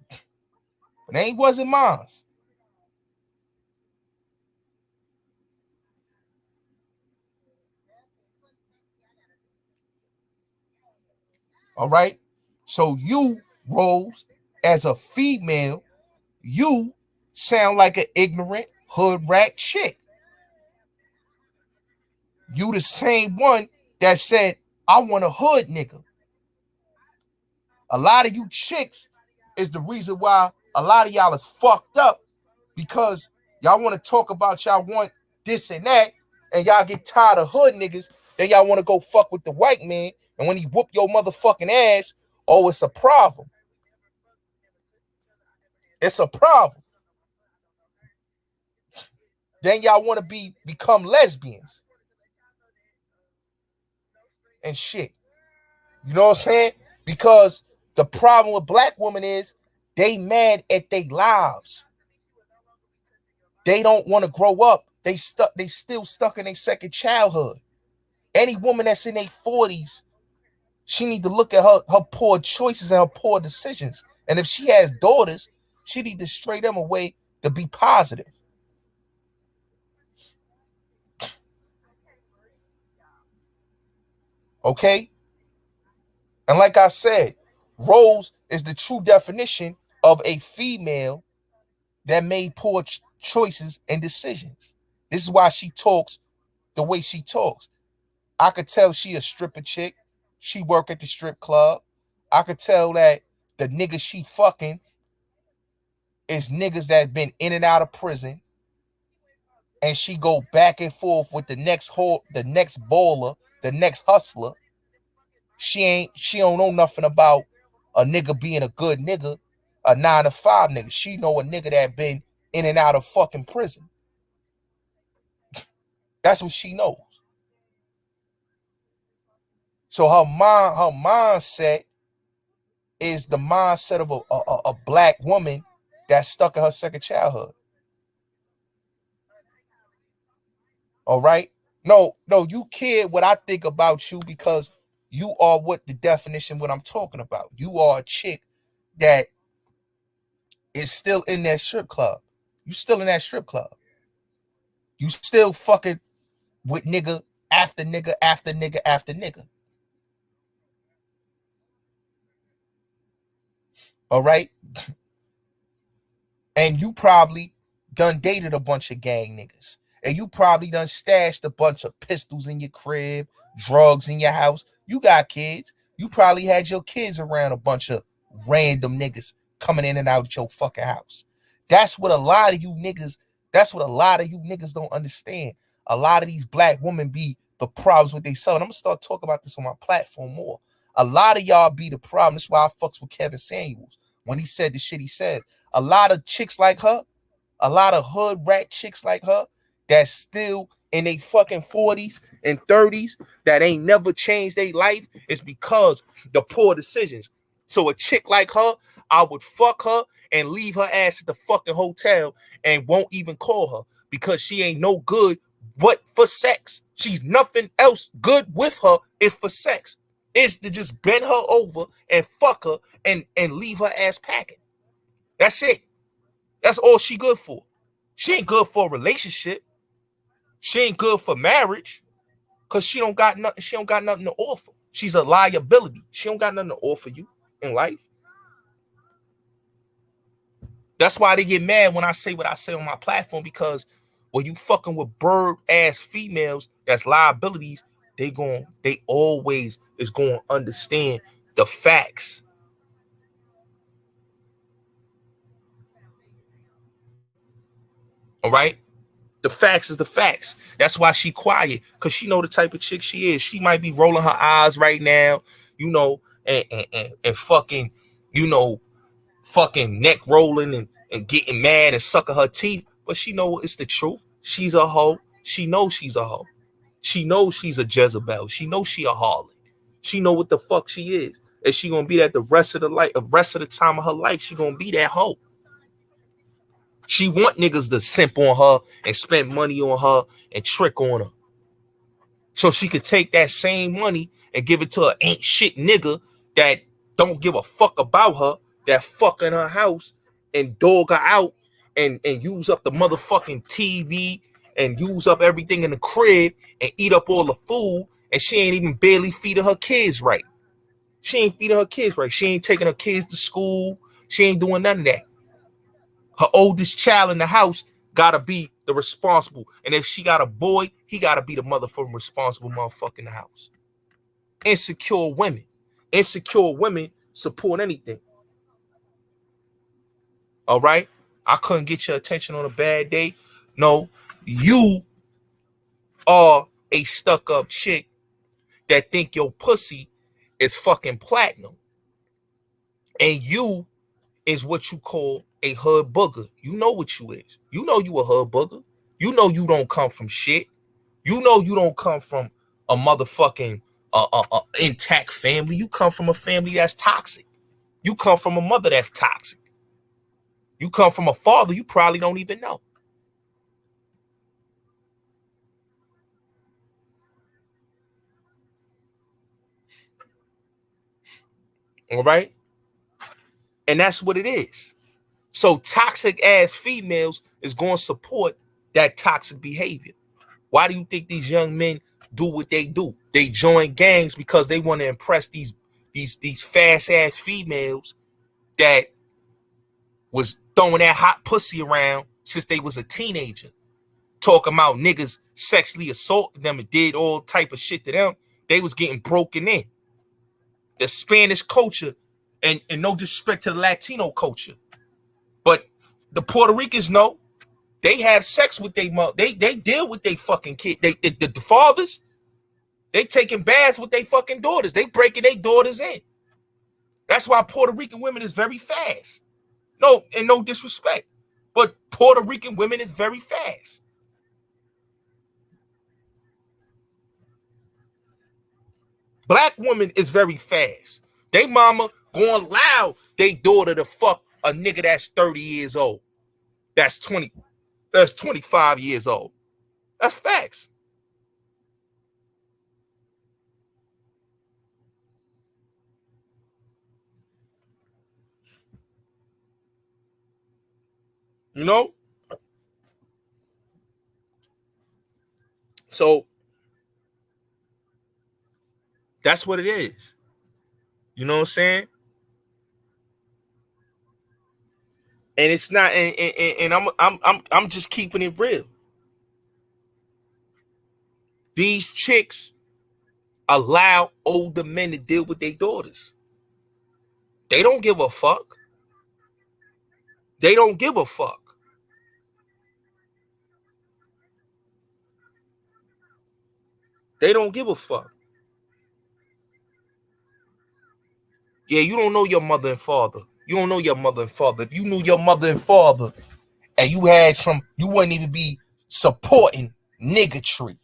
But they wasn't mine. All right? So you, Rose, as a female, you sound like an ignorant hood rat chick. You the same one that said, I want a hood nigga. A lot of you chicks is the reason why a lot of y'all is fucked up, because y'all want to talk about y'all want this and that, and y'all get tired of hood niggas, then y'all want to go fuck with the white man, and when he whoop your motherfucking ass, oh, it's a problem. It's a problem. Then y'all want to become lesbians and shit. You know what I'm saying? Because the problem with black women is they mad at their lives. They don't want to grow up. They still stuck in their second childhood. Any woman that's in their 40s, she need to look at her poor choices and her poor decisions. And if she has daughters, she need to stray them away to be positive. Okay? And like I said, Rose is the true definition of a female that made poor choices and decisions. This is why she talks the way she talks. I could tell she a stripper chick. She work at the strip club. I could tell that the niggas she fucking is niggas that been in and out of prison. And she go back and forth with the next baller, the next hustler. She don't know nothing about a nigga being a good nigga, a 9-to-5 nigga. She know a nigga that been in and out of fucking prison. That's what she knows. So her mindset is the mindset of a black woman that's stuck in her second childhood. All right? No, you care what I think about you because you are what the definition what I'm talking about. You are a chick that is still in that strip club. You still in that strip club. You still fucking with nigga after nigga after nigga after nigga. All right? And you probably done dated a bunch of gang niggas. And you probably done stashed a bunch of pistols in your crib, drugs in your house. You got kids. You probably had your kids around a bunch of random niggas coming in and out of your fucking house. That's what a lot of you niggas don't understand. A lot of these black women be the problems with they self. And I'm going to start talking about this on my platform more. A lot of y'all be the problem. That's why I fucks with Kevin Samuels when he said the shit he said. A lot of chicks like her, a lot of hood rat chicks like her that's still in their fucking 40s and 30s that ain't never changed their life is because the poor decisions. So a chick like her, I would fuck her and leave her ass at the fucking hotel and won't even call her because she ain't no good but for sex. She's nothing else good with her is for sex. It's to just bend her over and fuck her and leave her ass packing. That's it. That's all she good for. She ain't good for a relationship. She ain't good for marriage because she don't got nothing. She don't got nothing to offer. She's a liability. She don't got nothing to offer you in life. That's why they get mad when I say what I say on my platform, because when you fucking with bird ass females, that's liabilities. they always is going to understand the facts. All right? The facts is the facts. That's why she quiet, because she know the type of chick she is. She might be rolling her eyes right now, and fucking, fucking neck rolling and getting mad and sucking her teeth. But she know it's the truth. She's a hoe. She knows she's a hoe. She knows she's a Jezebel. She knows she a harlot. She know what the fuck she is. And she gonna be that the rest of the time of her life. She gonna be that hoe. She want niggas to simp on her and spend money on her and trick on her. So she could take that same money and give it to an ain't shit nigga that don't give a fuck about her, that fuck in her house and dog her out and use up the motherfucking TV and use up everything in the crib and eat up all the food, and she ain't even barely feeding her kids right. She ain't feeding her kids right. She ain't taking her kids to school. She ain't doing none of that. Her oldest child in the house gotta be the responsible. And if she got a boy, he gotta be the motherfucking responsible motherfucker in the house. Insecure women. Insecure women support anything. All right? I couldn't get your attention on a bad day. No, you are a stuck-up chick that think your pussy is fucking platinum. And you is what you call a hood booger. You know what you is. You know you a hood booger. You know you don't come from shit. You know you don't come from a motherfucking intact family. You come from a family that's toxic. You come from a mother that's toxic. You come from a father you probably don't even know. All right? And that's what it is. So toxic ass females is going to support that toxic behavior. Why do you think these young men do what they do? They join gangs because they want to impress these fast ass females that was throwing that hot pussy around since they was a teenager, talking about niggas sexually assaulted them and did all type of shit to them. They was getting broken in. The Spanish culture, and no disrespect to the Latino culture, but the Puerto Ricans know they have sex with their mother. They deal with their fucking kid. The fathers, they taking baths with their fucking daughters. They breaking their daughters in. That's why Puerto Rican women is very fast. No, and no disrespect, but Puerto Rican women is very fast. Black woman is very fast. They mama going loud they daughter to fuck a nigga that's 30 years old. That's 25 years old. That's facts. You know? So that's what it is. You know what I'm saying? And it's not, and I'm just keeping it real. These chicks allow older men to deal with their daughters. They don't give a fuck. They don't give a fuck. They don't give a fuck. Yeah, you don't know your mother and father. You don't know your mother and father. If you knew your mother and father and you had you wouldn't even be supporting niggatry.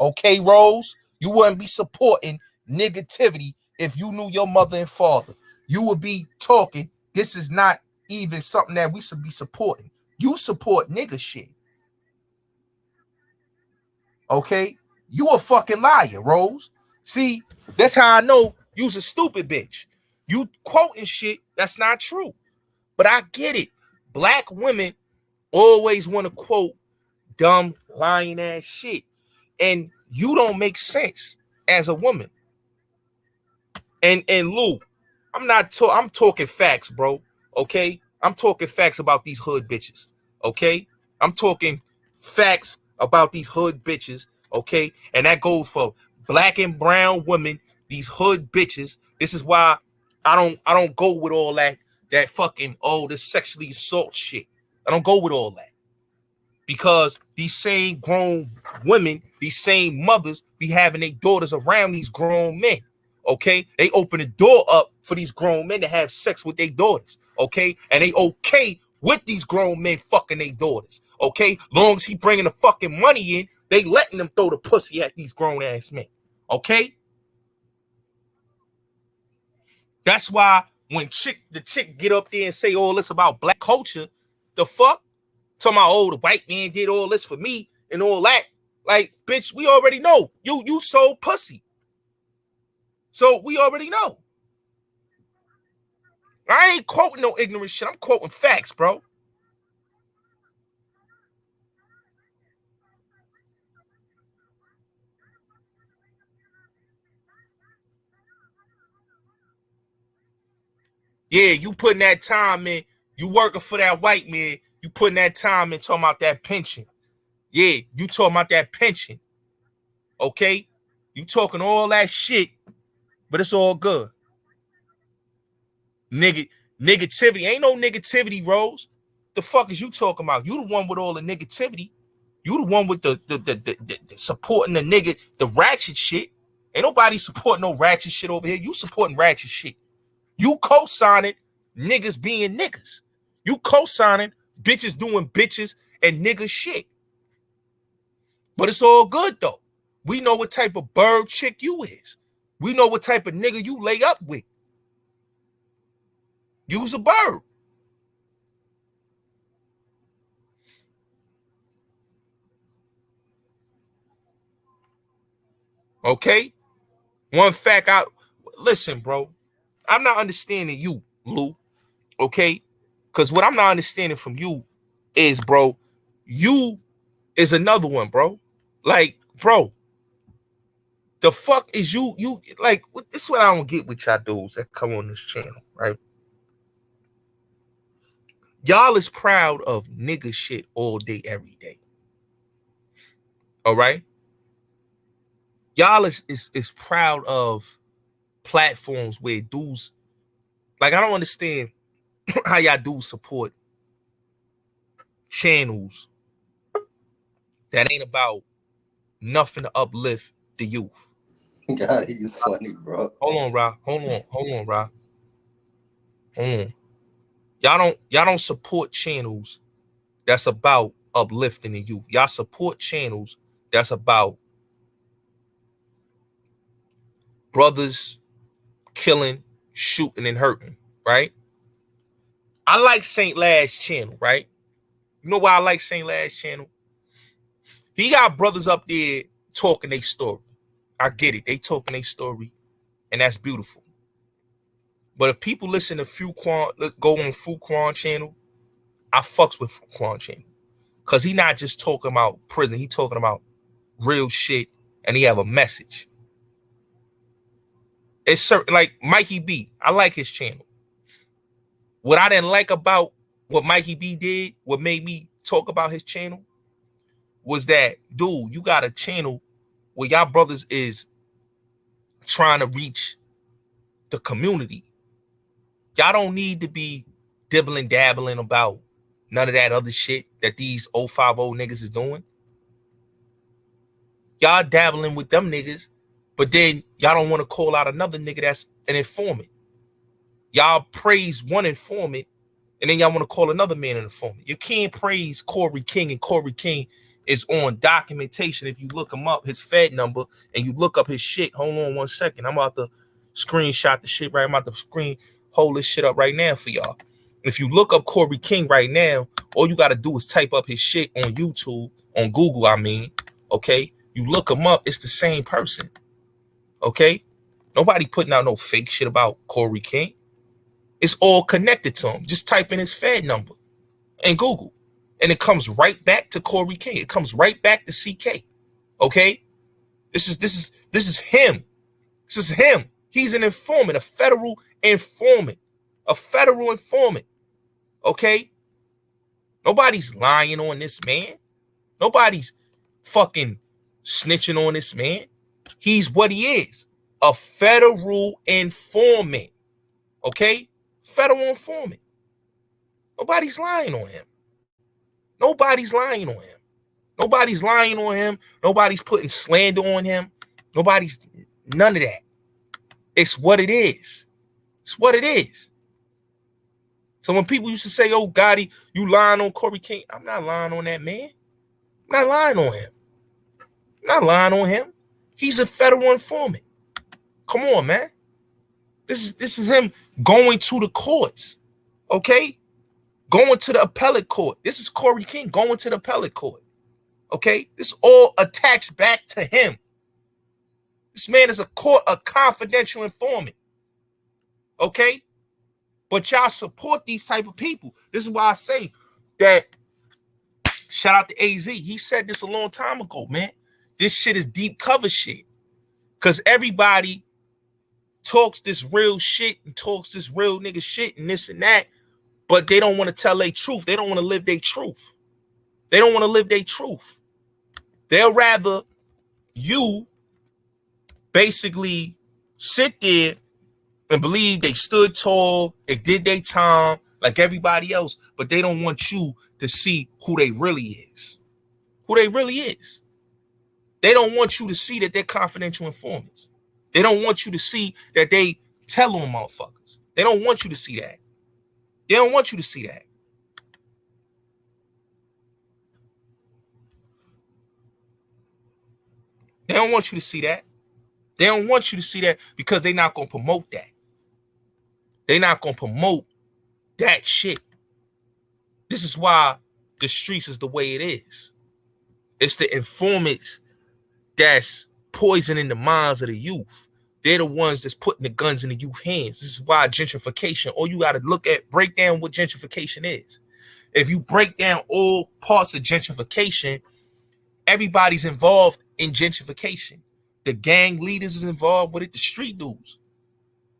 Okay, Rose? You wouldn't be supporting negativity if you knew your mother and father. You would be talking, this is not even something that we should be supporting. You support nigga shit. Okay? You a fucking liar, Rose. See, that's how I know you's a stupid bitch. You quoting shit that's not true. But I get it. Black women always want to quote dumb, lying ass shit. And you don't make sense as a woman. And Lou, I'm talking facts, bro. Okay? I'm talking facts about these hood bitches. Okay? I'm talking facts about these hood bitches. Okay? And that goes for black and brown women, these hood bitches. This is why I don't go with all that fucking this sexually assault shit. I don't go with all that. Because these same grown women, these same mothers be having their daughters around these grown men. Okay? They open the door up for these grown men to have sex with their daughters. Okay? And they okay with these grown men fucking their daughters. Okay? Long as he bringing the fucking money in, they letting them throw the pussy at these grown ass men. Okay? That's why when the chick get up there and say all this about black culture, the fuck? Talking about, the white man did all this for me and all that. Like, bitch, we already know. You sold pussy. So we already know. I ain't quoting no ignorant shit. I'm quoting facts, bro. Yeah, you putting that time in. You working for that white man. You putting that time in talking about that pension. Yeah, you talking about that pension. Okay? You talking all that shit, but it's all good. Negativity. Ain't no negativity, Rose. The fuck is you talking about? You the one with all the negativity. You the one with the supporting the nigga, the ratchet shit. Ain't nobody supporting no ratchet shit over here. You supporting ratchet shit. You co-signing niggas being niggas. You co-signing bitches doing bitches and nigga shit. But it's all good though. We know what type of bird chick you is. We know what type of nigga you lay up with. You's a bird. Okay? One fact listen, bro. I'm not understanding you, Lou. Okay? Because what I'm not understanding from you is, bro, you is another one, bro. Like, bro, the fuck is you like, this is what I don't get with y'all dudes that come on this channel, right? Y'all is proud of nigga shit all day, every day. All right? Y'all is proud of platforms where dudes, like, I don't understand how y'all dudes support channels that ain't about nothing to uplift the youth. God, you funny, bro. Hold on, Ra. Hold on, Ra. Hold on. Y'all don't support channels that's about uplifting the youth. Y'all support channels that's about brothers killing, shooting, and hurting, right? I like Saint Lad's channel, right? You know why I like Saint Lad's channel? He got brothers up there talking their story. I get it. They talking their story, and that's beautiful. But if people listen to Fuquan, go on Fuquan channel, I fucks with Fuquan channel. Because he not just talking about prison. He talking about real shit, and he have a message. It's certain, like Mikey B. I like his channel. What I didn't like about what Mikey B did, what made me talk about his channel, was that, dude, you got a channel where y'all brothers is trying to reach the community. Y'all don't need to be dibbling, dabbling about none of that other shit that these 050 niggas is doing. Y'all dabbling with them niggas, but then y'all don't want to call out another nigga that's an informant. Y'all praise one informant, and then y'all want to call another man an informant. You can't praise Corey King, and Corey King is on documentation. If you look him up, his Fed number, and you look up his shit. Hold on 1 second. I'm about to screenshot the shit right. I'm about to hold this shit up right now for y'all. If you look up Corey King right now, all you got to do is type up his shit on YouTube, on Google, I mean, okay? You look him up, it's the same person, okay? Nobody putting out no fake shit about Corey King. It's all connected to him. Just type in his Fed number in Google, and it comes right back to Corey King. It comes right back to CK, okay? This is him. This is him. He's an informant, a federal informant, okay? Nobody's lying on this man. Nobody's fucking snitching on this man. He's what he is, a federal informant. Okay? Federal informant. Nobody's lying on him. Nobody's lying on him. Nobody's lying on him. Nobody's putting slander on him. Nobody's none of that. It's what it is. It's what it is. So when people used to say, oh, Gotti, you lying on Corey King, I'm not lying on that man. I'm not lying on him. I'm not lying on him. He's a federal informant. Come on, man. This is him going to the courts. Okay? Going to the appellate court. This is Corey King going to the appellate court. Okay? This all attached back to him. This man is a confidential informant. Okay? But y'all support these type of people. This is why I say that, shout out to AZ. He said this a long time ago, man. This shit is deep cover shit. Because everybody talks this real shit and talks this real nigga shit and this and that, but they don't want to tell their truth. They don't want to live their truth. They don't want to live their truth. They'll rather you basically sit there and believe they stood tall, they did their time like everybody else, but they don't want you to see who they really is. Who they really is. They don't want you to see that they're confidential informants. They don't want you to see that they tell on motherfuckers. They don't want you to see that. They don't want you to see that. They don't want you to see that. They don't want you to see that because they're not going to promote that. They're not going to promote that shit. This is why the streets is the way it is. It's the informants that's poisoning the minds of the youth. They're the ones that's putting the guns in the youth hands. This is why gentrification, all you got to break down what gentrification is. If you break down all parts of gentrification, everybody's involved in gentrification. The gang leaders is involved with it. The street dudes,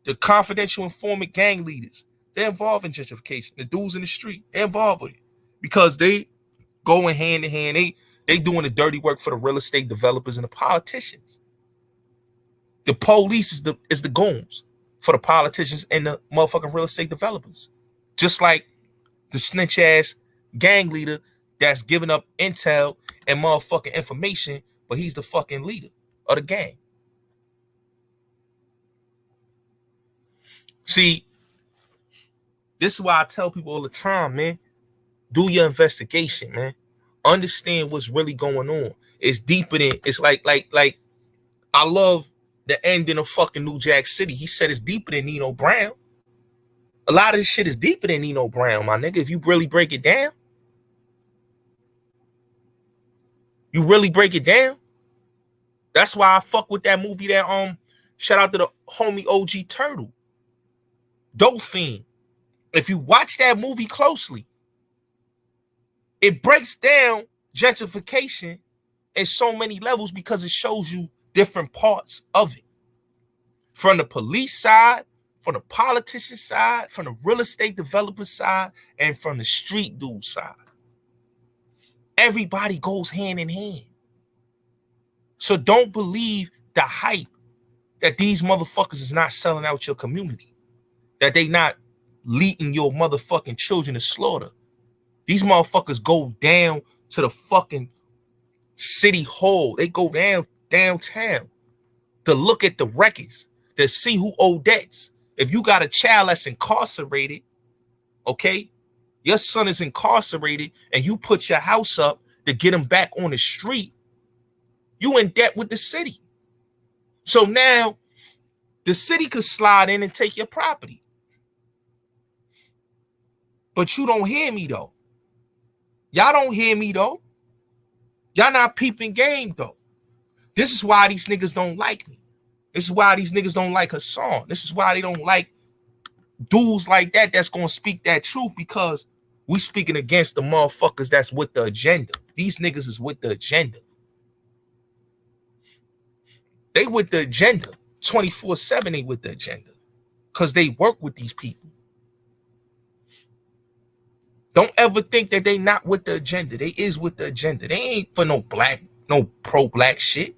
the confidential informant gang leaders, they're involved in gentrification. The dudes in the street, they're involved with it because they going hand in hand. They doing the dirty work for the real estate developers and the politicians. The police is the goons for the politicians and the motherfucking real estate developers. Just like the snitch ass gang leader that's giving up intel and motherfucking information, but he's the fucking leader of the gang. See, this is why I tell people all the time, man, do your investigation, man. Understand what's really going on. It's deeper than, it's like I love the ending of fucking New Jack City. He said it's deeper than Nino Brown. A lot of this shit is deeper than Nino Brown, my nigga. If you really break it down, you really break it down. That's why I fuck with that movie that shout out to the homie OG Turtle. Dolphin. If you watch that movie closely, it breaks down gentrification in so many levels because it shows you different parts of it. From the police side, from the politician side, from the real estate developer side, and from the street dude side. Everybody goes hand in hand. So don't believe the hype that these motherfuckers is not selling out your community, that they not leading your motherfucking children to slaughter. These motherfuckers go down to the fucking city hall. They go downtown to look at the records, to see who owe debts. If you got a child that's incarcerated, okay, your son is incarcerated and you put your house up to get him back on the street, you in debt with the city. So now the city could slide in and take your property. But you don't hear me though. Y'all don't hear me though. Y'all not peeping game though. This is why these niggas don't like me. This is why these niggas don't like Hassan. This is why they don't like dudes like that that's gonna speak that truth, because we speaking against the motherfuckers that's with the agenda. These niggas is with the agenda. They with the agenda. 24/7 they with the agenda. Because they work with these people. Don't ever think that they not with the agenda. They is with the agenda. They ain't for no black, no pro-black shit.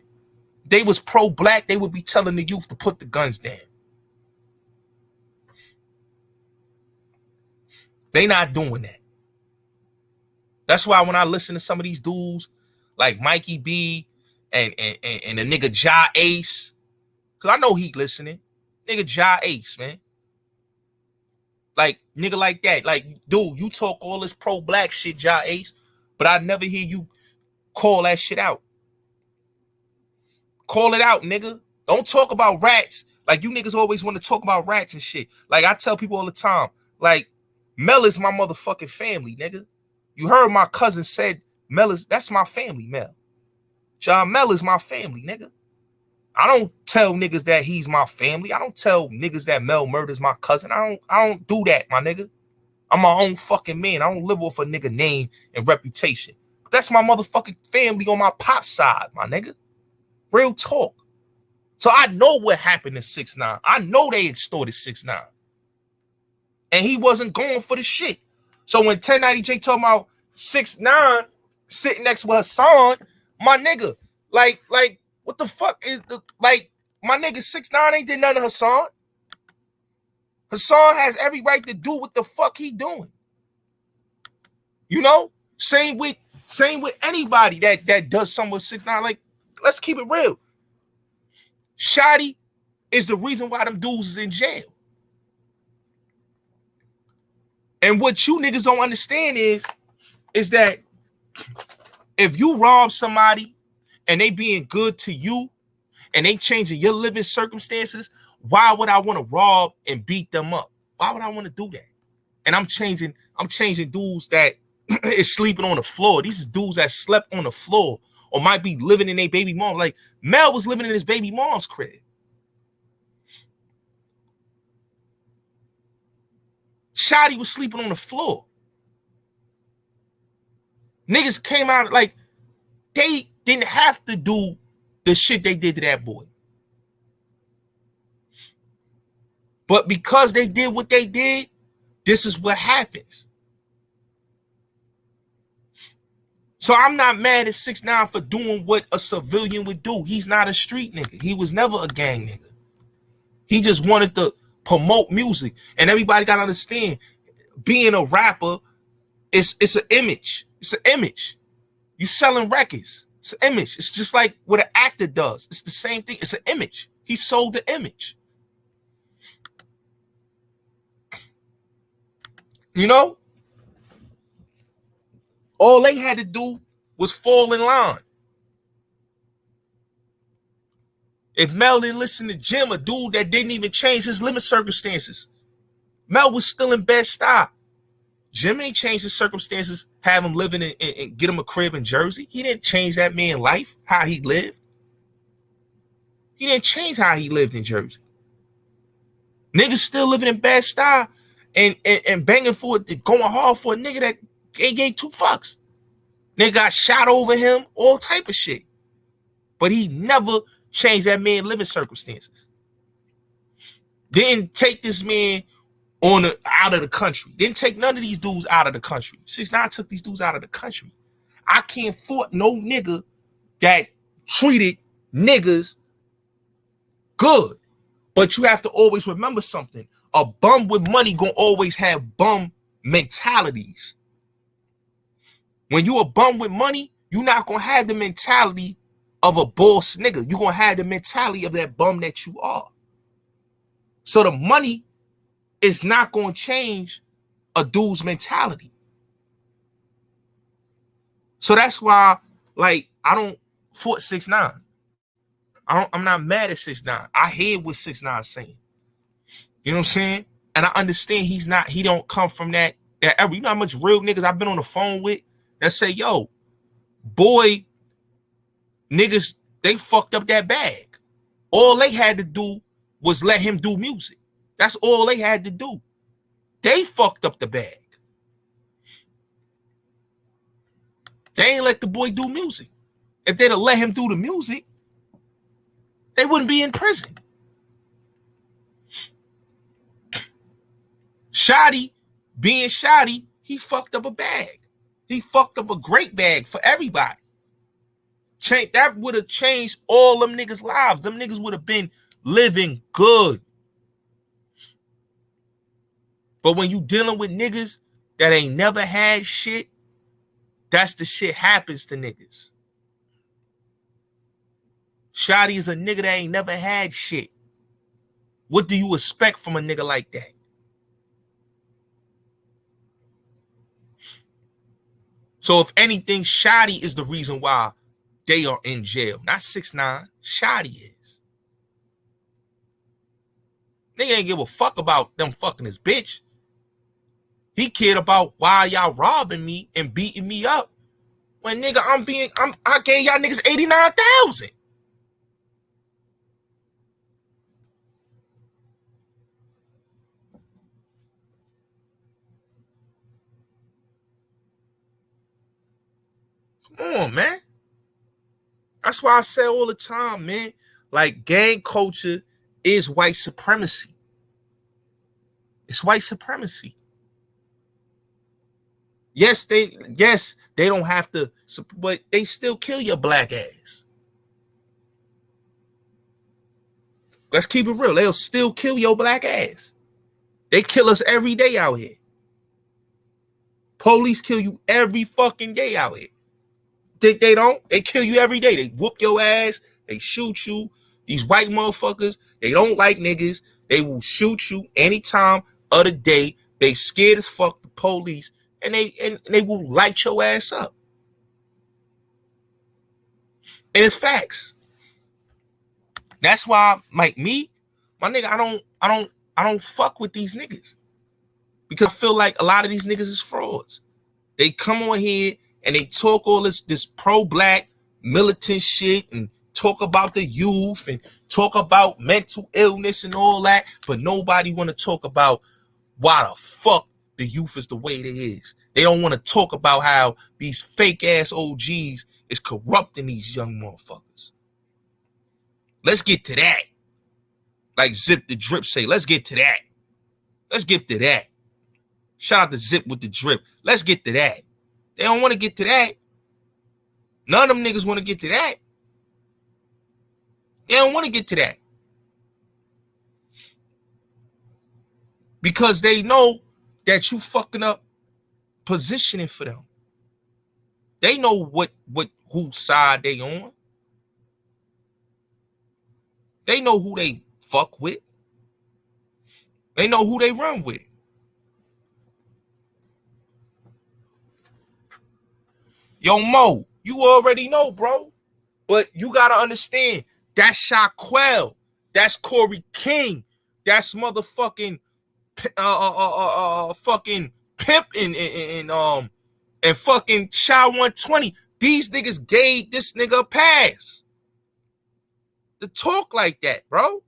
they was pro-black, they would be telling the youth to put the guns down. They not doing that. That's why when I listen to some of these dudes like Mikey B and the nigga Ja Ace, because I know he listening. Nigga Ja Ace, man. Like, nigga like that. Like, dude, you talk all this pro-black shit, Ja Ace, but I never hear you call that shit out. Call it out, nigga. Don't talk about rats. Like, you niggas always want to talk about rats and shit. Like, I tell people all the time, like, Mel is my motherfucking family, nigga. You heard my cousin said, Mel is, that's my family, Mel. John Mel is my family, nigga. I don't tell niggas that he's my family. I don't tell niggas that Mel murders my cousin. I don't do that, my nigga. I'm my own fucking man. I don't live off a nigga name and reputation. That's my motherfucking family on my pop side, my nigga. Real talk. So I know what happened to 6ix9ine. I know they extorted 6ix9ine. And he wasn't going for the shit. So when 1090J talking about 6ix9ine sitting next to Hassan, my nigga, like, what the fuck is the, like, my nigga 6ix9ine ain't did nothing to Hassan. Hassan has every right to do what the fuck he doing. You know? Same with anybody that does something with 6ix9ine. Like, let's keep it real. Shotty is the reason why them dudes is in jail. And what you niggas don't understand is that if you rob somebody and they being good to you and they changing your living circumstances, why would I want to rob and beat them up? Why would I want to do that? And I'm changing dudes that is sleeping on the floor. These is dudes that slept on the floor or might be living in their baby mom. Like, Mel was living in his baby mom's crib. Shotty was sleeping on the floor. Niggas came out like they didn't have to do the shit they did to that boy. But because they did what they did, this is what happens. So I'm not mad at 6ix9ine for doing what a civilian would do. He's not a street nigga. He was never a gang nigga. He just wanted to promote music. And everybody got to understand, being a rapper, it's an image. It's an image. You selling records. It's an image. It's just like what an actor does. It's the same thing. It's an image. He sold the image. You know? All they had to do was fall in line. If Mel didn't listen to Jim, a dude that didn't even change his living circumstances, Mel was still in Bed-Stuy. Jim ain't changed his circumstances, have him living and get him a crib in Jersey. He didn't change that man's life, how he lived. He didn't change how he lived in Jersey. Niggas still living in Bed-Stuy and banging for it, going hard for a nigga that ain't gave two fucks. Nigga got shot over him, all type of shit. But he never changed that man's living circumstances. Didn't take this man out of the country. Didn't take none of these dudes out of the country. 6ix9ine took these dudes out of the country. I can't fault no nigga that treated niggas good. But you have to always remember something. A bum with money gonna always have bum mentalities. When you a bum with money, you're not gonna have the mentality of a boss nigga. You're gonna have the mentality of that bum that you are. So the money is not gonna change a dude's mentality. So that's why, like, I don't fault 6ix9ine. I'm not mad at 6ix9ine. I hear what 6ix9ine saying. You know what I'm saying? And I understand he don't come from that era. You know how much real niggas I've been on the phone with that say, yo, boy, niggas, they fucked up that bag. All they had to do was let him do music. That's all they had to do. They fucked up the bag. They ain't let the boy do music. If they'd have let him do the music, they wouldn't be in prison. Shotty, being Shotty, he fucked up a bag. He fucked up a great bag for everybody. That would have changed all them niggas' lives. Them niggas would have been living good. But when you dealing with niggas that ain't never had shit, that's the shit happens to niggas. Shotty is a nigga that ain't never had shit. What do you expect from a nigga like that? So if anything, Shotty is the reason why they are in jail. Not 6ix9ine. Shotty is. Nigga ain't give a fuck about them fucking his bitch. He cared about why y'all robbing me and beating me up. When nigga, I gave y'all niggas 89,000. Come on, man. That's why I say all the time, man. Like, gang culture is white supremacy. It's white supremacy. Yes, they don't have to, but they still kill your black ass. Let's keep it real. They'll still kill your black ass. They kill us every day out here. Police kill you every fucking day out here. Think they don't? They kill you every day. They whoop your ass. They shoot you. These white motherfuckers, they don't like niggas. They will shoot you any time of the day. They scared as fuck the police. And they will light your ass up. And it's facts. That's why, like me, my nigga, I don't fuck with these niggas. Because I feel like a lot of these niggas is frauds. They come on here and they talk all this pro-black militant shit and talk about the youth and talk about mental illness and all that, but nobody want to talk about why the fuck the youth is the way it is. They don't want to talk about how these fake ass OGs is corrupting these young motherfuckers. Let's get to that. Like Zip the Drip say, let's get to that. Let's get to that. Shout out to Zip with the Drip. Let's get to that. They don't want to get to that. None of them niggas want to get to that. They don't want to get to that. Because they know that you fucking up positioning for them. They know whose side they on. They know who they fuck with. They know who they run with. Yo, Mo, you already know, bro. But you gotta understand, that's Shaquille. That's Corey King. That's motherfucking fucking Pimp and fucking Shy 120. These niggas gave this nigga a pass to talk like that, bro.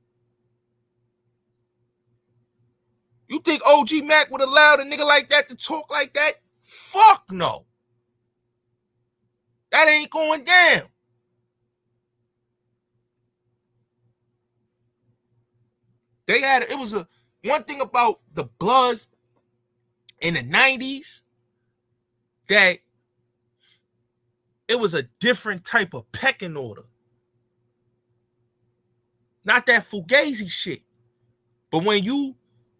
You think OG Mac would allow a nigga like that to talk like that? Fuck no. That ain't going down. It was one thing about the Bloods in the 90s that it was a different type of pecking order. Not that Fugazi shit. But when you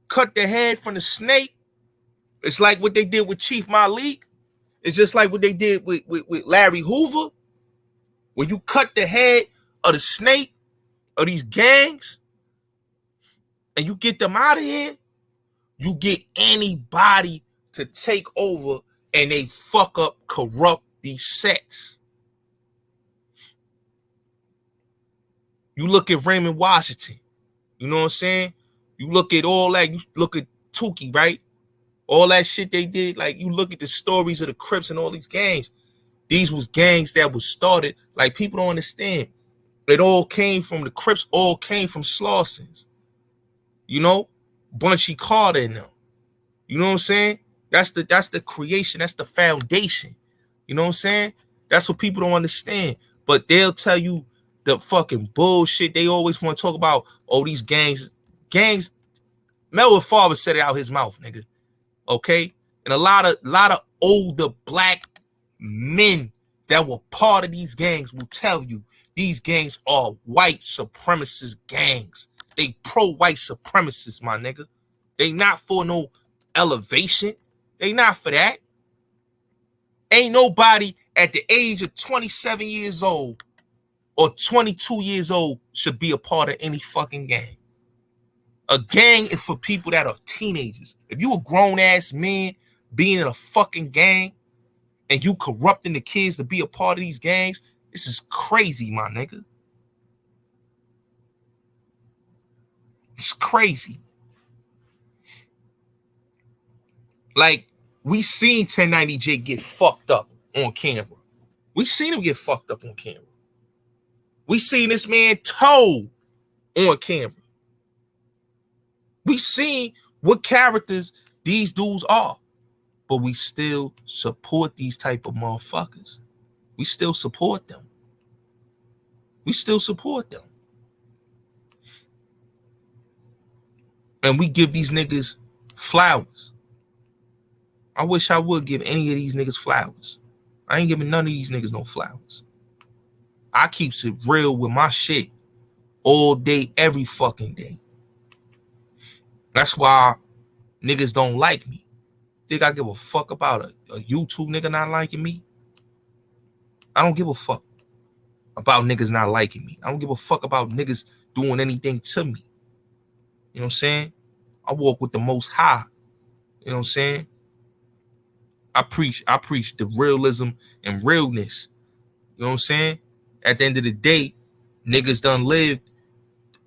cut the head from the snake, it's like what they did with Chief Malik. It's just like what they did with Larry Hoover. When you cut the head of the snake, of these gangs, and you get them out of here, you get anybody to take over and they fuck up, corrupt these sets. You look at Raymond Washington. You know what I'm saying? You look at all that. You look at Tukey, right? All that shit they did. Like, you look at the stories of the Crips and all these gangs. These was gangs that was started. Like, people don't understand. It all came from the Crips. All came from Slausons. You know? Bunchy Carter and them. You know what I'm saying? That's the creation. That's the foundation. You know what I'm saying? That's what people don't understand. But they'll tell you the fucking bullshit they always want to talk about. Oh, these gangs. Melvin Farber said it out his mouth, nigga. Okay? And a lot of older black men that were part of these gangs will tell you these gangs are white supremacist gangs. They pro-white supremacists, my nigga. They not for no elevation. They not for that. Ain't nobody at the age of 27 years old or 22 years old should be a part of any fucking gang. A gang is for people that are teenagers. If you a grown-ass man being in a fucking gang and you corrupting the kids to be a part of these gangs, this is crazy, my nigga. It's crazy. Like, we seen 1090J get fucked up on camera. We seen him get fucked up on camera. We seen this man told on camera. We seen what characters these dudes are. But we still support these type of motherfuckers. We still support them. We still support them. And we give these niggas flowers. I wish I would give any of these niggas flowers. I ain't giving none of these niggas no flowers. I keeps it real with my shit all day, every fucking day. That's why niggas don't like me. Think I give a fuck about a YouTube nigga not liking me? I don't give a fuck about niggas not liking me. I don't give a fuck about niggas doing anything to me. You know what I'm saying? I walk with the Most High. You know what I'm saying? I preach the realism and realness. You know what I'm saying? At the end of the day, niggas done lived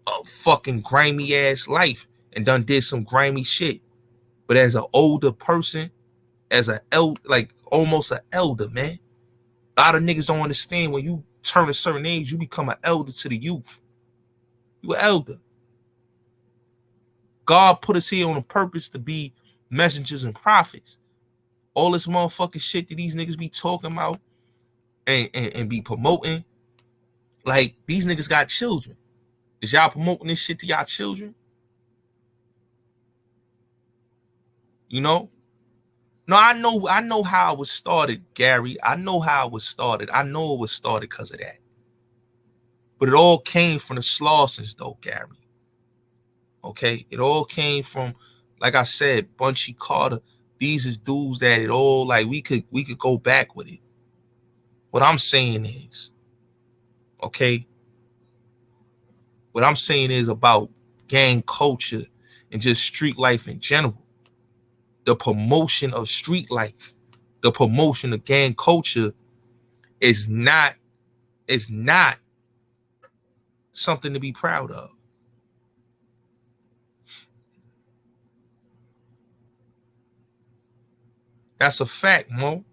a fucking grimy ass life and done did some grimy shit. But as an older person, as almost an elder, man. A lot of niggas don't understand when you turn a certain age, you become an elder to the youth. You an elder. God put us here on a purpose to be messengers and prophets. All this motherfucking shit that these niggas be talking about and be promoting, like, these niggas got children. Is y'all promoting this shit to y'all children? You know? No, I know how it was started, Gary. I know how it was started. I know it was started because of that. But it all came from the Slausons, though, Gary. Okay? It all came from, like I said, Bunchy Carter. These is dudes that it all, like, we could go back with it. What I'm saying is, okay? What I'm saying is about gang culture and just street life in general. The promotion of street life, the promotion of gang culture is not something to be proud of. That's a fact, Mo.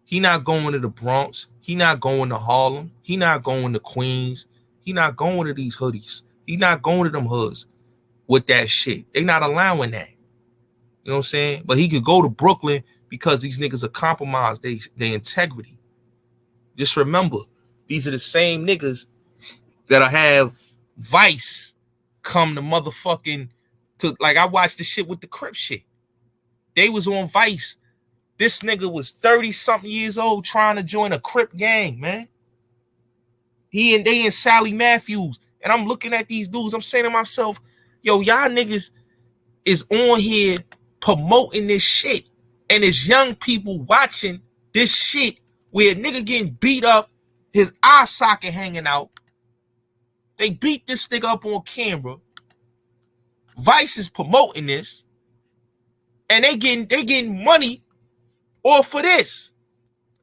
He not going to the Bronx. He not going to Harlem. He not going to Queens. He not going to these hoodies. He not going to them hoods with that shit. They not allowing that. You know what I'm saying? But he could go to Brooklyn because these niggas are compromised their integrity. Just remember, these are the same niggas that'll have Vice come to motherfucking to, like, I watched the shit with the Crip shit. They was on Vice. This nigga was 30-something years old trying to join a Crip gang, man. They and Sally Matthews. And I'm looking at these dudes. I'm saying to myself, yo, y'all niggas is on here promoting this shit. And it's young people watching this shit where a nigga getting beat up, his eye socket hanging out. They beat this nigga up on camera. Vice is promoting this. And they getting money off for this.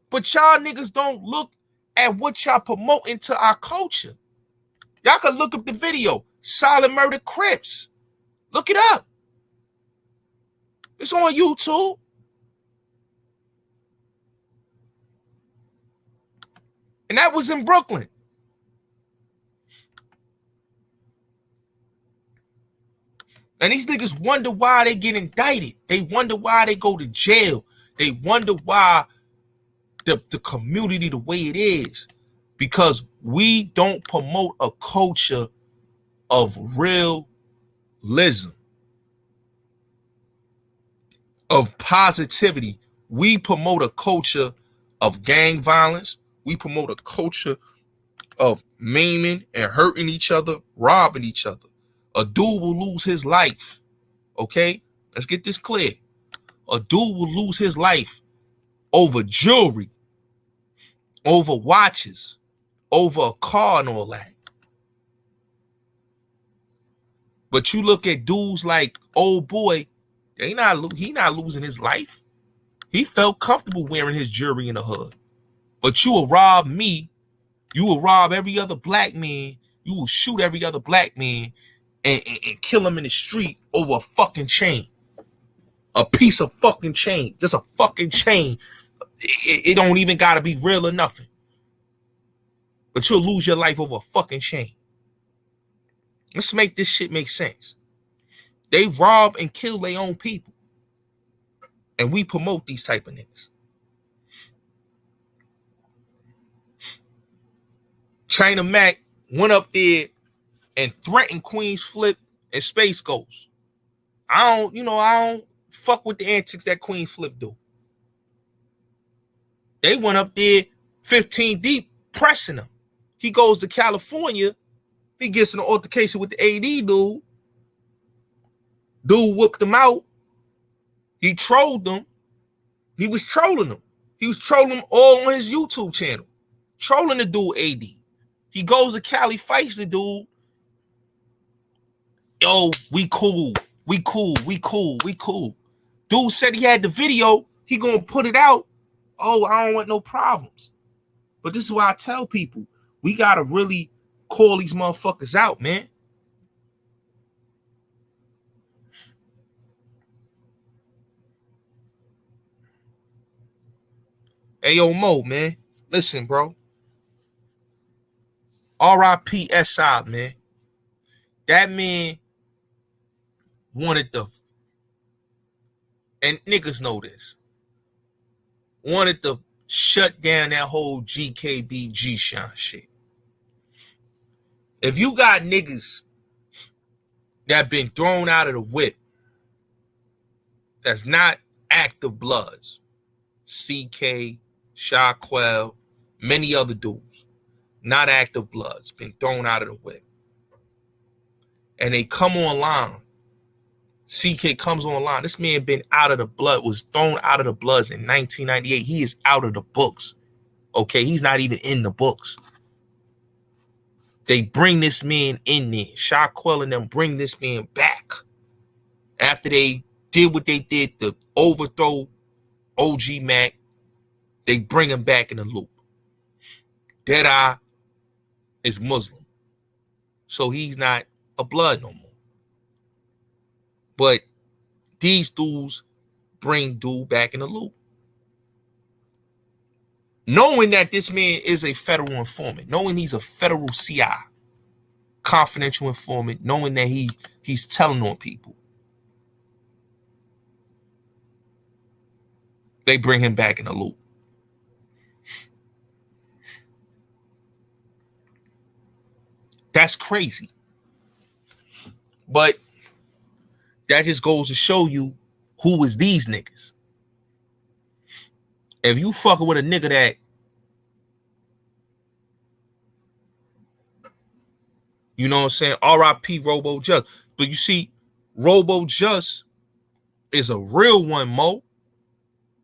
But y'all niggas don't look at what y'all promoting to our culture. Y'all can look up the video. Silent Murder Crips. Look it up. It's on YouTube. And that was in Brooklyn. And these niggas wonder why they get indicted. They wonder why they go to jail. They wonder why the community the way it is. Because we don't promote a culture of realism, of positivity. We promote a culture of gang violence. We promote a culture of maiming and hurting each other, robbing each other. A dude will lose his life. Okay? Let's get this clear. A dude will lose his life over jewelry, over watches, over a car and all that. But you look at dudes like old boy, he not losing his life. He felt comfortable wearing his jewelry in the hood. But you will rob me. You will rob every other black man. You will shoot every other black man and kill him in the street over a fucking chain. A piece of fucking chain. Just a fucking chain. It don't even gotta be real or nothing. But you'll lose your life over a fucking chain. Let's make this shit make sense. They rob and kill their own people. And we promote these type of niggas. China Mac went up there and threatened Queen's Flip and Space Ghost. I don't fuck with the antics that Queen's Flip do. They went up there 15 deep pressing him. He goes to California. He gets in an altercation with the AD dude. Dude whooped him out. He trolled them. He was trolling them. He was trolling them all on his YouTube channel. Trolling the dude AD. He goes to Cali, fights the dude. Yo, we cool. We cool. We cool. We cool. Dude said he had the video. He gonna put it out. Oh, I don't want no problems. But this is why I tell people, we gotta really call these motherfuckers out, man. Hey, yo, Mo, man. Listen, bro. R.I.P. S.I., man. That man wanted the, and niggas know this, wanted to shut down that whole GKB G-Shine shit. If you got niggas that been thrown out of the whip, that's not active bloods, CK, Shaquell, many other dudes, not active bloods, been thrown out of the whip. And they come online. CK comes online. This man been out of the blood, was thrown out of the bloods in 1998. He is out of the books. Okay, he's not even in the books. They bring this man in there. Shaquell and them bring this man back. After they did what they did to overthrow OG Mac, they bring him back in the loop. Deadeye is Muslim. So he's not a blood no more. But these dudes bring dude back in the loop. Knowing that this man is a federal informant, knowing he's a federal CI, confidential informant, knowing that he's telling on people, they bring him back in the loop. That's crazy. But that just goes to show you who is these niggas. If you fucking with a nigga that you know what I'm saying, R.I.P. Robo Just. But you see, Robo Just is a real one, Mo.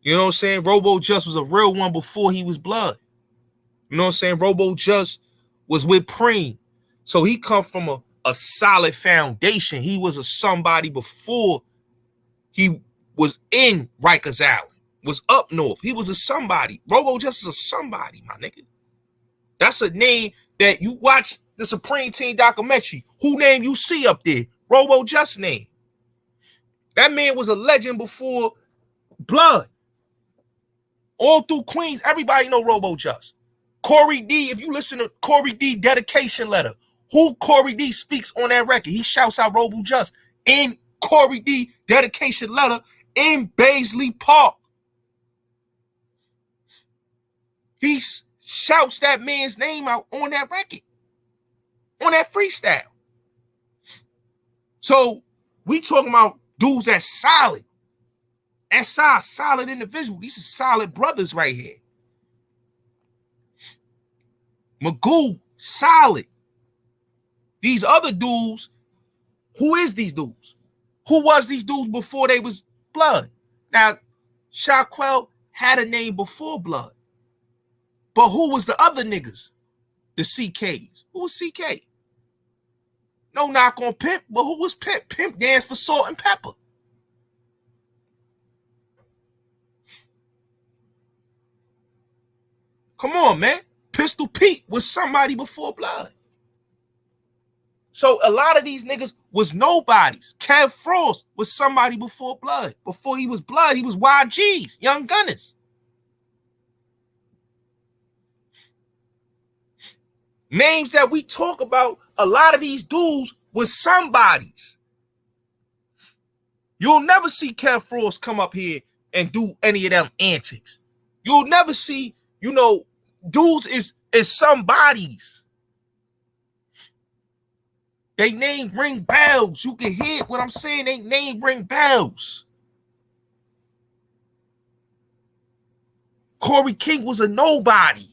You know what I'm saying? Robo Just was a real one before he was blood. You know what I'm saying? Robo Just was with Preem. So he come from a solid foundation. He was a somebody before he was in Rikers Island, was up north. He was a somebody. Robo Just is a somebody, my nigga. That's a name that you watch the Supreme Team documentary. Who name you see up there? Robo Just name. That man was a legend before blood. All through Queens, everybody know Robo Just. Corey D, if you listen to Corey D dedication letter, who Corey D speaks on that record? He shouts out Robo Just in Corey D dedication letter in Baisley Park. He shouts that man's name out on that record, on that freestyle. So we talking about dudes that's solid. SI, solid individual. These are solid brothers right here. Magoo, solid. These other dudes, who is these dudes? Who was these dudes before they was Blood? Now, Shaquell had a name before Blood. But who was the other niggas? The CKs. Who was CK? No knock on Pimp, but who was Pimp? Pimp danced for Salt and Pepper. Come on, man. Pistol Pete was somebody before Blood. So a lot of these niggas was nobodies. Kev Frost was somebody before Blood. Before he was Blood, he was YGs, Young Gunners. Names that we talk about, a lot of these dudes was somebodies. You'll never see Kev Frost come up here and do any of them antics. You'll never see, dudes is somebodies. They name ring bells. You can hear what I'm saying. They name ring bells. Corey King was a nobody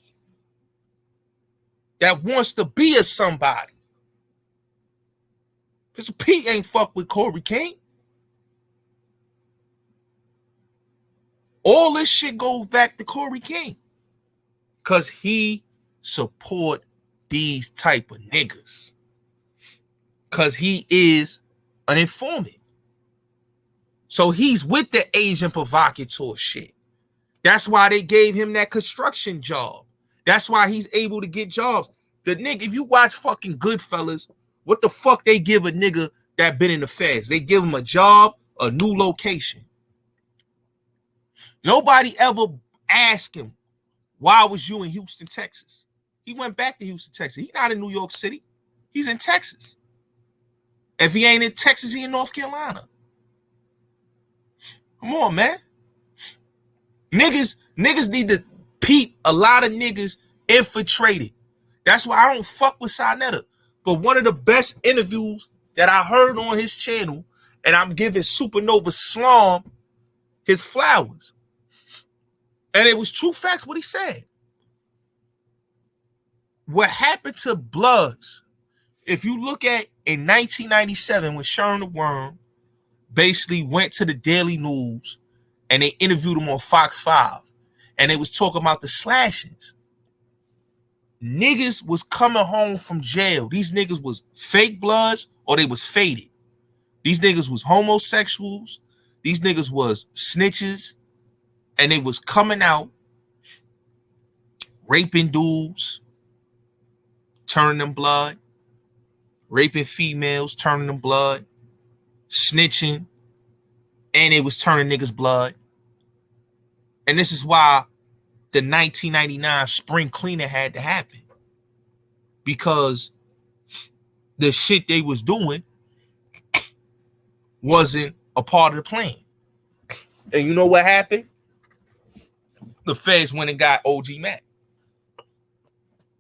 that wants to be a somebody. Because Pete ain't fuck with Corey King. All this shit goes back to Corey King. Because he support these type of niggas. Because he is an informant. So he's with the Asian provocateur shit. That's why they gave him that construction job. That's why he's able to get jobs. The nigga, if you watch fucking Goodfellas, what the fuck they give a nigga that been in the feds? They give him a job, a new location. Nobody ever asked him, why was you in Houston, Texas? He went back to Houston, Texas. He's not in New York City. He's in Texas. If he ain't in Texas, he in North Carolina. Come on, man. Niggas need to peep. A lot of niggas infiltrated. That's why I don't fuck with Sinetta. But one of the best interviews that I heard on his channel, and I'm giving Supernova Slum his flowers. And it was true facts what he said. What happened to Bloods, if you look at in 1997 when Sharon the Worm basically went to the Daily News and they interviewed him on Fox 5 and they was talking about the slashings. Niggas was coming home from jail. These niggas was fake Bloods or they was faded. These niggas was homosexuals. These niggas was snitches. And they was coming out raping dudes, turning them blood, raping females, turning them blood, snitching, and it was turning niggas blood. And this is why the 1999 spring cleaner had to happen. Because the shit they was doing wasn't a part of the plan. And you know what happened? The feds went and got OG Mac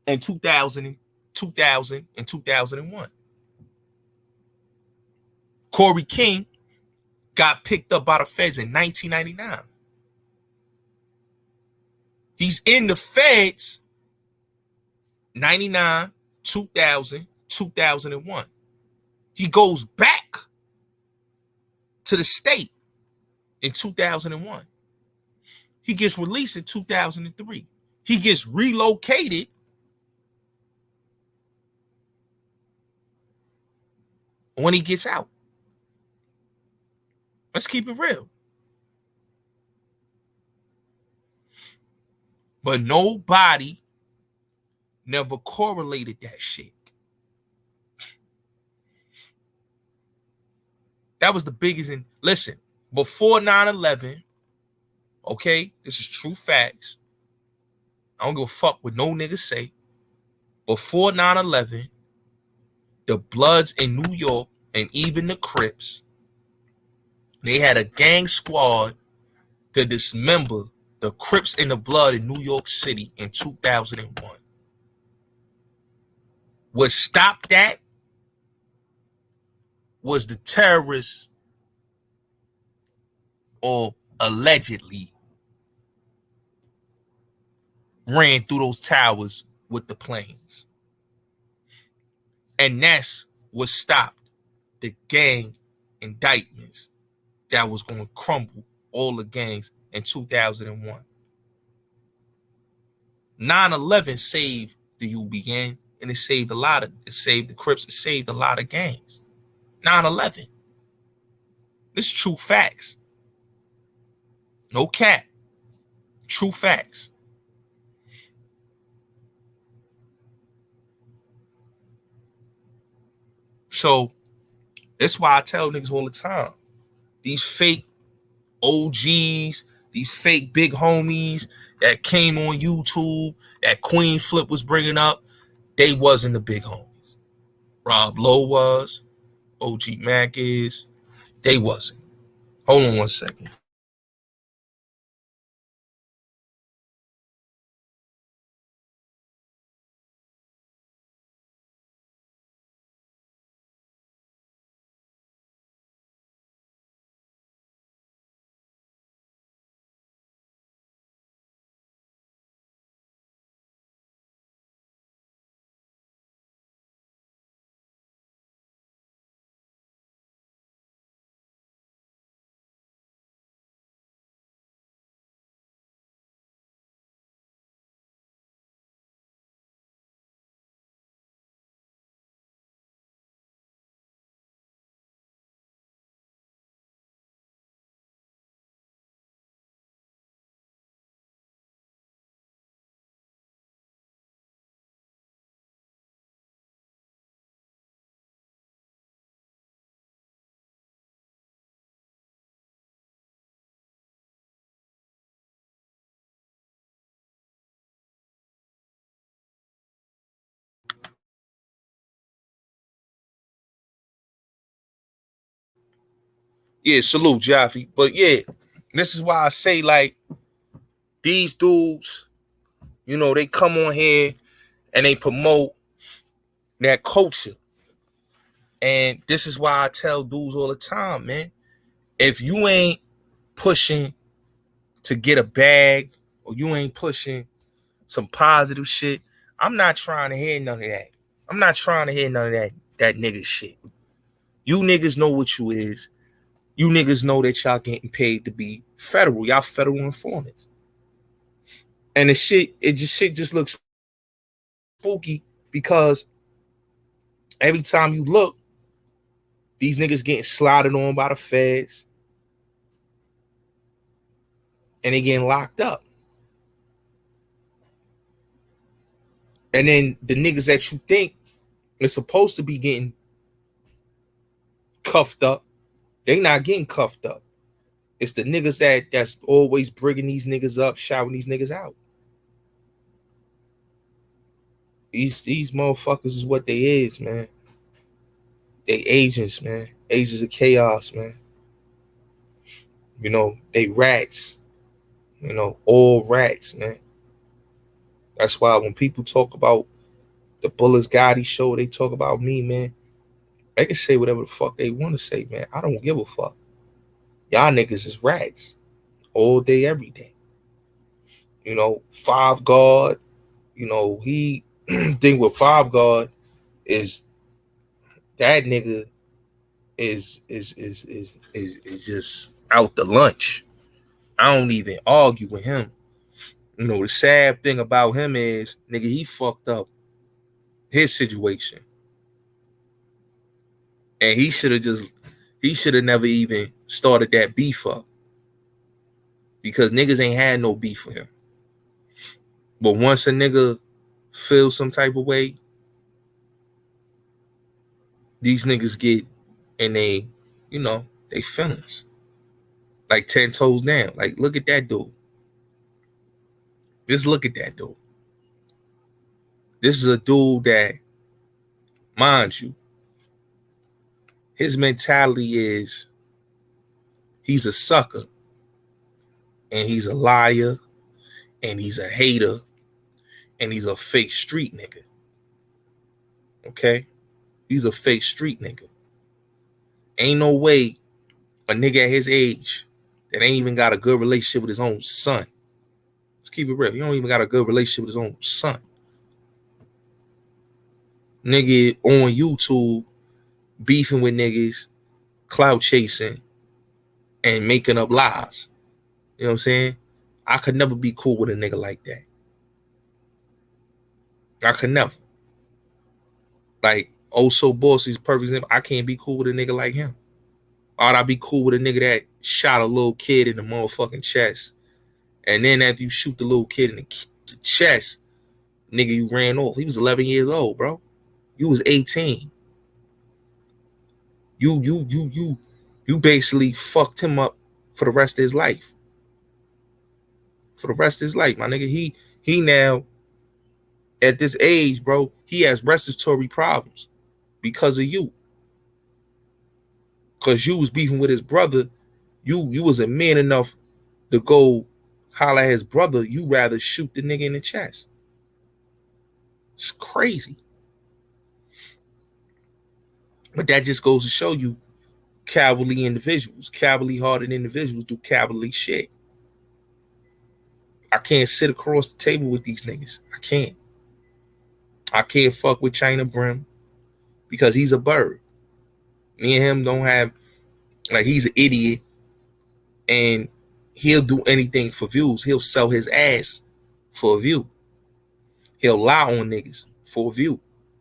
in 2000 and 2001. Corey King got picked up by the feds in 1999. He's in the feds 99, 2000, 2001. He goes back to the state in 2001. He gets released in 2003. He gets relocated when he gets out. Let's keep it real. But nobody never correlated that shit. That was the biggest. Listen, before 9/11, okay, this is true facts. I don't give a fuck what no niggas say. Before 9/11, the Bloods in New York and even the Crips, they had a gang squad to dismember the Crips and the Blood in New York City in 2001. What stopped that was the terrorists, or allegedly ran through those towers with the planes. And that's what stopped the gang indictments that was going to crumble all the gangs in 2001. 9/11 saved the UBN, and it saved the Crips, it saved a lot of gangs. 9/11. This is true facts. No cap. True facts. So that's why I tell niggas all the time, these fake OGs, these fake big homies that came on YouTube, that Queens Flip was bringing up, they wasn't the big homies. Rob Lowe was, OG Mac is, they wasn't. Hold on one second. Yeah, salute, Jaffe. But yeah, this is why I say, like, these dudes, you know, they come on here and they promote that culture. And this is why I tell dudes all the time, man, if you ain't pushing to get a bag or you ain't pushing some positive shit, I'm not trying to hear none of that. I'm not trying to hear none of that nigga shit. You niggas know what you is. You niggas know that y'all getting paid to be federal. Y'all federal informants. And the shit just looks spooky because every time you look, these niggas getting slotted on by the feds and they getting locked up. And then the niggas that you think is supposed to be getting cuffed up, they not getting cuffed up. It's the niggas that's always bringing these niggas up, shouting these niggas out. These motherfuckers is what they is, man. They agents, man. Agents of chaos, man. You know, they rats. You know, all rats, man. That's why when people talk about the Bullets Gotti show, they talk about me, man. They can say whatever the fuck they want to say, man. I don't give a fuck. Y'all niggas is rats. All day, every day. You know, Five God, you know, he thing with Five God is that nigga is just out to lunch. I don't even argue with him. You know, the sad thing about him is, nigga, he fucked up his situation. And he should have never even started that beef up. Because niggas ain't had no beef with him. But once a nigga feels some type of way, these niggas get in they, you know, they feelings. Like 10 toes down. Like, look at that dude. Just look at that dude. This is a dude that, mind you, his mentality is he's a sucker and he's a liar and he's a hater and he's a fake street nigga. Okay? He's a fake street nigga. Ain't no way a nigga at his age that ain't even got a good relationship with his own son. Let's keep it real. He don't even got a good relationship with his own son. nigga on YouTube beefing with niggas, clout chasing, and making up lies. You know what I'm saying? I could never be cool with a nigga like that. I could never. Like, oh so Bossy's perfect example. I can't be cool with a nigga like him. Why'd I be cool with a nigga that shot a little kid in the motherfucking chest? And then after you shoot the little kid in the chest, nigga, you ran off. He was 11 years old, bro. You was 18. You basically fucked him up for the rest of his life. For the rest of his life, my nigga. He now, at this age, bro, he has respiratory problems because of you. Because you was beefing with his brother. You was a man enough to go holler at his brother. You rather shoot the nigga in the chest. It's crazy. But that just goes to show you cowardly individuals, cowardly-hearted individuals do cowardly shit. I can't sit across the table with these niggas. I can't. I can't fuck with China Brim because he's a bird. Me and him don't have, like, he's an idiot and he'll do anything for views. He'll sell his ass for a view. He'll lie on niggas for a view.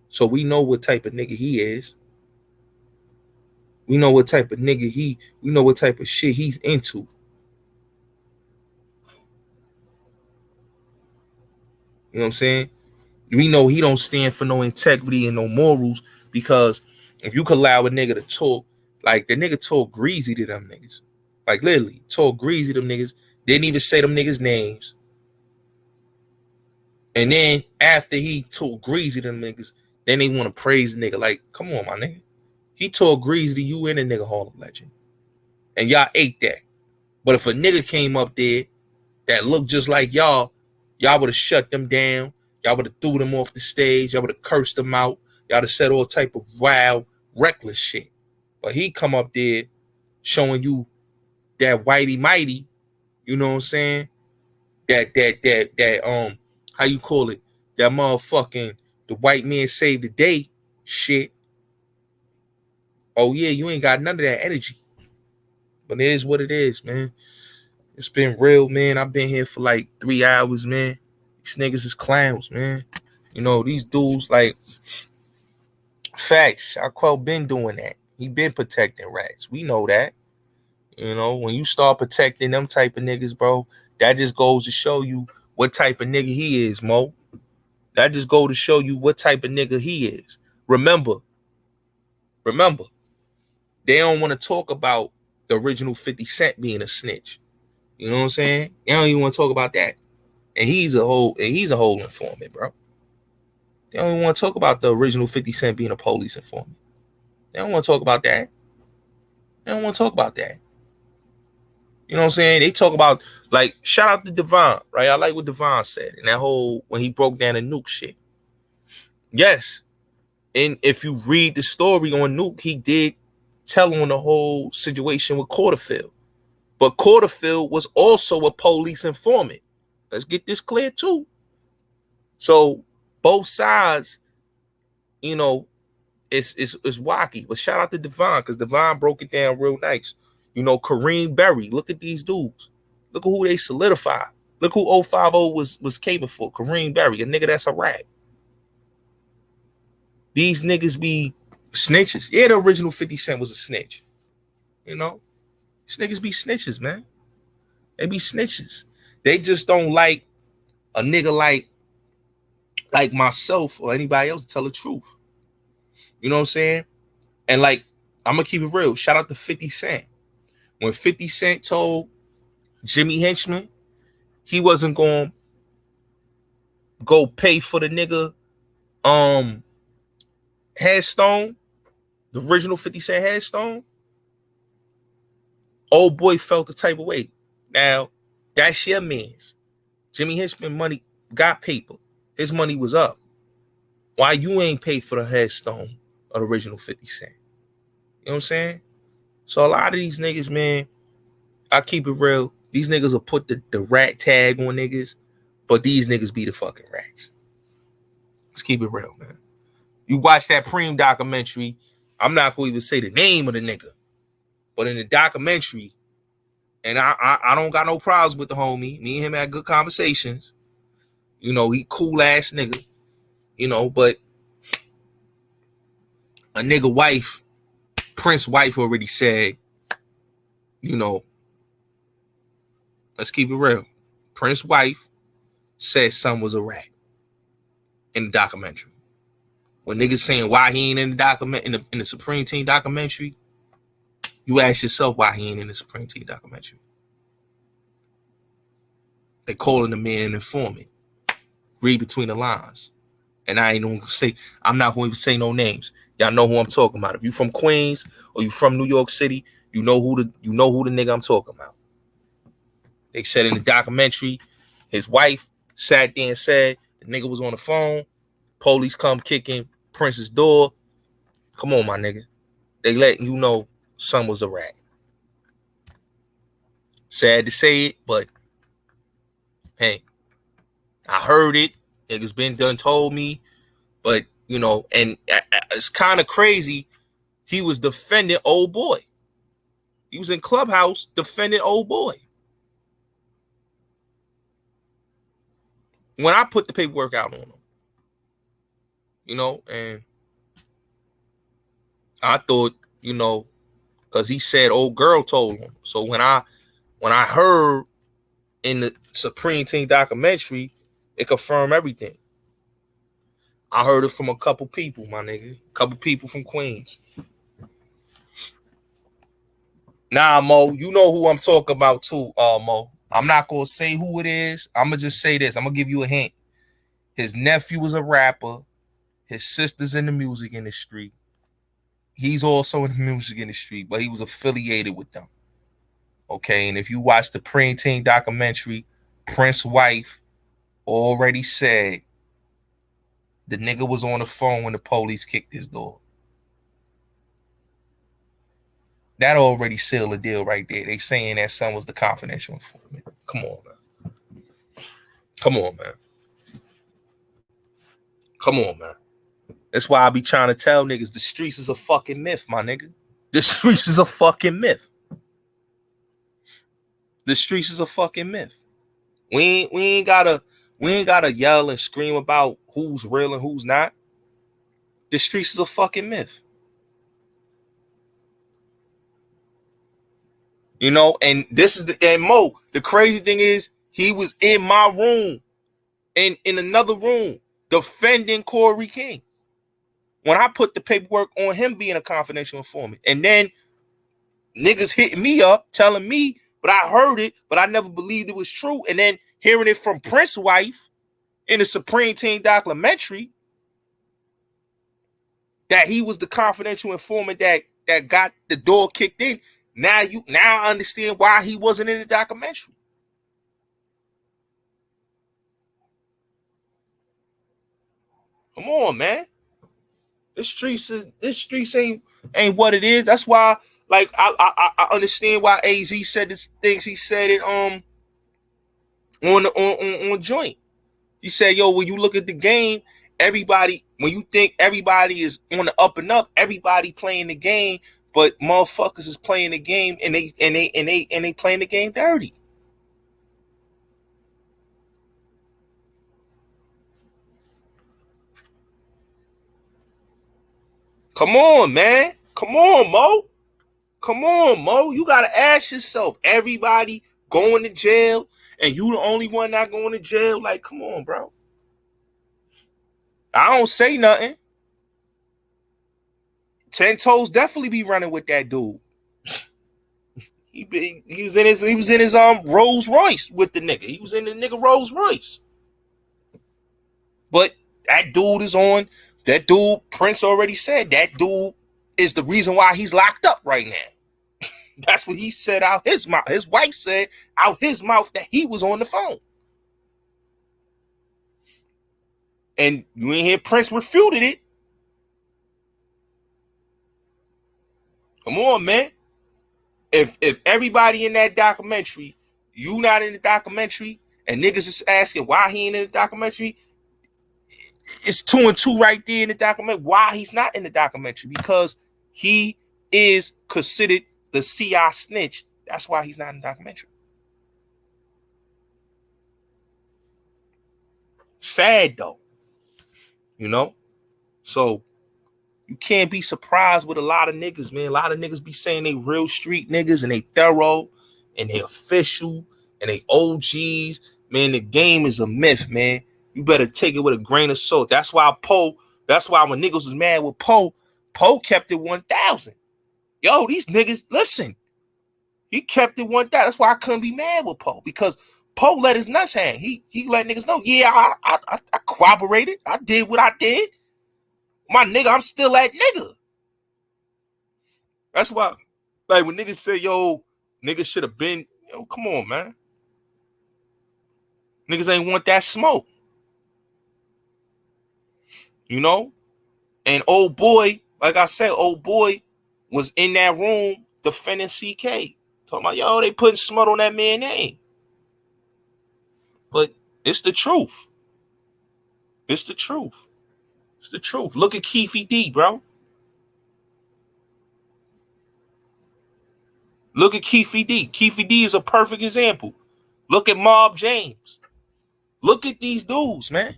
So we know what type of nigga he is. We know what type of nigga we know what type of shit he's into. You know what I'm saying? We know he don't stand for no integrity and no morals, because if you could allow a nigga to talk, like the nigga talk greasy to them niggas. Like literally, talk greasy to them niggas. Didn't even say them niggas' names. And then after he talk greasy to them niggas, then they want to praise the nigga. Like, come on, my nigga. He talk greasy to you and a nigga Hall of Legend. And y'all ate that. But if a nigga came up there that looked just like y'all would have shut them down. Y'all would have threw them off the stage. Y'all would have cursed them out. Y'all would have said all type of wild, reckless shit. But he come up there showing you that whitey mighty, you know what I'm saying? That how you call it? That motherfucking the white man saved the day shit. Oh yeah, you ain't got none of that energy. But it is what it is, man. It's been real, man. I've been here for like 3 hours, man. These niggas is clowns, man. You know, these dudes, like, facts. Shaquille been doing that. He been protecting rats. We know that. You know, when you start protecting them type of niggas, bro, that just goes to show you what type of nigga he is, Mo. That just goes to show you what type of nigga he is. Remember, they don't want to talk about the original 50 Cent being a snitch. You know what I'm saying? They don't even want to talk about that. And he's a whole informant, bro. They don't even want to talk about the original 50 Cent being a police informant. They don't want to talk about that. You know what I'm saying? They talk about, like, shout out to Devon, right? I like what Devon said and that whole, when he broke down the Nuke shit. Yes. And if you read the story on Nuke, he did tell on the whole situation with Porterfield. But Porterfield was also a police informant. Let's get this clear too. So both sides, you know, it's wacky. But shout out to Devon, because Devon broke it down real nice. You know, Kareem Berry. Look at these dudes. Look at who they solidified. Look who 050 was caping for. Kareem Berry, a nigga that's a rat. These niggas be snitches. Yeah, the original 50 Cent was a snitch. You know? These niggas be snitches, man. They be snitches. They just don't like a nigga like myself or anybody else to tell the truth. You know what I'm saying? And like, I'm gonna keep it real. Shout out to 50 Cent. When 50 Cent told Jimmy Henchman he wasn't gonna go pay for the nigga headstone, the original 50 Cent headstone, old boy felt the type of way. Now, that's your man's. Jimmy Henchman money got paper. His money was up. Why you ain't paid for the headstone of the original 50 Cent? You know what I'm saying? So a lot of these niggas, man, I keep it real. These niggas will put the rat tag on niggas, but these niggas be the fucking rats. Let's keep it real, man. You watch that Preem documentary. I'm not going to even say the name of the nigga, but in the documentary, and I don't got no problems with the homie. Me and him had good conversations. You know, he cool ass nigga. You know, but a nigga wife, Prince wife already said, you know, let's keep it real. Prince wife said son was a rat in the documentary. When niggas saying why he ain't in the document in the Supreme Team documentary, you ask yourself why he ain't in the Supreme Team documentary. They calling the man an informant. Read between the lines. And I ain't gonna say, I'm not gonna even say no names. Y'all know who I'm talking about. If you from Queens or you from New York City, you know who the nigga I'm talking about. They said in the documentary, his wife sat there and said the nigga was on the phone. Police come kicking Prince's door. Come on, my nigga. They letting you know son was a rat. Sad to say it, but hey, I heard it. Niggas been done told me, but you know, and it's kind of crazy. He was defending old boy. He was in Clubhouse defending old boy. When I put the paperwork out on him, you know, and I thought, you know, because he said old girl told him. So when I heard in the Supreme Team documentary, it confirmed everything. I heard it from a couple people, my nigga. A couple people from Queens. Nah, Mo, you know who I'm talking about too, Mo. I'm not going to say who it is. I'm going to just say this. I'm going to give you a hint. His nephew was a rapper. His sister's in the music industry. He's also in the music industry, but he was affiliated with them. Okay, and if you watch the Preem Team documentary, Prince's wife already said the nigga was on the phone when the police kicked his door. That already sealed the deal right there. They saying that son was the confidential informant. Come on, man. Come on, man. Come on, man. That's why I be trying to tell niggas the streets is a fucking myth, my nigga. The streets is a fucking myth. The streets is a fucking myth. We ain't gotta yell and scream about who's real and who's not. The streets is a fucking myth. You know, and this is and Mo, the crazy thing is he was in my room and in another room defending Corey King. When I put the paperwork on him being a confidential informant, and then niggas hitting me up telling me, but I heard it, but I never believed it was true. And then hearing it from Prince's wife in the Supreme Team documentary that he was the confidential informant that got the door kicked in. Now I understand why he wasn't in the documentary. Come on, man. This streets ain't what it is. That's why, like, I understand why AZ said this things he said it on joint. He said, yo, when you look at the game, everybody, when you think everybody is on the up and up, everybody playing the game, but motherfuckers is playing the game and they playing the game dirty. Come on, man. Come on, Mo. Come on, Mo. You gotta ask yourself, everybody going to jail and you the only one not going to jail? Like, come on, bro. I don't say nothing. 10 Toes definitely be running with that dude. He was in his Rolls Royce with the nigga. He was in the nigga Rolls Royce. But that dude, Prince already said that dude is the reason why he's locked up right now. That's what he said out his mouth. His wife said out his mouth that he was on the phone. And you ain't hear Prince refuted it. Come on, man. If everybody in that documentary, you not in the documentary, and niggas is asking why he ain't in the documentary, It's 2 and 2 right there in the documentary. Why he's not in the documentary? Because he is considered the CI snitch. That's why he's not in the documentary. Sad though, you know? So you can't be surprised with a lot of niggas, man. A lot of niggas be saying they real street niggas and they thorough and they official and they OGs. Man, the game is a myth, man. You better take it with a grain of salt. That's why when niggas was mad with Poe kept it 1,000. Yo, these niggas, listen. He kept it 1,000. That's why I couldn't be mad with Poe, because Poe let his nuts hang. He let niggas know, yeah, I cooperated. I did what I did. My nigga, I'm still that nigga. That's why, like, when niggas say, yo, niggas should have been, yo, come on, man. Niggas ain't want that smoke. You know? And old boy, like I said, old boy was in that room defending CK. Talking about, yo, they putting smut on that man's name. But it's the truth. It's the truth. It's the truth. Look at Keefy D, bro. Look at Keefy D. Keefy D is a perfect example. Look at Mob James. Look at these dudes, man.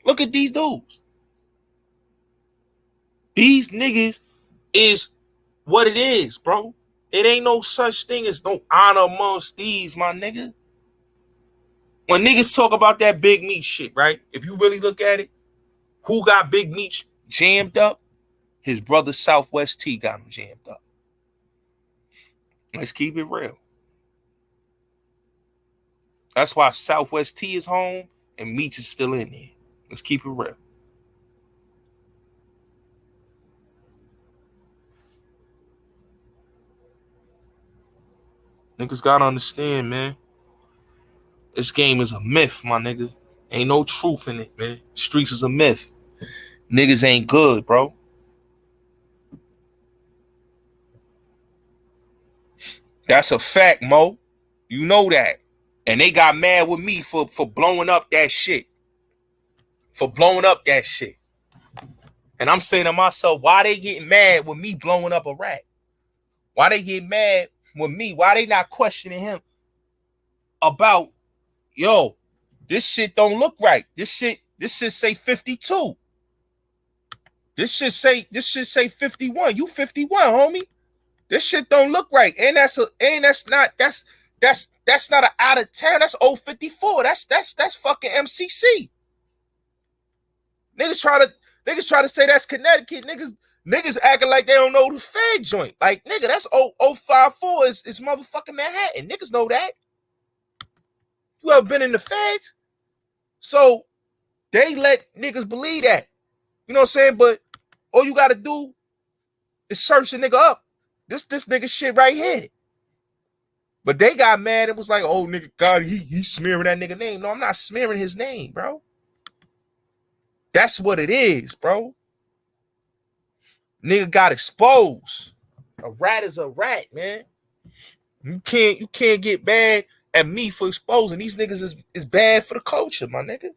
Look at these dudes. These niggas is what it is, bro. It ain't no such thing as no honor amongst these, my nigga. When niggas talk about that Big Meat shit, right? If you really look at it, who got Big Meat jammed up? His brother Southwest T got him jammed up. Let's keep it real. That's why Southwest T is home and Meach is still in there. Let's keep it real. Niggas gotta understand, man. This game is a myth, my nigga. Ain't no truth in it, man. Streets is a myth. Niggas ain't good, bro. That's a fact, Mo. You know that. And they got mad with me for blowing up that shit. For blowing up that shit. And I'm saying to myself, why they getting mad with me blowing up a rat? Why they get mad with me? Why they not questioning him about, yo, this shit don't look right. This shit say 52. This shit say 51. You 51, homie. This shit don't look right. And that's not an out of town. That's 054. That's fucking MCC. Niggas try to say that's Connecticut. Niggas acting like they don't know the Fed joint. Like, nigga, that's 054 is motherfucking Manhattan. Niggas know that. You ever been in the Feds? So they let niggas believe that. You know what I'm saying? But all you gotta do is search the nigga up. This nigga shit right here. But they got mad and was like, oh, nigga, God, he smearing that nigga name. No, I'm not smearing his name, bro. That's what it is, bro. Nigga got exposed. A rat is a rat, man. You can't get mad at me for exposing. These niggas is bad for the culture, my nigga.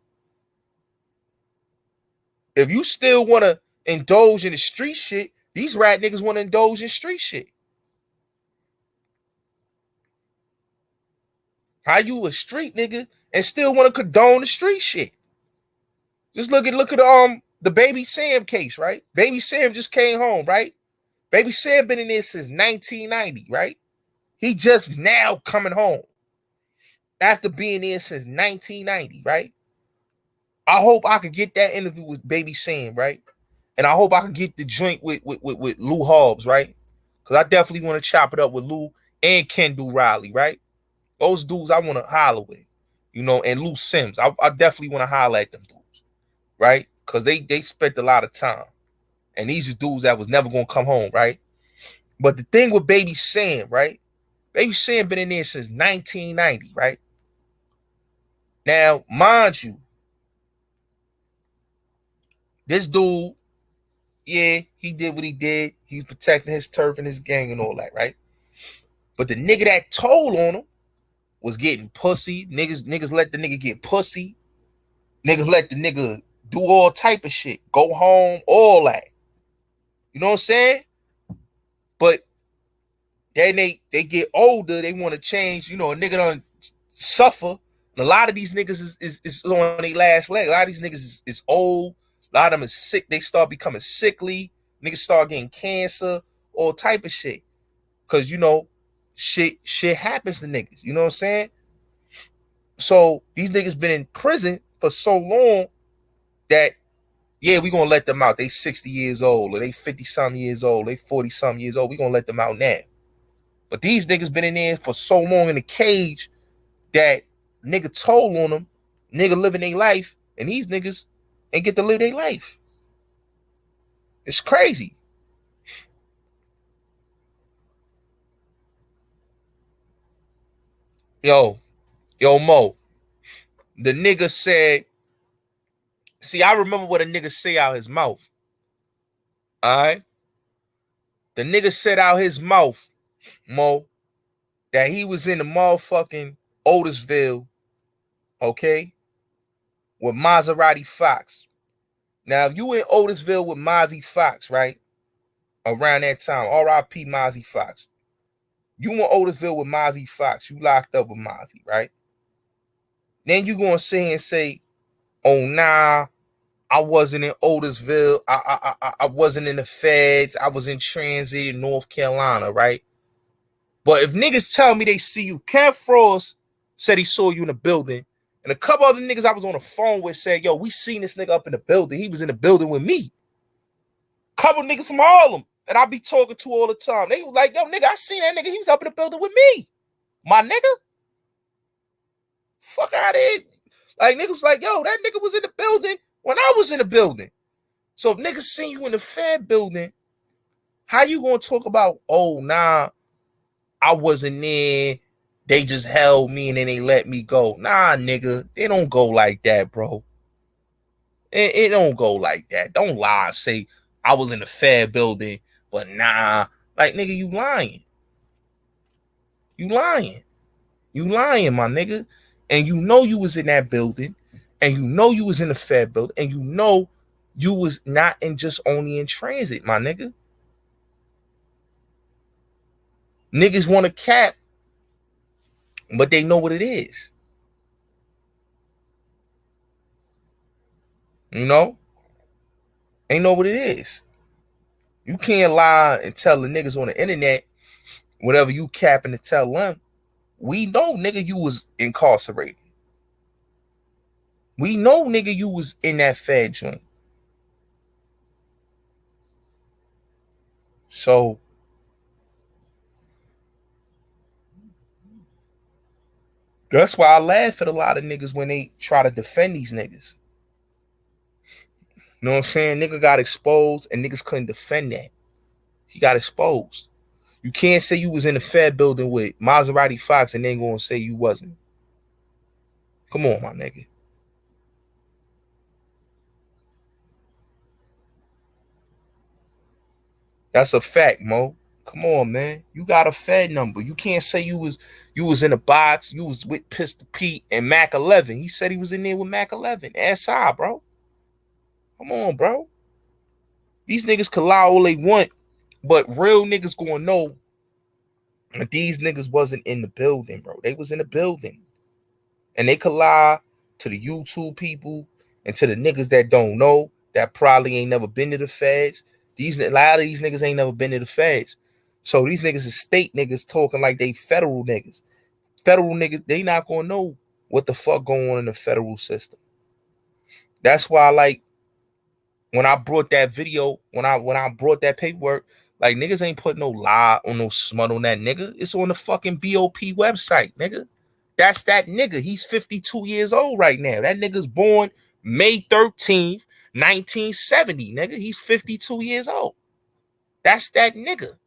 If you still want to indulge in the street shit, these rat niggas want to indulge in street shit. How you a street nigga and still want to condone the street shit? Just look at the Baby Sam case, right? Baby Sam just came home, right? Baby Sam been in there since 1990, right? He just now coming home after being there since 1990, right? I hope I could get that interview with Baby Sam, right? And I hope I can get the joint with Lou Hobbs, right? Because I definitely want to chop it up with Lou and Kendall Riley, right? Those dudes I want to holler with, you know, and Lou Sims. I definitely want to holler at them dudes, right? Because they spent a lot of time. And these are dudes that was never going to come home, right? But the thing with Baby Sam, right? Baby Sam been in there since 1990, right? Now, mind you, this dude, yeah, he did what he did. He's protecting his turf and his gang and all that, right? But the nigga that told on him was getting pussy. Niggas let the nigga get pussy. Niggas let the nigga do all type of shit, go home, all that. You know what I'm saying? But then they get older, they want to change. You know, a nigga done suffer. And a lot of these niggas is on their last leg. A lot of these niggas is old. A lot of them is sick. They start becoming sickly. Niggas start getting cancer, all type of shit. Cause you know, shit happens to niggas. You know what I'm saying? So these niggas been in prison for so long that yeah, we gonna let them out. They 60 years old, or they 50-something years old, they 40-something years old. We gonna let them out now. But these niggas been in there for so long in the cage that nigga told on them, nigga living their life, and these niggas ain't get to live their life. It's crazy. Yo, Mo, the nigga said, see, I remember what a nigga say out his mouth. All right? The nigga said out his mouth, Mo, that he was in the motherfucking Otisville, okay, with Maserati Fox. Now, if you in Otisville with Mozzie Fox, right, around that time, R.I.P. Mozzie Fox, you in Otisville with Mozzie Fox, you locked up with Mozzie, right? Then you gonna sit here and say, oh, nah, I wasn't in Otisville. I wasn't in the feds. I was in transit in North Carolina, right? But if niggas tell me they see you, Kev Frost said he saw you in the building, and a couple other niggas I was on the phone with said, yo, we seen this nigga up in the building. He was in the building with me. Couple niggas from Harlem that I be talking to all the time. They was like, yo, nigga, I seen that nigga. He was up in the building with me. My nigga. Fuck out of here. Like, niggas like, yo, that nigga was in the building when I was in the building. So if niggas seen you in the Fed building, how you gonna talk about, oh, nah, I wasn't there. They just held me and then they let me go. Nah, nigga, it don't go like that, bro. It don't go like that. Don't lie. Say I was in the Fed building, but nah. Like, nigga, you lying. You lying. You lying, my nigga. And you know you was in that building, and you know you was in the Fed building, and you know you was not in just only in transit, my nigga. Niggas want to cap, but they know what it is. You know? They know what it is. You can't lie and tell the niggas on the internet whatever you capping to tell them. We know, nigga, you was incarcerated. We know, nigga, you was in that Fed joint. So that's why I laugh at a lot of niggas when they try to defend these niggas. You know what I'm saying? Nigga got exposed and niggas couldn't defend that. He got exposed. You can't say you was in the Fed building with Maserati Fox and then gonna say you wasn't. Come on, my nigga. That's a fact, Mo. Come on, man. You got a Fed number. You can't say you was in a box. You was with Pistol Pete and Mac 11. He said he was in there with Mac 11. SI, bro. Come on, bro. These niggas can lie all they want, but real niggas gonna know that these niggas wasn't in the building, bro. They was in the building. And they could lie to the YouTube people and to the niggas that don't know, that probably ain't never been to the feds. A lot of these niggas ain't never been to the feds. So these niggas is state niggas talking like they federal niggas. Federal niggas, they not gonna know what the fuck going on in the federal system. That's why, like, when I brought that video, when I brought that paperwork, like, niggas ain't put no lie on no smut on that nigga. It's on the fucking BOP website, nigga. That's that nigga. He's 52 years old right now. That nigga's born May 13th, 1970, nigga. He's 52 years old. That's that nigga.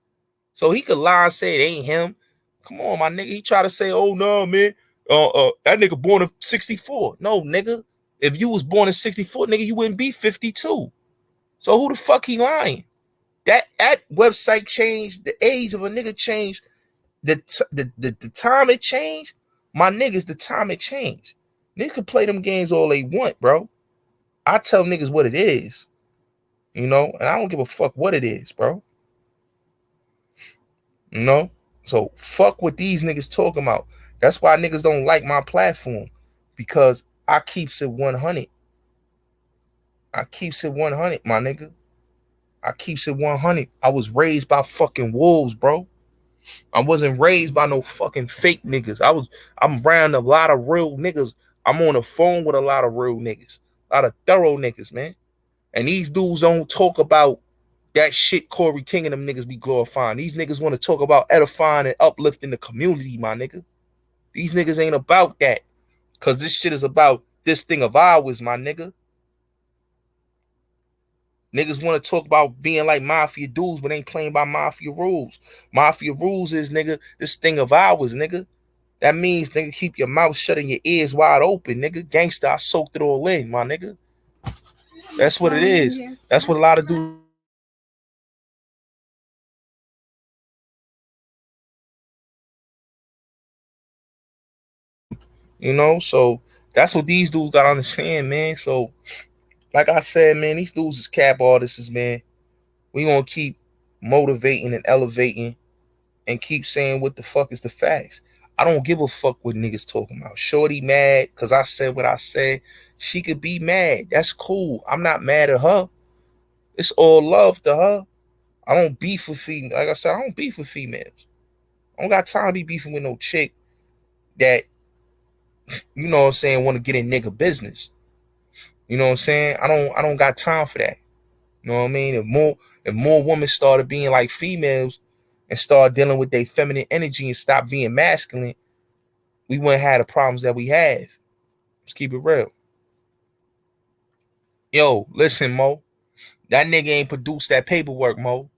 So he could lie and say it ain't him. Come on, my nigga. He try to say, oh, no, man. That nigga born in 64. No, nigga. If you was born in 64, nigga, you wouldn't be 52. So who the fuck he lying? That website changed. The age of a nigga changed. The time it changed. My niggas, the time it changed. Niggas can play them games all they want, bro. I tell niggas what it is, you know, and I don't give a fuck what it is, bro. You know? So fuck what these niggas talking about. That's why niggas don't like my platform, because I keeps it 100. I keeps it 100, my nigga. I keeps it 100. I was raised by fucking wolves, bro. I wasn't raised by no fucking fake niggas. I'm around a lot of real niggas. I'm on the phone with a lot of real niggas. A lot of thorough niggas, man. And these dudes don't talk about that shit Corey King and them niggas be glorifying. These niggas want to talk about edifying and uplifting the community, my nigga. These niggas ain't about that. Cause this shit is about this thing of ours, my nigga. Niggas want to talk about being like mafia dudes, but ain't playing by mafia rules. Mafia rules is, nigga, this thing of ours, nigga. That means, nigga, keep your mouth shut and your ears wide open, nigga. Gangsta, I soaked it all in, my nigga. That's what it is. That's what a lot of dudes. You know, so that's what these dudes gotta understand, man. So, like I said, man, these dudes is cap artists, man. We gonna keep motivating and elevating and keep saying what the fuck is the facts. I don't give a fuck what niggas talking about. Shorty mad because I said what I said. She could be mad. That's cool. I'm not mad at her. It's all love to her. I don't beef with females. Like I said, I don't beef with females. I don't got time to be beefing with no chick that, you know what I'm saying, want to get in nigga business. You know what I'm saying? I don't got time for that. You know what I mean? If more women started being like females and start dealing with their feminine energy and stop being masculine, we wouldn't have the problems that we have. Let's keep it real. Yo, listen, Mo. That nigga ain't produced that paperwork, Mo.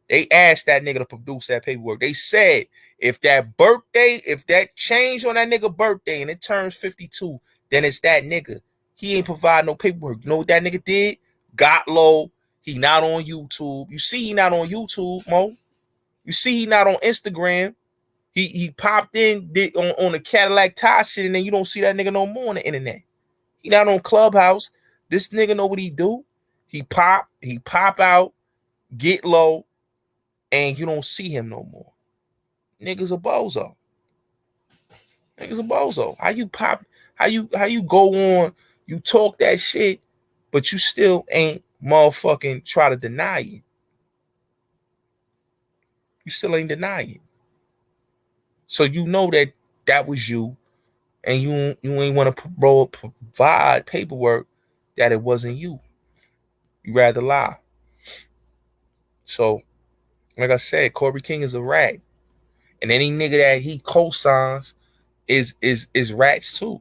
They asked that nigga to produce that paperwork. They said if that change on that nigga birthday and it turns 52, then it's that nigga. He ain't provide no paperwork. You know what that nigga did? Got low. He not on YouTube. You see he not on YouTube, Mo. You see he not on Instagram. He popped in did on the Cadillac tie shit, and then you don't see that nigga no more on the internet. He not on Clubhouse. This nigga know what he do. He pop out, get low, and you don't see him no more. Niggas a bozo. Niggas a bozo. How you pop? How you go on? You talk that shit, but you still ain't motherfucking try to deny it. You still ain't deny it. So you know that was you, and you ain't want to provide paperwork that it wasn't you. You rather lie. So, like I said, Corey King is a rat, and any nigga that he co-signs is rats too.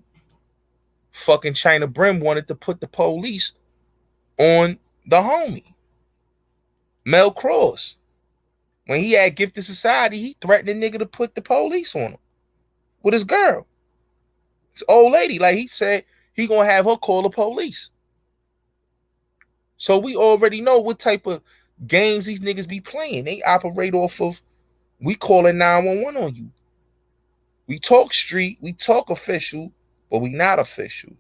Fucking China Brim wanted to put the police on the homie Mel Cross. When he had Gifted Society, he threatened the nigga to put the police on him with his girl. His old lady, like he said, he gonna have her call the police. So we already know what type of games these niggas be playing. They operate off of, we calling 911 on you. We talk street, we talk official, but we not official.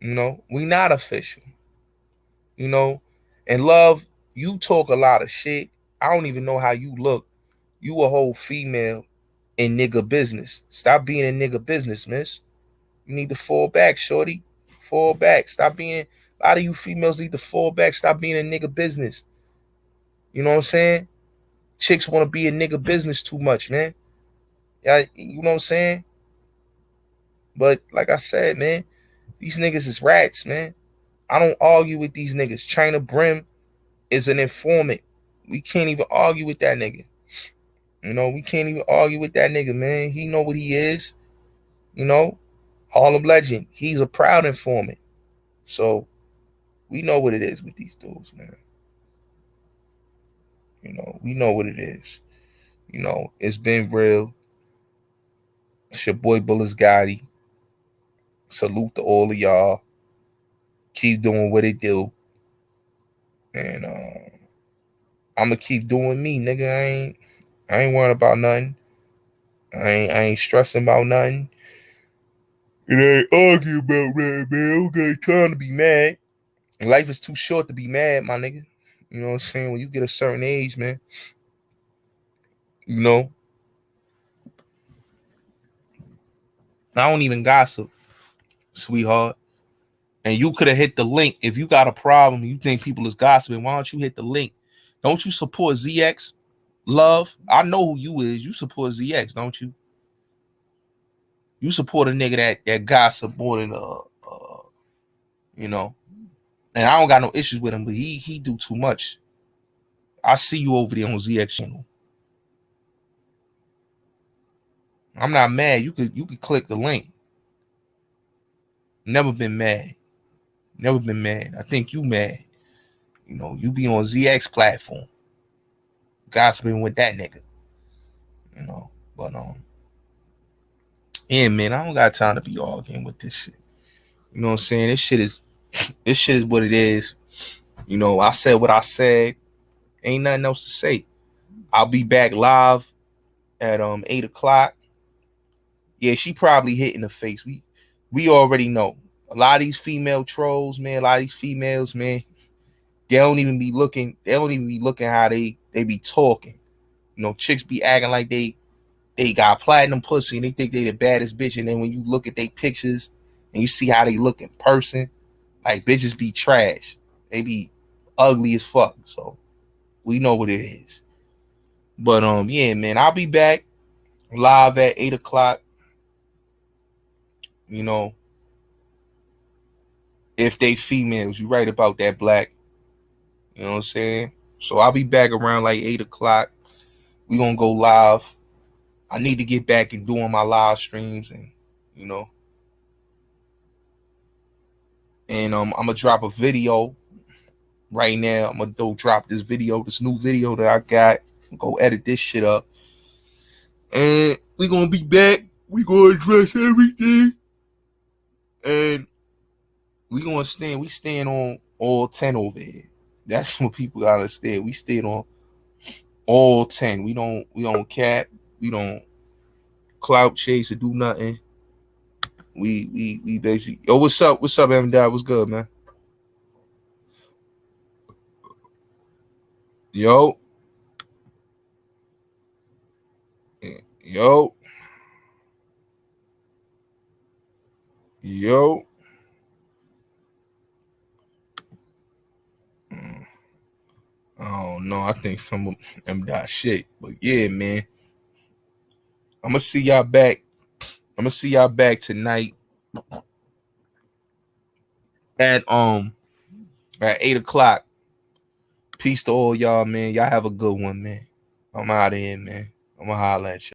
You know, we not official. You know, and love, you talk a lot of shit. I don't even know how you look. You a whole female in nigga business. Stop being in nigga business, miss. You need to fall back, shorty. Fall back. Stop being, a lot of you females need to fall back. Stop being in nigga business. You know what I'm saying? Chicks want to be in nigga business too much, man. Yeah, you know what I'm saying? But like I said, man, these niggas is rats, man. I don't argue with these niggas. China Brim is an informant. We can't even argue with that nigga. You know, we can't even argue with that nigga, man. He know what he is. You know, Harlem legend. He's a proud informant. So we know what it is with these dudes, man. You know, we know what it is. You know, it's been real. It's your boy Bullets Gotti. Salute to all of y'all. Keep doing what it do. And I'ma keep doing me, nigga. I ain't worrying about nothing. I ain't stressing about nothing. It ain't argue about that, man. Okay, trying to be mad. Life is too short to be mad, my nigga. You know what I'm saying? When you get a certain age, man, you know, I don't even gossip, sweetheart. And you could have hit the link. If you got a problem, you think people is gossiping, why don't you hit the link? Don't you support ZX? Love, I know who you is. You support ZX, don't you? You support a nigga that gossip more than you know. And I don't got no issues with him, but he do too much. I see you over there on ZX channel. I'm not mad. You could click the link. Never been mad. Never been mad. I think you mad. You know, you be on ZX platform, gossiping with that nigga. You know, but yeah, man, I don't got time to be arguing with this shit. You know what I'm saying? This shit is what it is. You know, I said what I said. Ain't nothing else to say. I'll be back live at 8:00. Yeah, she probably hit in the face. We already know. A lot of these female trolls, man, a lot of these females, man, they don't even be looking how they be talking. You know, chicks be acting like they got platinum pussy and they think they the baddest bitch. And then when you look at their pictures and you see how they look in person, like bitches be trash. They be ugly as fuck. So we know what it is. But yeah, man, I'll be back live at 8:00. You know, if they females, you right about that, Black. You know what I'm saying? So I'll be back around like 8:00. We gonna go live. I need to get back and doing my live streams, and you know, and I'm gonna drop a video right now. I'm gonna drop this new video that I got. Go edit this shit up, and we gonna be back. We gonna address everything, and we stand on all 10 over here. That's what people gotta understand. We stand on all 10. We don't cap. We don't clout chase or do nothing. We basically. Yo, what's up? What's up, Evan Dad? What's good, man? Yo. Yo. Yo. I don't know. I think some of them got shit. But yeah, man. I'm gonna see y'all back. I'm gonna see y'all back tonight at 8:00. Peace to all y'all, man. Y'all have a good one, man. I'm out of here, man. I'm gonna holler at you.